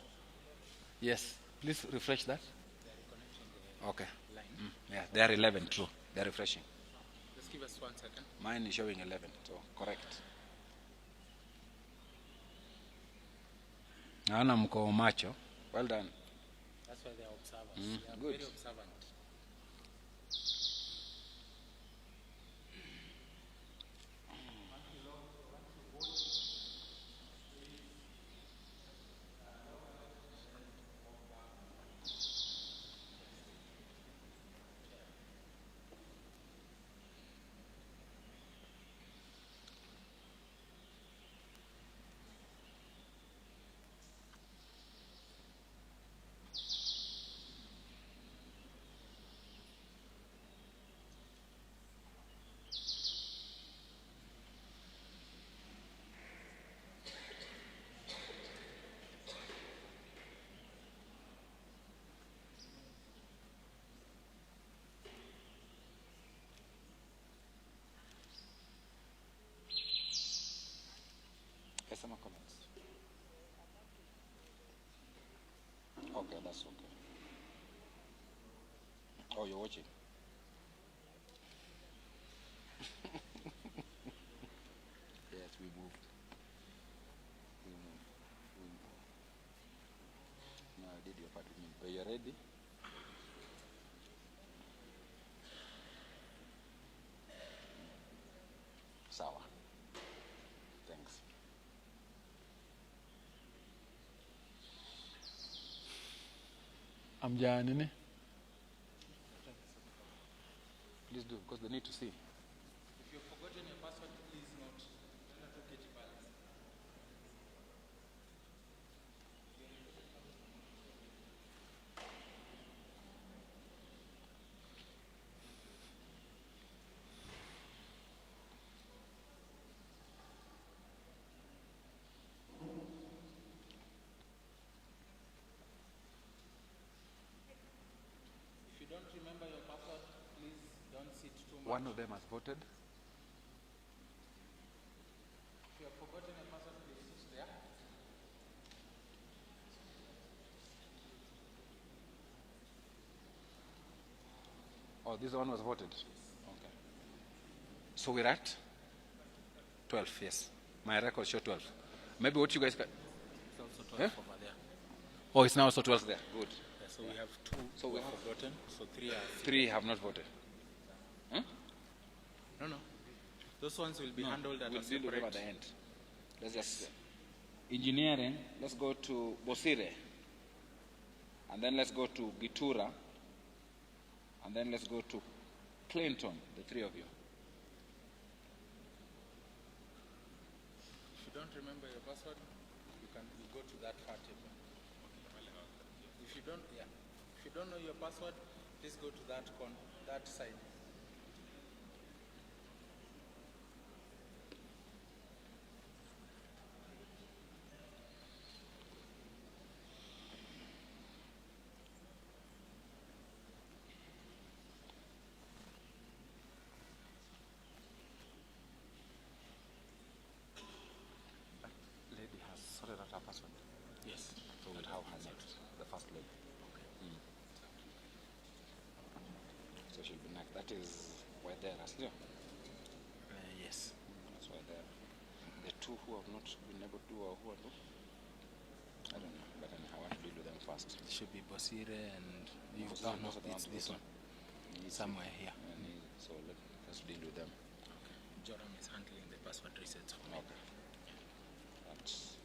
yes. Please refresh that. Okay. Yeah, they are 11, true. They're refreshing. Just give us 1 second. Mine is showing 11, so correct. Naona mko macho. Well done. That's why they are observers. Mm, They are good. very observant. Some comments. Okay, that's okay. Oh, you're watching. Yes, we moved. We moved. We moved. Now I did your part with me. Are you ready? Sawa. Thanks. I'm Janine. Please do, because they need to see. If you've forgotten your password, please note. If you don't remember your password, please don't sit too much. One of them has voted. If you have forgotten your password, please sit there. Oh, this one was voted? Okay. So we're at 12, yes. My record show 12. Maybe what you guys can... It's also 12 Huh? over there. Oh, it's now also 12 there. Good. Yeah, so we have two So who we have have- forgotten, so three are... 3 have not voted. Huh? No. Those ones will be handled at We'll a deal with them at separate... the end. Let's just... Engineering, let's go to Bosire. And then let's go to Gitura. And then let's go to Clinton, the three of you. If you don't remember your password, you go to that far table. If you don't know your password, please go to that side. Lady has sorted out her password. Yes. So we'll have her next, the first lady. So she'll be next. That is Waidera, isn't it? Yes. That's Waidera. The two who have not been able to do or who are not, I don't know, but I want to deal with them first. It should be Bosire and you. Most Oh, of no, them it's want this to one. Needs Somewhere to- here. So let's deal with them. Joram is handling the password resets for me. Okay. That's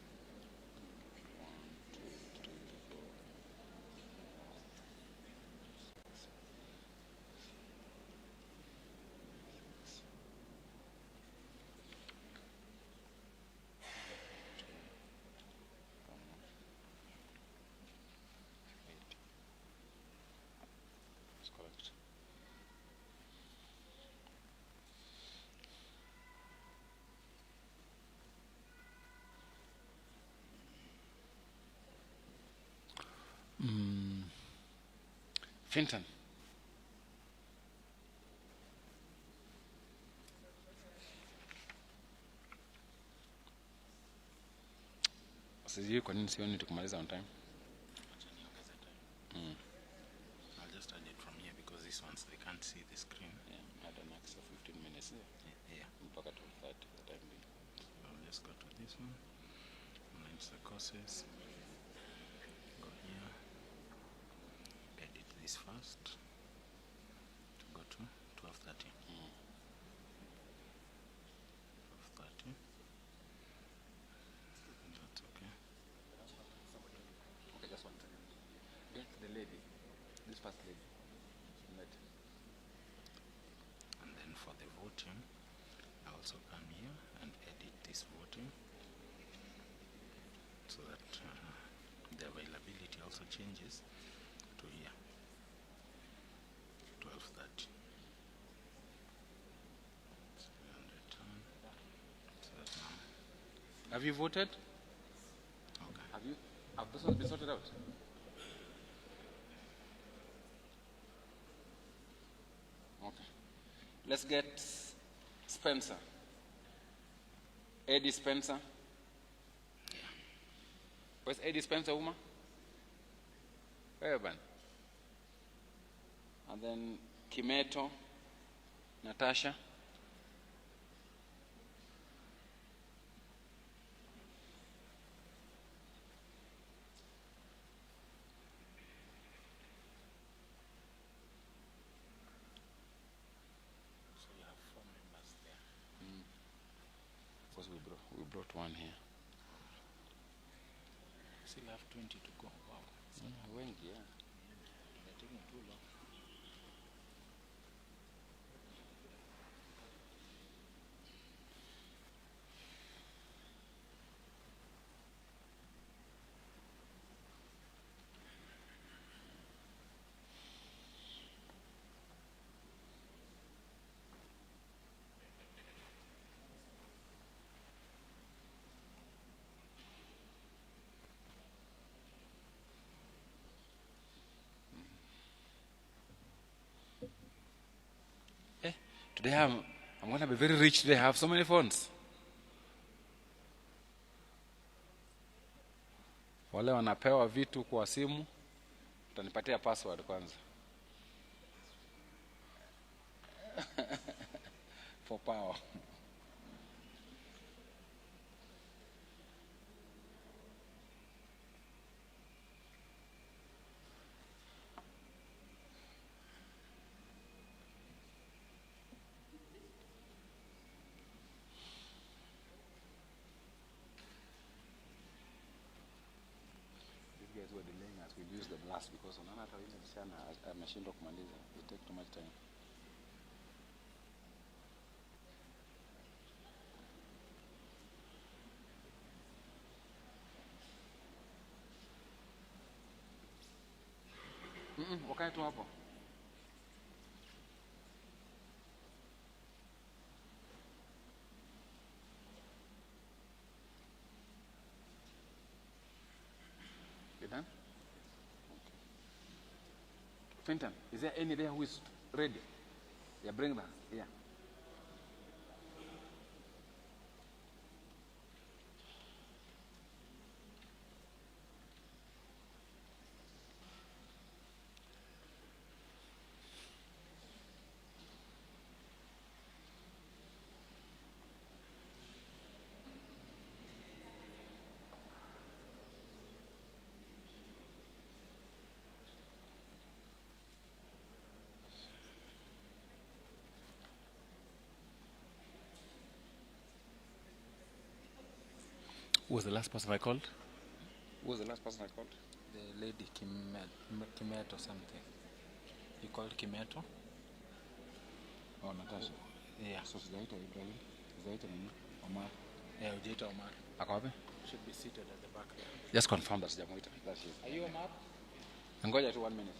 1, 2, 3, 4. That's correct. Finton. Sijui kwa nini sioni tukumaliza on time. I'll just add it from here because these ones they can't see the screen. Yeah, I had an extra 15 minutes. Yeah. Mpaka 12:30 for the time being. So I'll just go to this one. Manage the courses. Go here. Edit this first. To go to 12:30. 12:30. That's okay. Okay, just 1 second. Get the lady, this first lady. Let. And then for the voting, I also come here and edit this voting so that the availability also changes to here. 12:30. And return. So that now. Have you voted? Okay. Have those ones been sorted out? Okay. Let's get Spencer. Eddie Spencer. Where's Eddie Spencer, Uma? Where, man? And then Kimeto, Natasha. So you have 4 members there. Because we brought one here. Still have 20 to go. Wow. Wengi, yeah. They're taking too long. Today I'm going to be very rich today. I have so many phones. Wale wanapewa vitu kwa simu, utanipatia password kwanza. For power. These guys were delaying us. We used the blast because unaona hata ile msichana ameshindwa kumaliza. It take too much time. Wakae tu hapo. You done? Okay. Finton, is there any there who is ready? Yeah, bring that. Yeah. Who was the last person I called? Who was the last person I called? The lady Kimeto something. You called Kimeto? Oh, Natasha. Yeah. So sijaita Ibrahim. Sijaita nini? Omar. Yeah, Ujaita Omar. Ako wapi? Should be seated at the back there. Just confirm that sijamuita. That's it. Are you Omar? Ngoja tu 1 minute.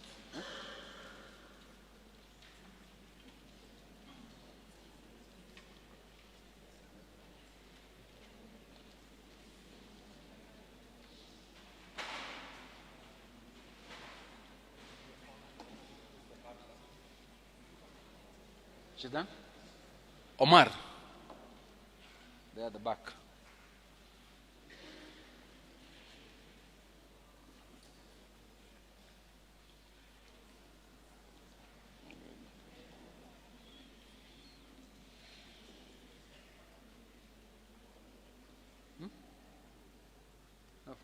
She's done? Omar. They're at the back.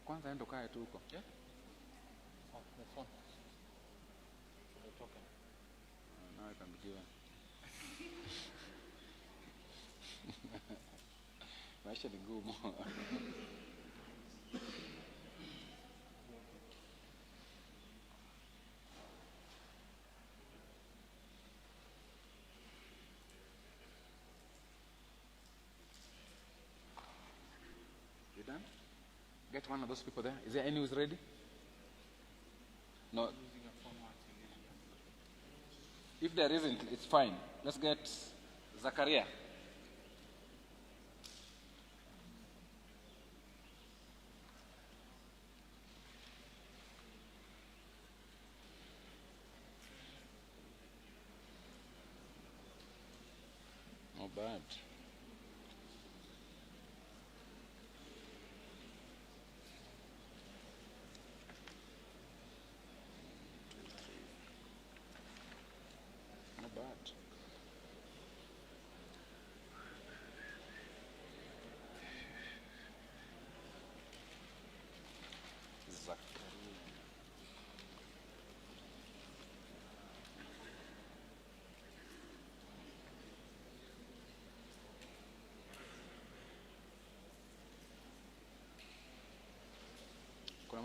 Kwanza endo kae tu huko. Yeah? Oh, the phone. The token. Now I can be given. Maisha ni ngumu. You done? Get one of those people there. Is there any who's ready? No. If there isn't, it's fine. Let's get Zakaria. Not bad.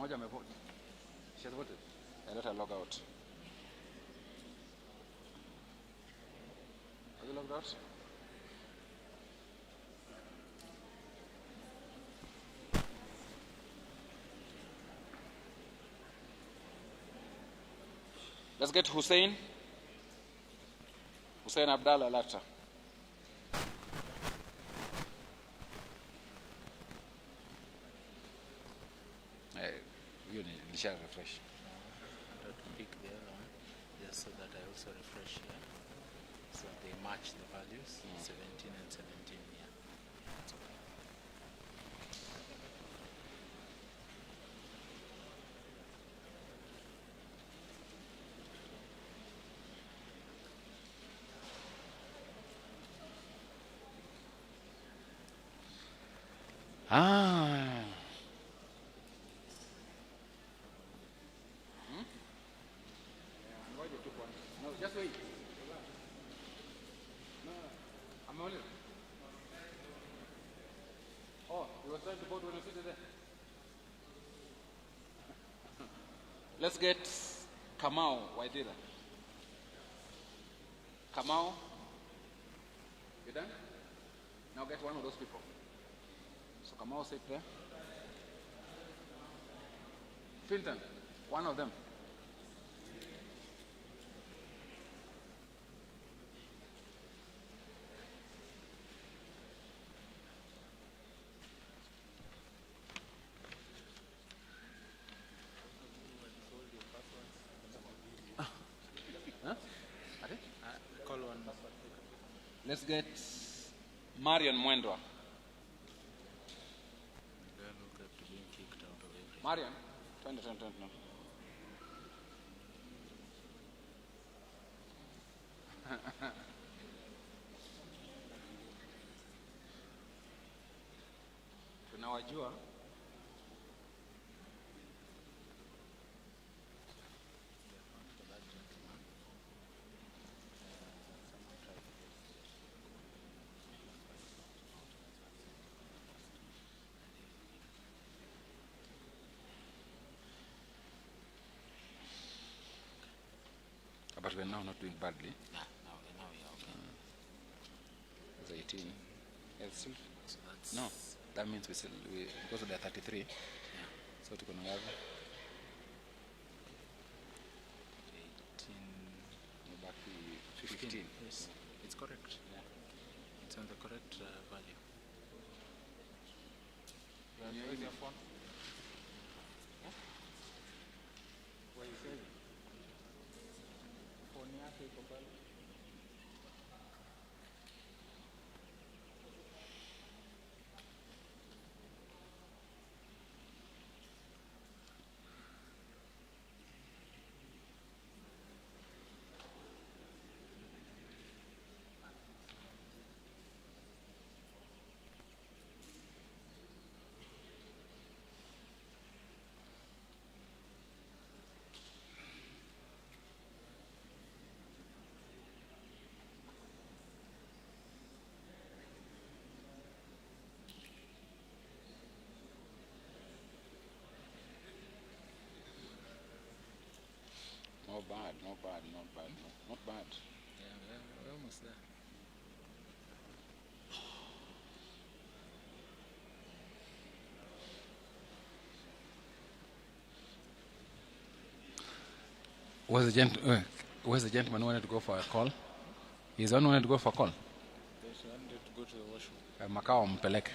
Moja amevote. She has voted. Let her log out. Have you logged out? Let's get Hussein. Hussein Abdallah Lata. You need to refresh. I want to pick the other one just so that I also refresh here. So they match the values, 17 and 17 here. That's okay. No, just wait. No, I'm only. Oh, you were trying to vote when you sit there. Let's get Kamau Waidira. Kamau, you done? Now get one of those people. So Kamau sit there. Finton, one of them. Call one. Let's get Marion Mwendwa. Marion, 20. No. Tunawajua. But we're now not doing badly. Now we are okay. It's 18. Yeah, still. So that's No, that means because of the 33. Yeah. So to go have 18. back to 15. Yes, it's correct. Yeah. It's on the correct value. You're using your phone? What are you saying? Phone yake iko pale. Not bad. Yeah, we're almost there. Where's the gentleman who wanted to go for a call? He's the one who wanted to go for a call. There's one need to go to the washroom. Makao mpeleke.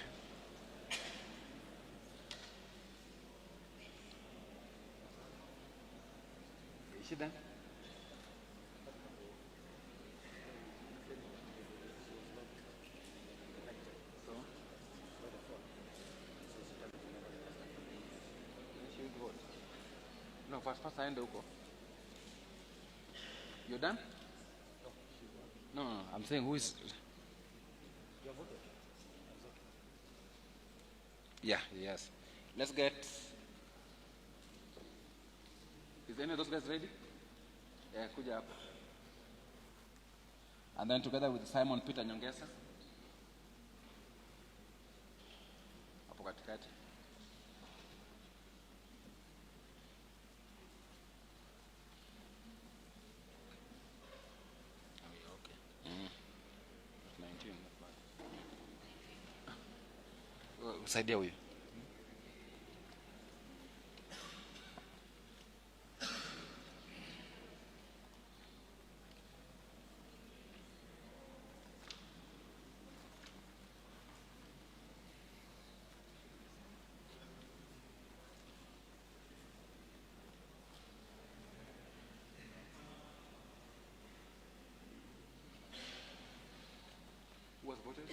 Is she done? No, first aende huko. You're done? No, I'm saying who is... Yeah, yes. Let's get... Is any of those guys ready? Yeah, kuja hapa. And then together with Simon Peter Nyongesa. Hapo katikati. Saidia huyu. Who has voted?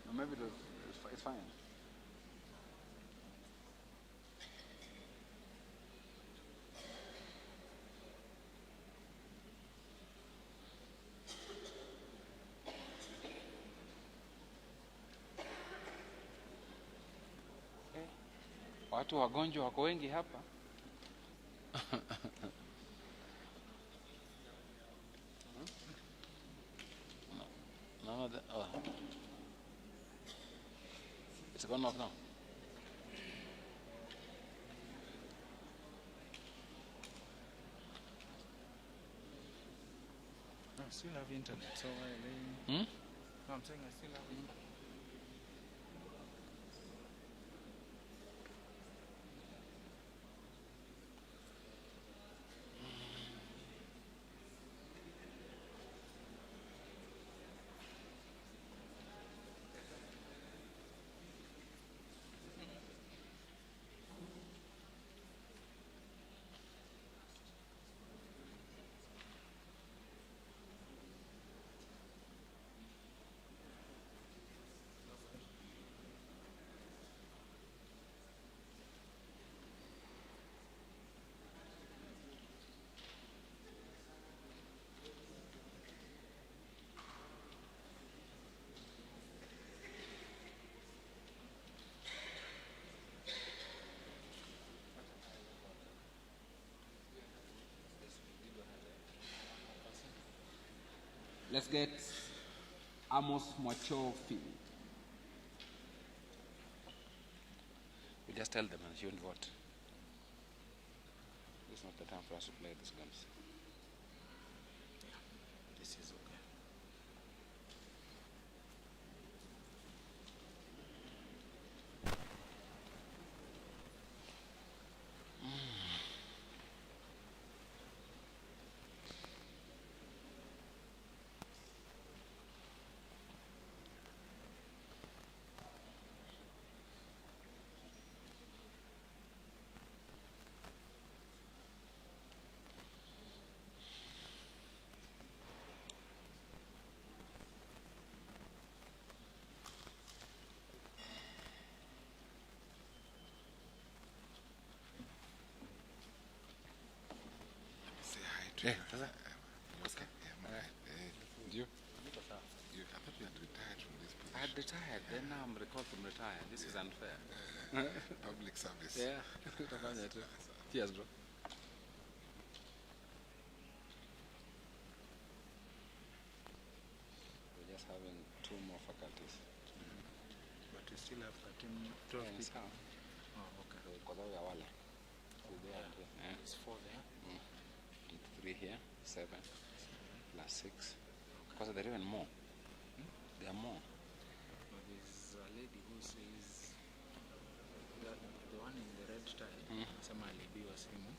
No, maybe it's fine. Watu wagonjwa wako wengi hapa. No, it's gone off now. I still have internet, so I Hmm? no, I'm saying I still have internet. Let's get Amos Mwachofi. We just tell them and you won't vote. This is not the time for us to play these games. This is okay. Yeah, sasa. Okay. You? You I thought you had retired from this position. I had retired, then now I'm recalled from retire. This is unfair. Public service. Yeah. Cheers, bro. We're just having 2 more faculties. But we still have 12 Yes, people. Oh, okay. Because we are wale. It's 4 there. 3 here, 7, plus 6. Because there are even more. There are more. But there's a lady who says that the one in the red tie, Sama alibiwa simu,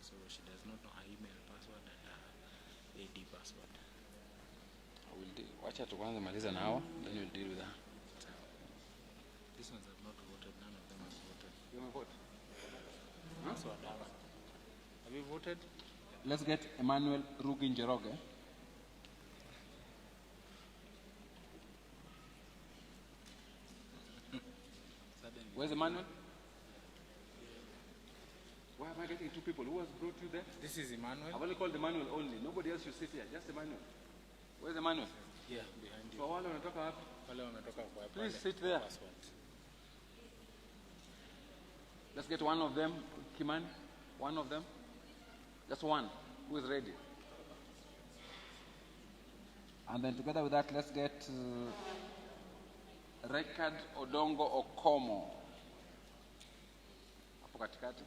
so she does not know her email password and her AD password. Wacha tuanze maliza na hawa, then we'll deal with that. These ones have not voted. None of them have voted. You may vote. So have you voted? Let's get Emmanuel Rugi Njoroge. Where's Emmanuel? Why am I getting 2 people? Who has brought you there? This is Emmanuel. I've only called Emmanuel only. Nobody else should sit here. Just Emmanuel. Where's Emmanuel? Yeah, behind you. So wale wanatoka wapi? Wale wametoka kwa Please pale. sit there. Password. Let's get one of them, Kimani. One of them. Just one. Who is ready? And then together with that, let's get Rekard Odongo Okomo. hapo katikati.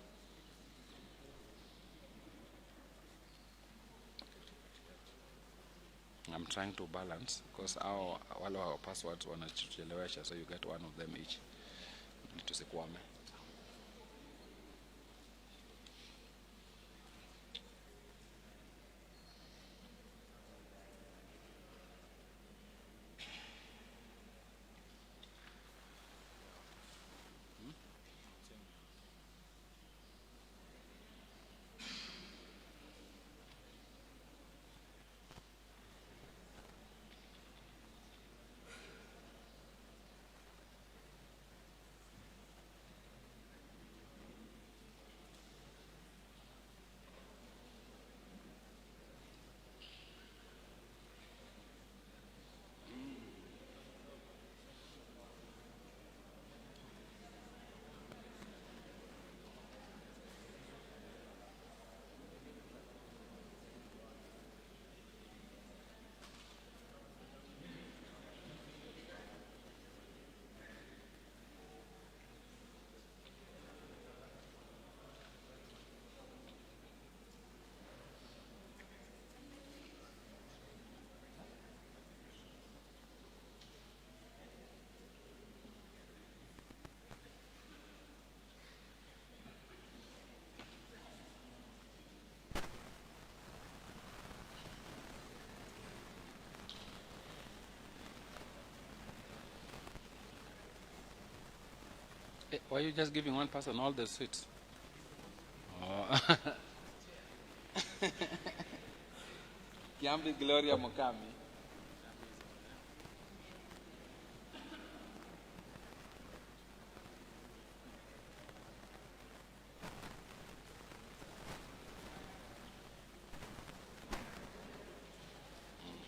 I'm trying to balance because wale wa passwords wanachelewesha, so you get one of them each. Tusikwame. Why are you just giving one person all the seats? Oh. Kiambi Gloria Mukami.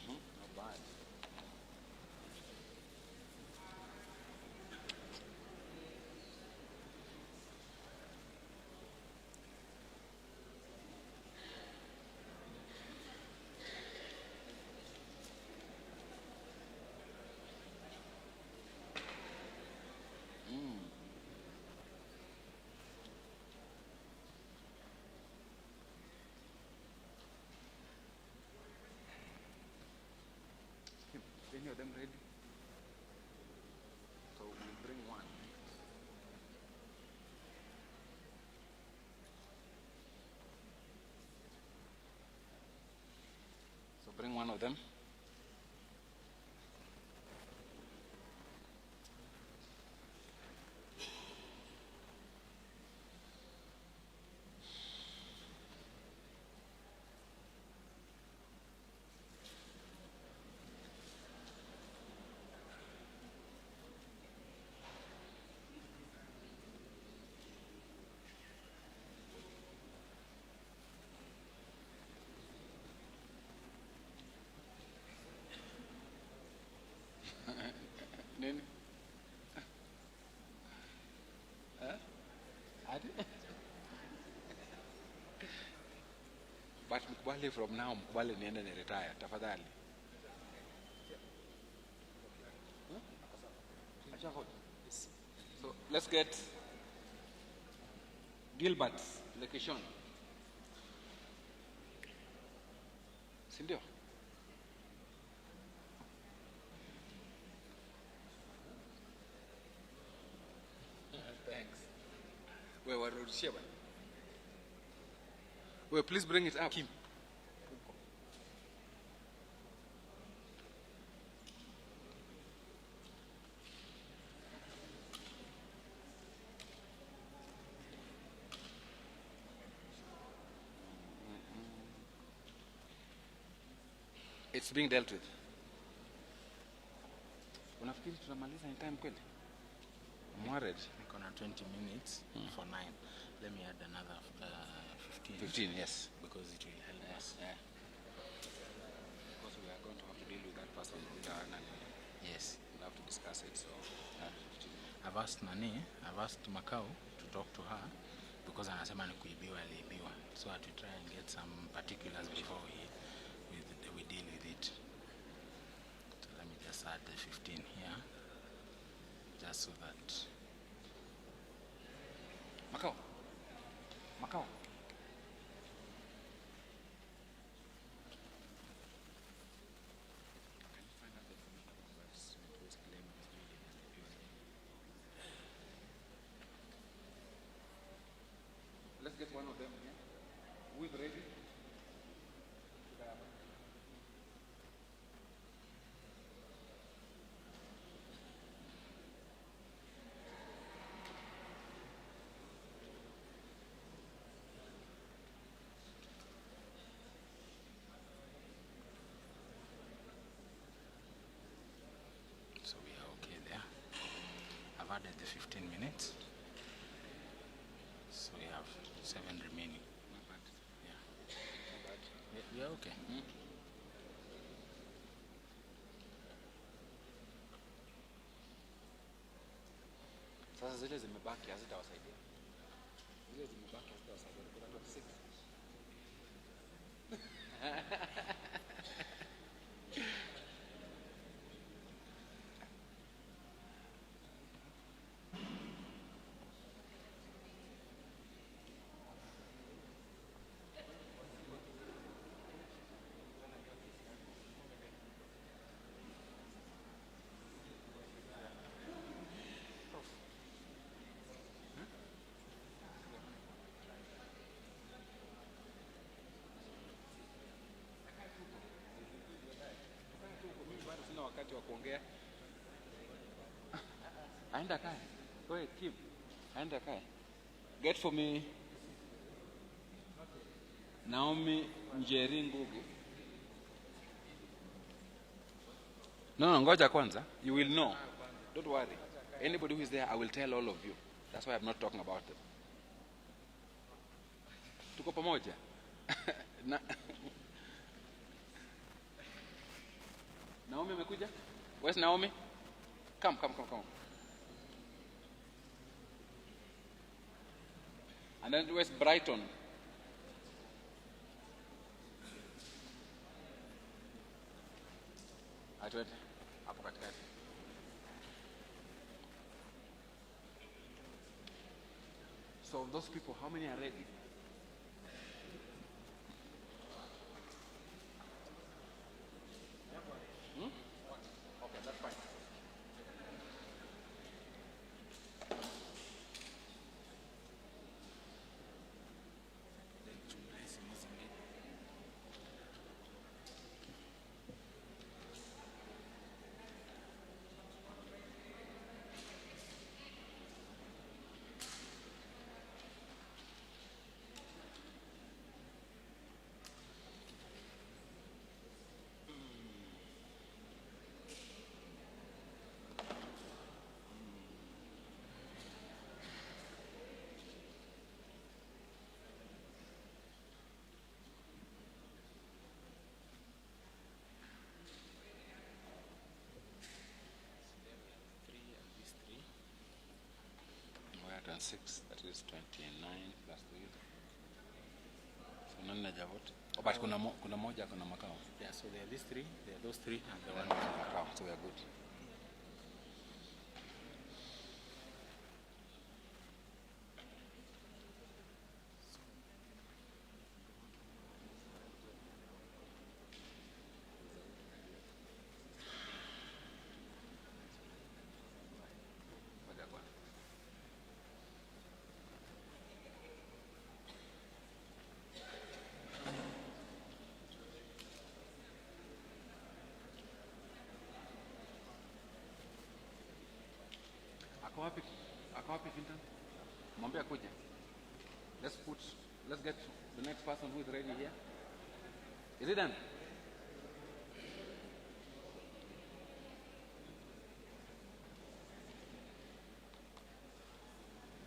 Not bad. Any of them ready? So we'll bring one. So bring one of them. Nini? But mkubali from now, mkubali niende ni retire, tafadhali. So let's get Gilbert Lekishon. Sindio? Thanks. Wait, please bring it up. Kim. It's being dealt with. Unafikiri tunamaliza in time kweli? I'm worried. Niko na 20 minutes for 9. Let me add another 15. 15, yes. Because it will help us. Yeah. Because we are going to have to deal with that person with our Nani. Yes. We'll have to discuss it. So, I've asked Macau to talk to her because anasema ni kuibiwa aliibiwa. So I have to try and get some particulars before we deal with it. So let me just add the 15 here, just so that. Macau, Macau. Let's get one of them here. Who is ready? So we are okay there. I've added the 15 minutes. So we have 7 remaining. Yeah. We are okay. Sasa zile zimebaki hazitawasaidia. Zile zimebaki hazitawasaidia. Kuna 26. Sina wakati wa kuongea. Aenda kae. Go ahead, Kim. Aenda kae. Get for me Naomi Njeri Ngugi. No, ngoja kwanza. You will know. Don't worry. Anybody who is there, I will tell all of you. That's why I'm not talking about them. Tuko pamoja. Naomi amekuja? Where's Naomi? Come. And then where's Brighton? Atwete hapo katikati. So those people, how many are ready? Okay, that's fine. We're at 6, that is 29 plus 3. So none of vote. Oh, but kuna moja kuna makao. Yeah, so there are these 3, there are those 3, and the one with the Makao, so we are good. Ako wapi Fintan? Mwambie akuje. Let's get the next person who is ready here. Is it done?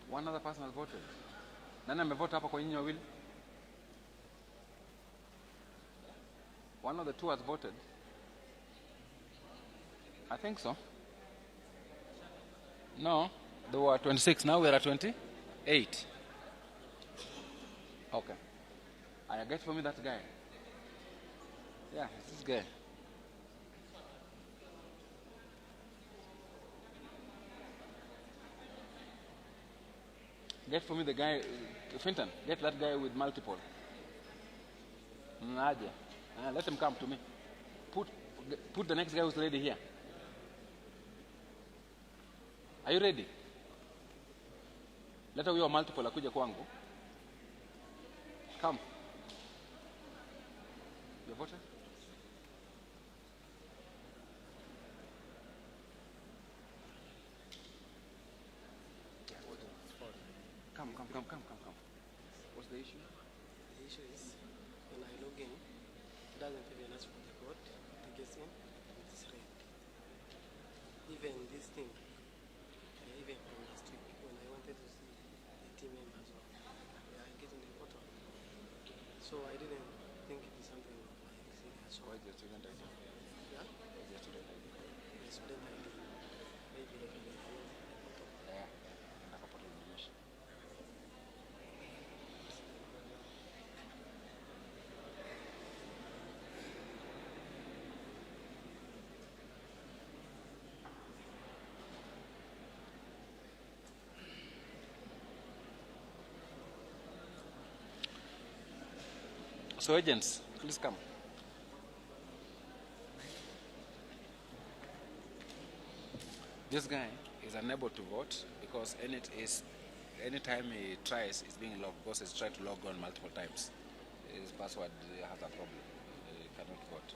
One other person has voted. Nani amevota hapa kwa nyinyi wawili? One of the two has voted. I think so. No, there were 26. Now we are at 28. Okay. I get for me that guy. Yeah, it's this guy. Get for me the guy, Finton. Get that guy with multiple. Nadia. Let him come to me. Put the next guy who's ready here. Are you ready? Let huyo multiple akuje kwangu. Come. You voted? Come. What's the issue? The issue is when I log in, it doesn't even ask for the code. It gets in, it's red. Even this thing, even from last week, when I wanted to see the team members of I get in the portal. So I didn't think it is something like serious. Why is your student ID? Yeah? What's your student ID? The student ID. Maybe they can use the portal. Yeah. Portal information. So agents, please come. This guy is unable to vote because anytime he tries, it's being logged because he's tried to log on multiple times. His password has a problem. He cannot vote.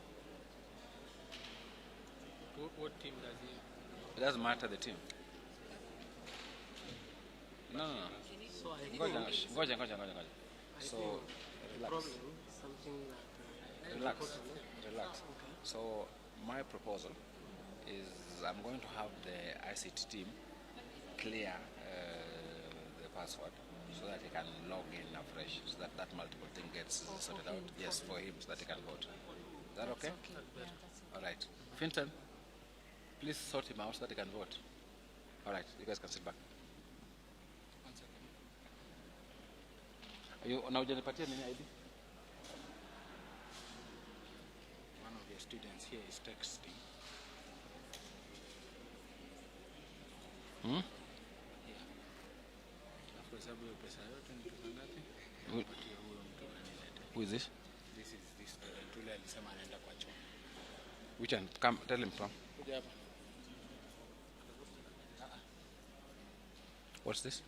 What team does he? It doesn't matter the team. No. So I Ngoja. So the relax. problem is something that Relax. Okay. So my proposal is I'm going to have the ICT team clear the password so that he can log in afresh, so that multiple thing gets sorted out. Yes, for him, so that he can vote. Is that okay? All right. Finton, please sort him out so that he can vote. All right, you guys can sit back. Now, hujanipatia nini ID? One of your students here is texting. Hmm? Yeah. Kwa sababu hiyo pesa yote ni pesa ngapi? Who- Nipatie huyo mtu anilete. Who is this? This is this student. Ule alisema anaenda kwa choo. Which one? Come, tell him, Tom. Kuja hapa. What's this?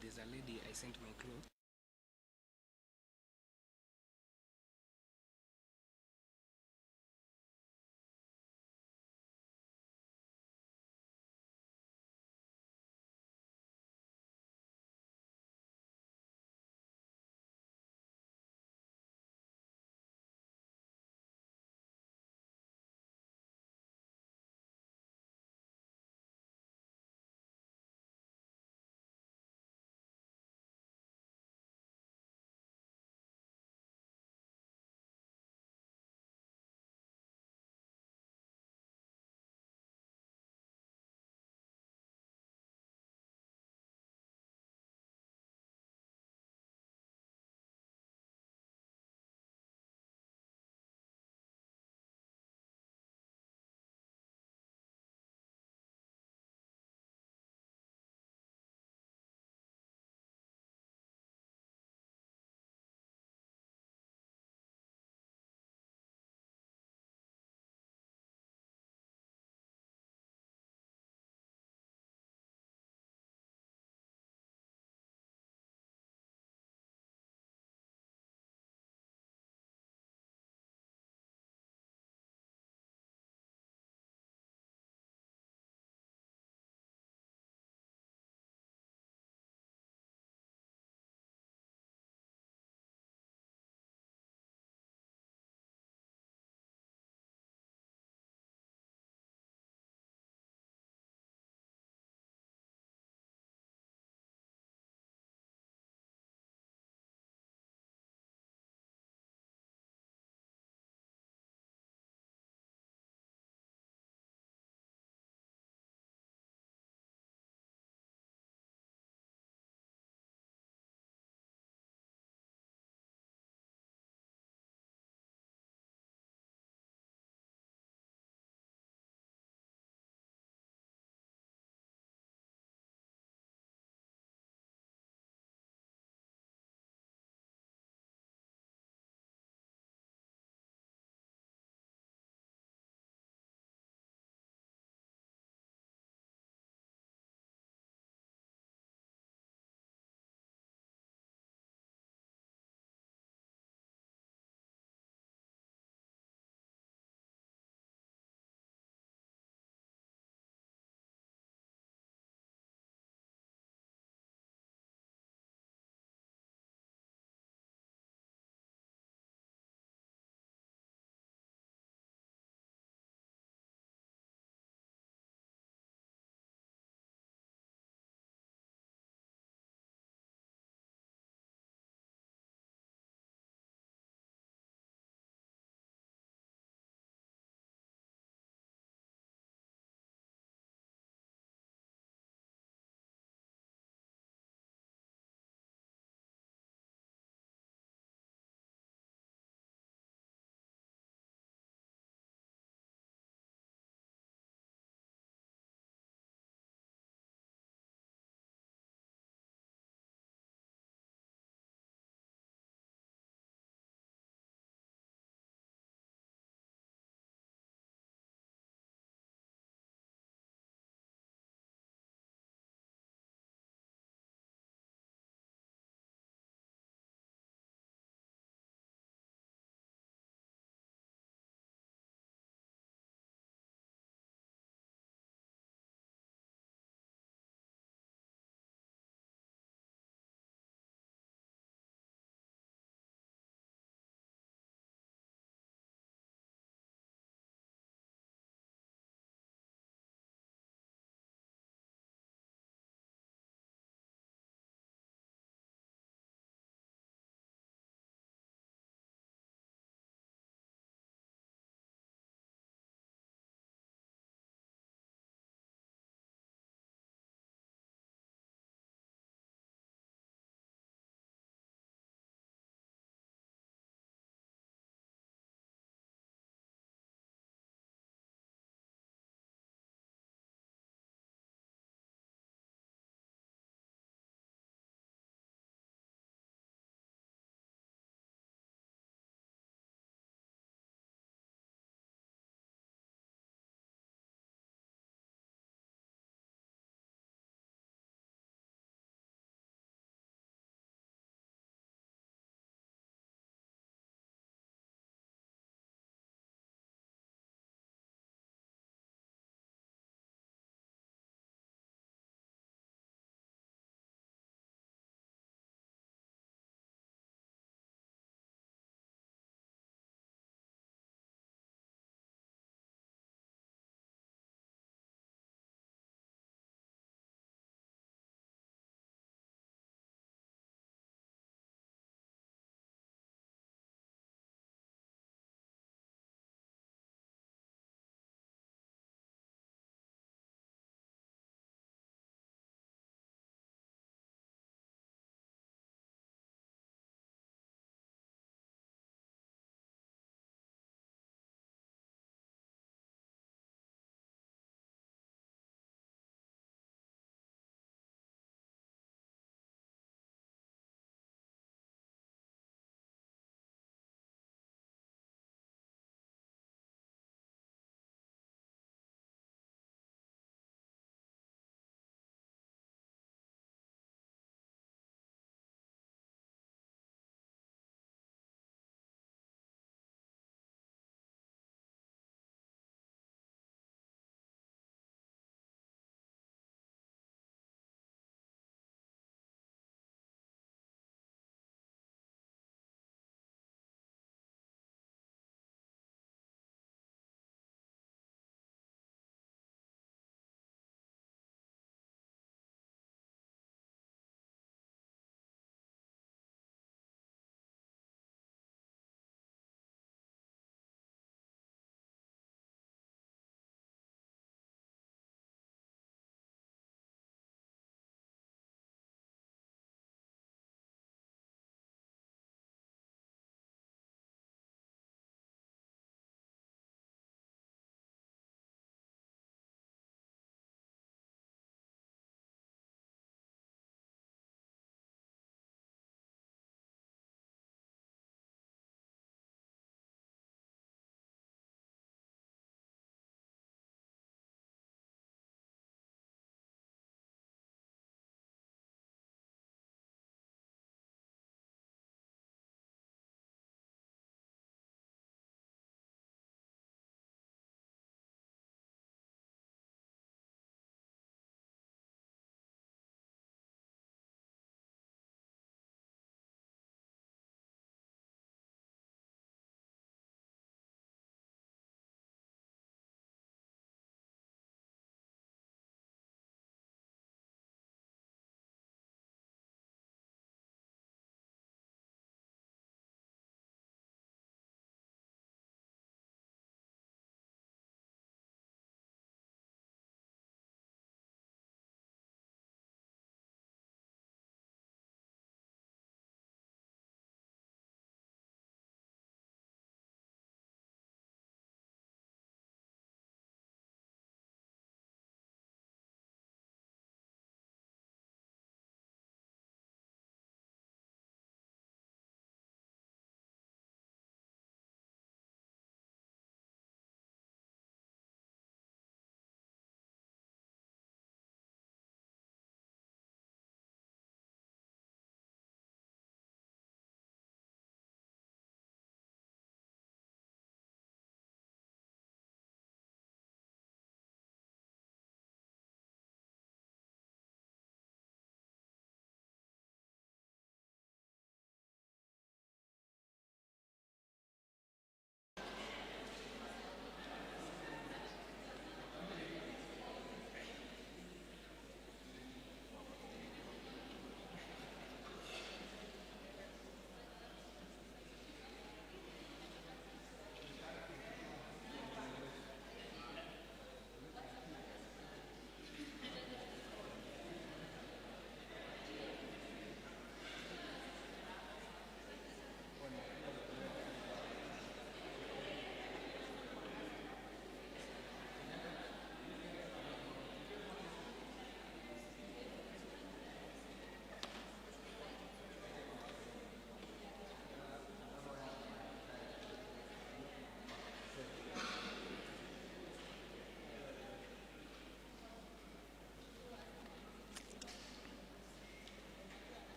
There's a lady I sent my clothes.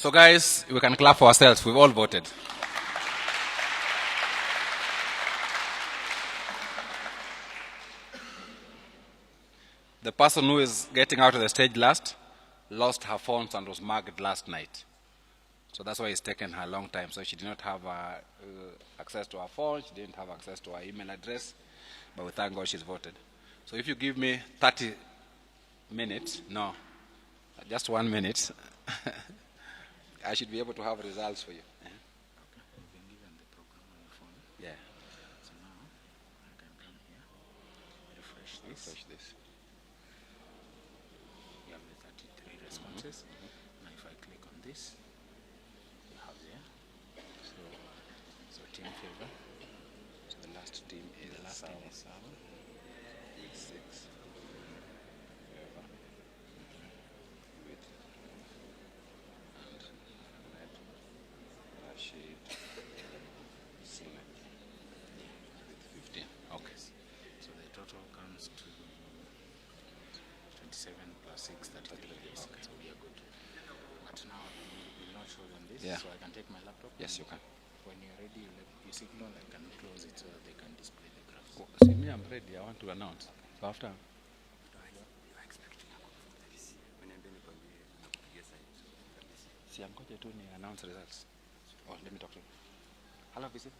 So guys, we can clap for ourselves. We've all voted. The person who is getting out of the stage last lost her phones and was mugged last night. So that's why it's taken her a long time. So she did not have access to her phone. She didn't have access to her email address. But we thank God she's voted. So if you give me 30 minutes, no, just 1 minute, I should be able to have results for you. You've been given the program on your phone. Yeah. So now I can come here, refresh this. You have the 33 responses. Now if I click on this, you have there. So team favor. So the last team is Sawa. 6. Favor. With and Ahmed, Rashid, Sinat. With 15. Okay. So the total comes to 27 plus 6, 33. Yes. Okay. So we are good. But now we will not show them this. Yeah. So I can take my laptop. Yes, you can. When you're ready, you signal. I can close it so that they can display the graphs. Oh, see me, I'm ready. I want to announce. So after. See, I'm going to announce results. Oh, let me talk to you. Hello, visit.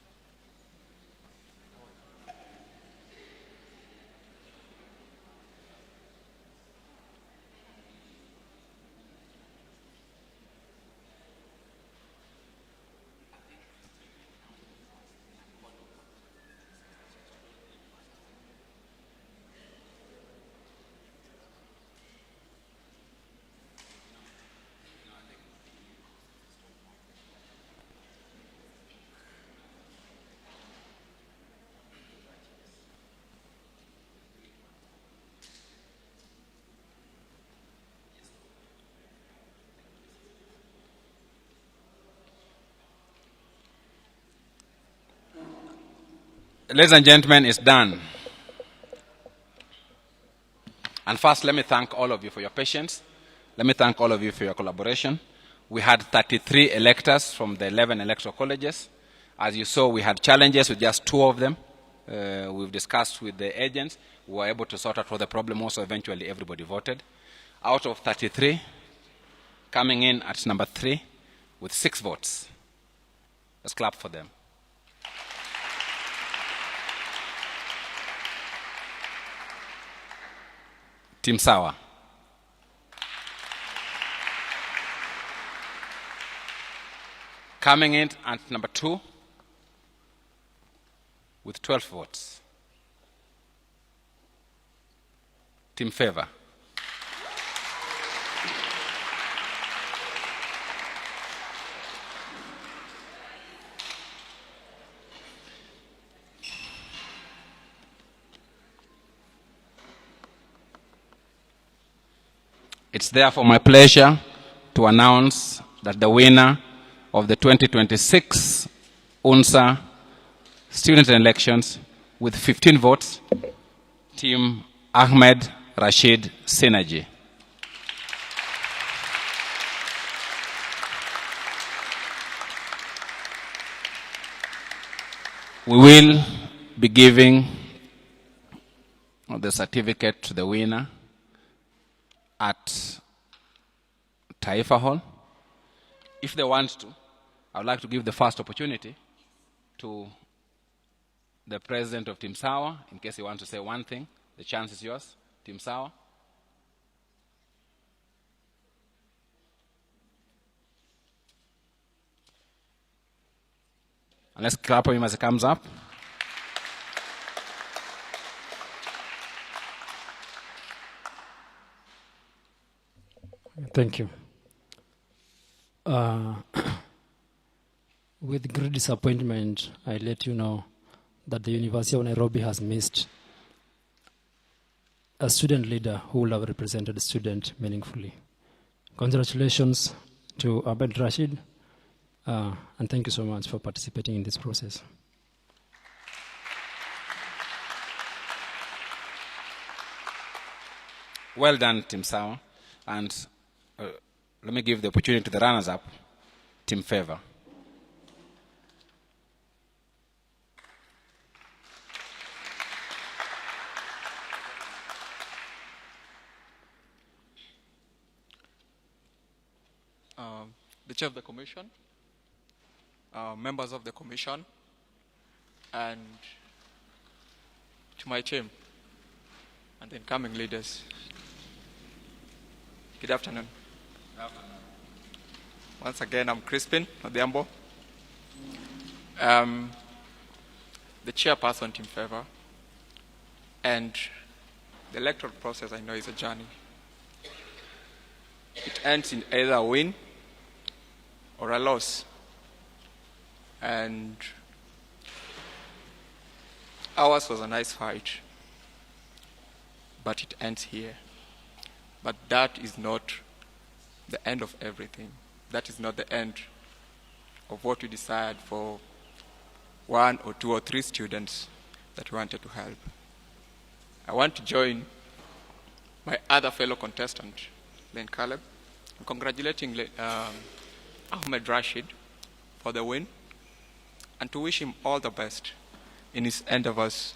Ladies and gentlemen, it's done. And first, let me thank all of you for your patience. Let me thank all of you for your collaboration. We had 33 electors from the 11 electoral colleges. As you saw, we had challenges with just 2 of them. We've discussed with the agents. We were able to sort out what the problem was, so eventually everybody voted. Out of 33, coming in at number 3 with 6 votes. Let's clap for them. Team Sawa. Coming in at number 2 with 12 votes. Team Favor. It's therefore my pleasure to announce that the winner of the 2026 UNSA student elections with 15 votes, Team Ahmed Rashid Synergy. We will be giving the certificate to the winner at Taifa Hall. If they want to, I would like to give the first opportunity to the president of Team Sawa, in case he wants to say one thing. The chance is yours, Team Sawa. And let's clap for him as he comes up. Thank you. With great disappointment, I let you know that the University of Nairobi has missed a student leader who will have represented the student meaningfully. Congratulations to Ahmed Rashid, and thank you so much for participating in this process. Well done, Team Sawa. And let me give the opportunity to the runners-up Team Favor. The Chair of the Commission, members of the Commission, and to my team and the incoming leaders. Good afternoon. Good afternoon. Once again, I'm Crispin Odhiambo, the chairperson, Team Favor, and the electoral process, I know, is a journey. It ends in either a win or a loss. And ours was a nice fight, but it ends here. But that is not the end of everything. That is not the end of what we decided for 1 or 2 or 3 students that we wanted to help. I want to join my other fellow contestant, Len Caleb, in congratulating Ahmed Rashid for the win and to wish him all the best in his endeavors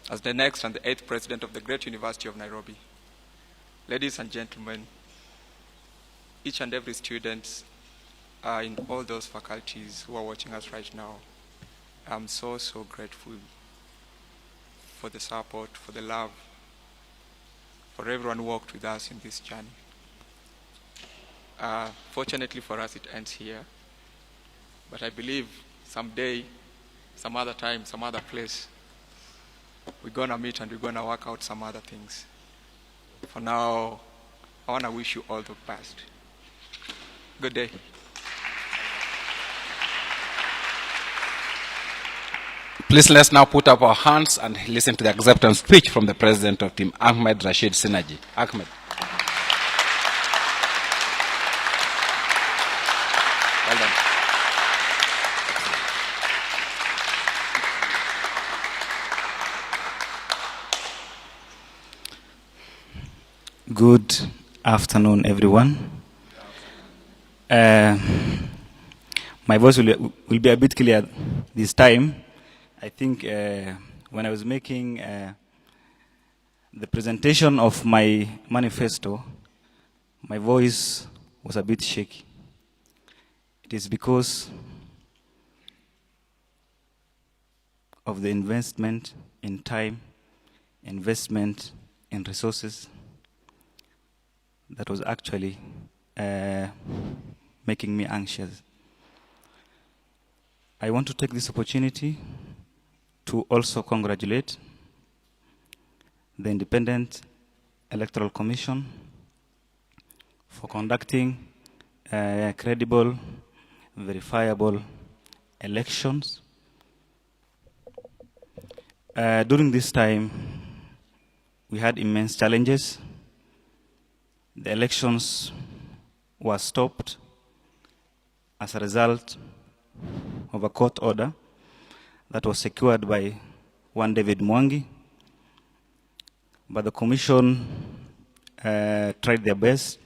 as the next and the 8th president of the Great University of Nairobi. Ladies and gentlemen, each and every student in all those faculties who are watching us right now, I'm so grateful for the support, for the love, for everyone who worked with us in this journey. Fortunately for us, it ends here. But I believe someday, some other time, some other place, we're going to meet and we're going to work out some other things. For now, I want to wish you all the best. Good day. Please let's now put up our hands and listen to the acceptance speech from the president of Team Ahmed Rashid Synergy. Ahmed. Well done. Good afternoon, everyone. My voice will be a bit clear this time. I think when I was making the presentation of my manifesto, my voice was a bit shaky. It is because of the investment in time, investment in resources that was actually making me anxious. I want to take this opportunity to also congratulate the Independent Electoral Commission for conducting credible, verifiable elections. During this time, we had immense challenges. The elections were stopped as a result of a court order that was secured by one David Mwangi. But the commission tried their best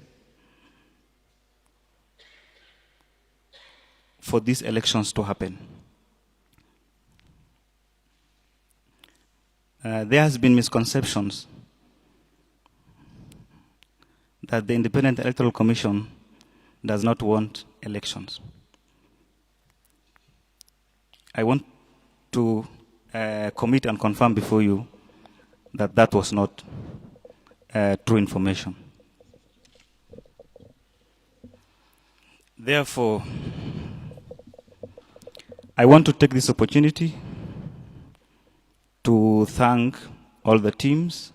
for these elections to happen. There has been misconceptions that the Independent Electoral Commission does not want elections. I want to commit and confirm before you that that was not true information. Therefore, I want to take this opportunity to thank all the teams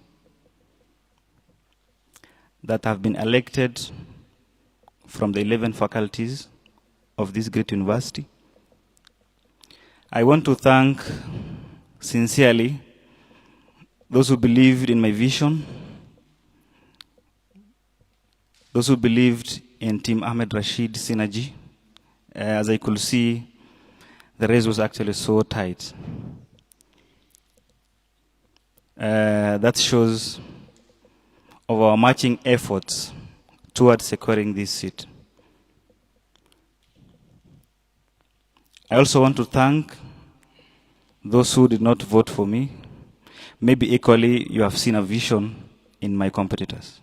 that have been elected from the 11 faculties of this great university. I want to thank sincerely those who believed in my vision, those who believed in Team Ahmed Rashid Synergy. As I could see, the race was actually so tight. That shows of our marching efforts towards securing this seat. I also want to thank those who did not vote for me. Maybe equally you have seen a vision in my competitors.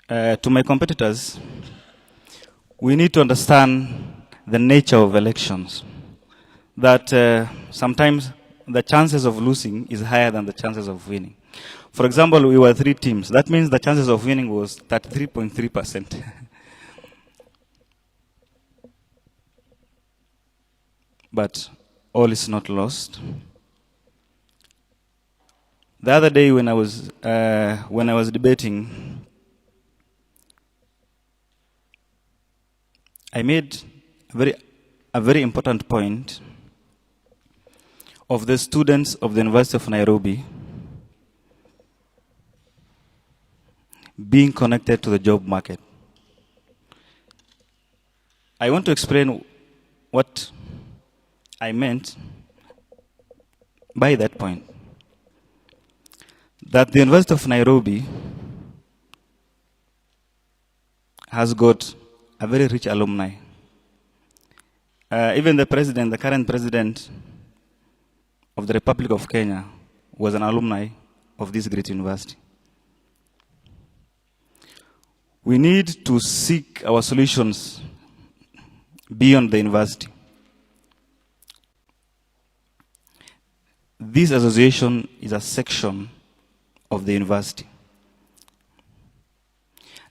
To my competitors, we need to understand the nature of elections. That sometimes the chances of losing is higher than the chances of winning. For example, we were 3 teams. That means the chances of winning was 33.3%. But all is not lost. The other day when I was debating, I made a very important point of the students of the University of Nairobi being connected to the job market. I want to explain what I meant by that point. That the University of Nairobi has got a very rich alumni. Even the current president of the Republic of Kenya was an alumni of this great university. We need to seek our solutions beyond the university. This association is a section of the university.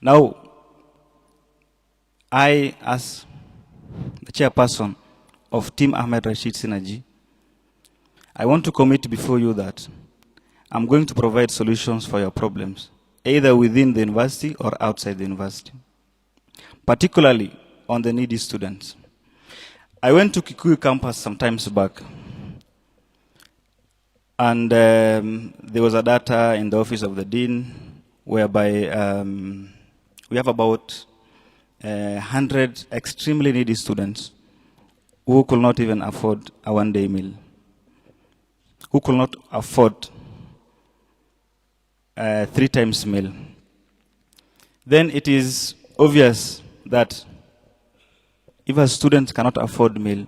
Now, I, as the chairperson of Team Ahmed Rashid Synergy, I want to commit before you that I'm going to provide solutions for your problems, either within the university or outside the university, particularly on the needy students. I went to Kikuyu campus some times back, and there was a data in the office of the dean whereby we have about 100 extremely needy students who could not even afford a one-day meal, who could not afford 3 times meal. Then it is obvious that if a student cannot afford meal,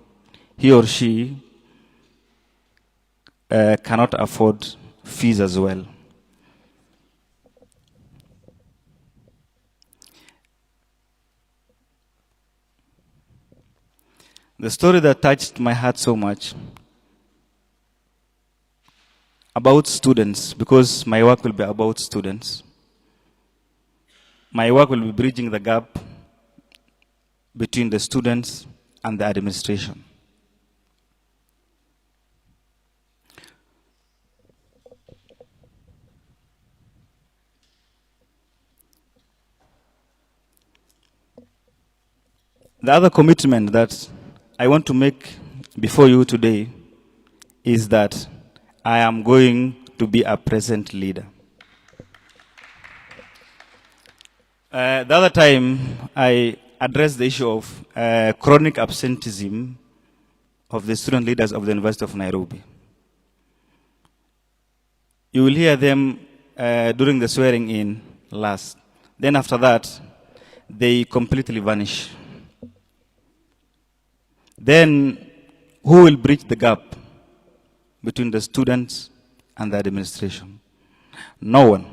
he or she cannot afford fees as well. The story that touched my heart so much about students, because my work will be about students. My work will be bridging the gap between the students and the administration. The other commitment that I want to make before you today is that I am going to be a present leader. The other time, I addressed the issue of chronic absenteeism of the student leaders of the University of Nairobi. You will hear them during the swearing in last. Then after that, they completely vanish. Then who will bridge the gap between the students and the administration? No one.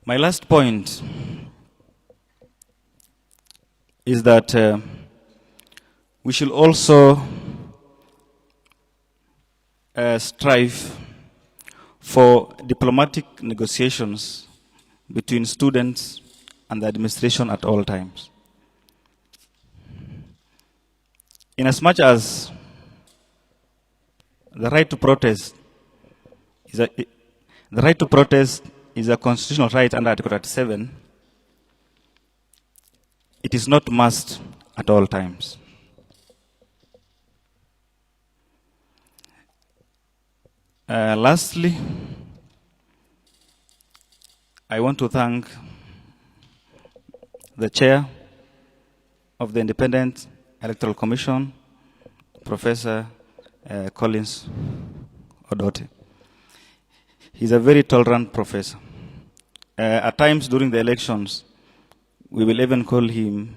My last point is that we should also strive for diplomatic negotiations between students and the administration at all times. Inasmuch as the right to protest is a constitutional right under Article 37, it is not must at all times. Lastly, I want to thank the chair of the Independent Electoral Commission, Professor Collins Odote. He's a very tolerant professor. At times during the elections, we will even call him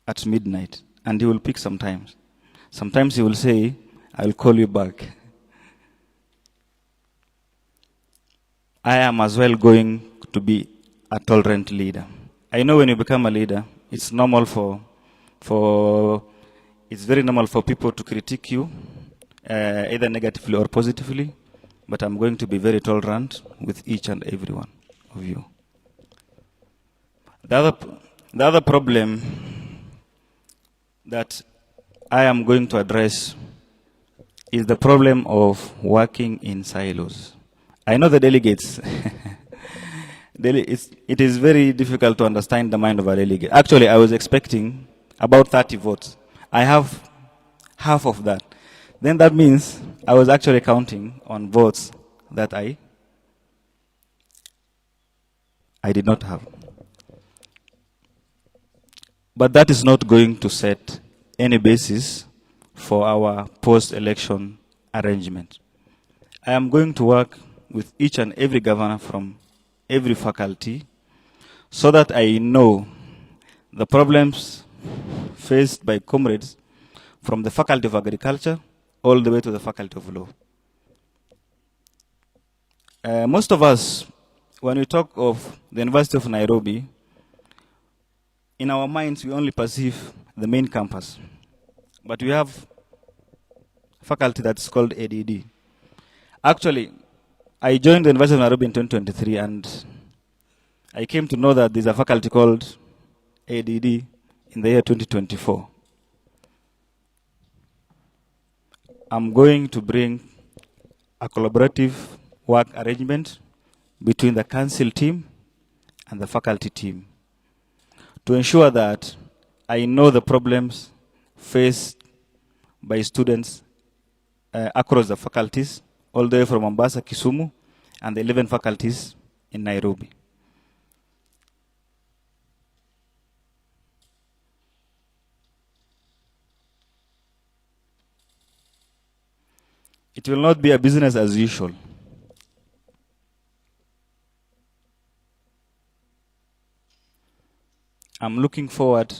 at midnight, and he will pick sometimes. Sometimes he will say, I'll call you back. I am as well going to be a tolerant leader. I know when you become a leader, it's normal it's very normal for people to critique you, either negatively or positively, but I'm going to be very tolerant with each and every one of you. The other problem that I am going to address is the problem of working in silos. I know the delegates. It is very difficult to understand the mind of a delegate. Actually, I was expecting about 30 votes. I have half of that. Then that means I was actually counting on votes that I did not have. But that is not going to set any basis for our post-election arrangement. I am going to work with each and every governor from every faculty so that I know the problems faced by comrades from the Faculty of Agriculture all the way to the Faculty of Law. Most of us, when we talk of the University of Nairobi, in our minds we only perceive the main campus. But we have faculty that's called ADD. Actually, I joined the University of Nairobi in 2023, and I came to know that there's a faculty called ADD in the year 2024. I'm going to bring a collaborative work arrangement between the council team and the faculty team to ensure that I know the problems faced by students across the faculties, all the way from Mombasa, Kisumu, and the 11 faculties in Nairobi. It will not be a business as usual. I'm looking forward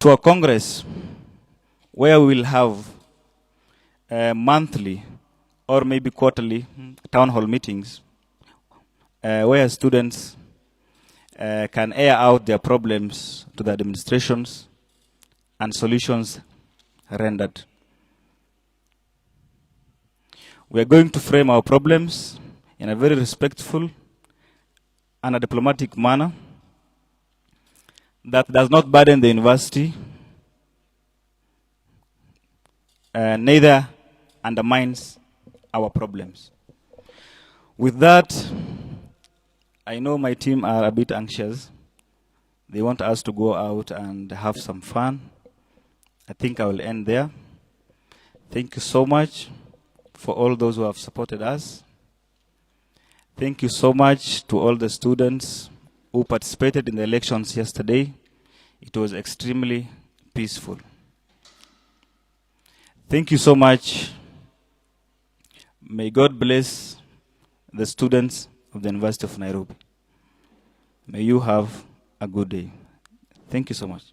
to a Congress where we will have monthly or maybe quarterly town hall meetings where students can air out their problems to the administrations and solutions rendered. We are going to frame our problems in a very respectful and a diplomatic manner that does not burden the university, neither undermines our problems. With that, I know my team are a bit anxious. They want us to go out and have some fun. I think I will end there. Thank you so much for all those who have supported us. Thank you so much to all the students who participated in the elections yesterday. It was extremely peaceful. Thank you so much. May God bless the students of the University of Nairobi. May you have a good day. Thank you so much.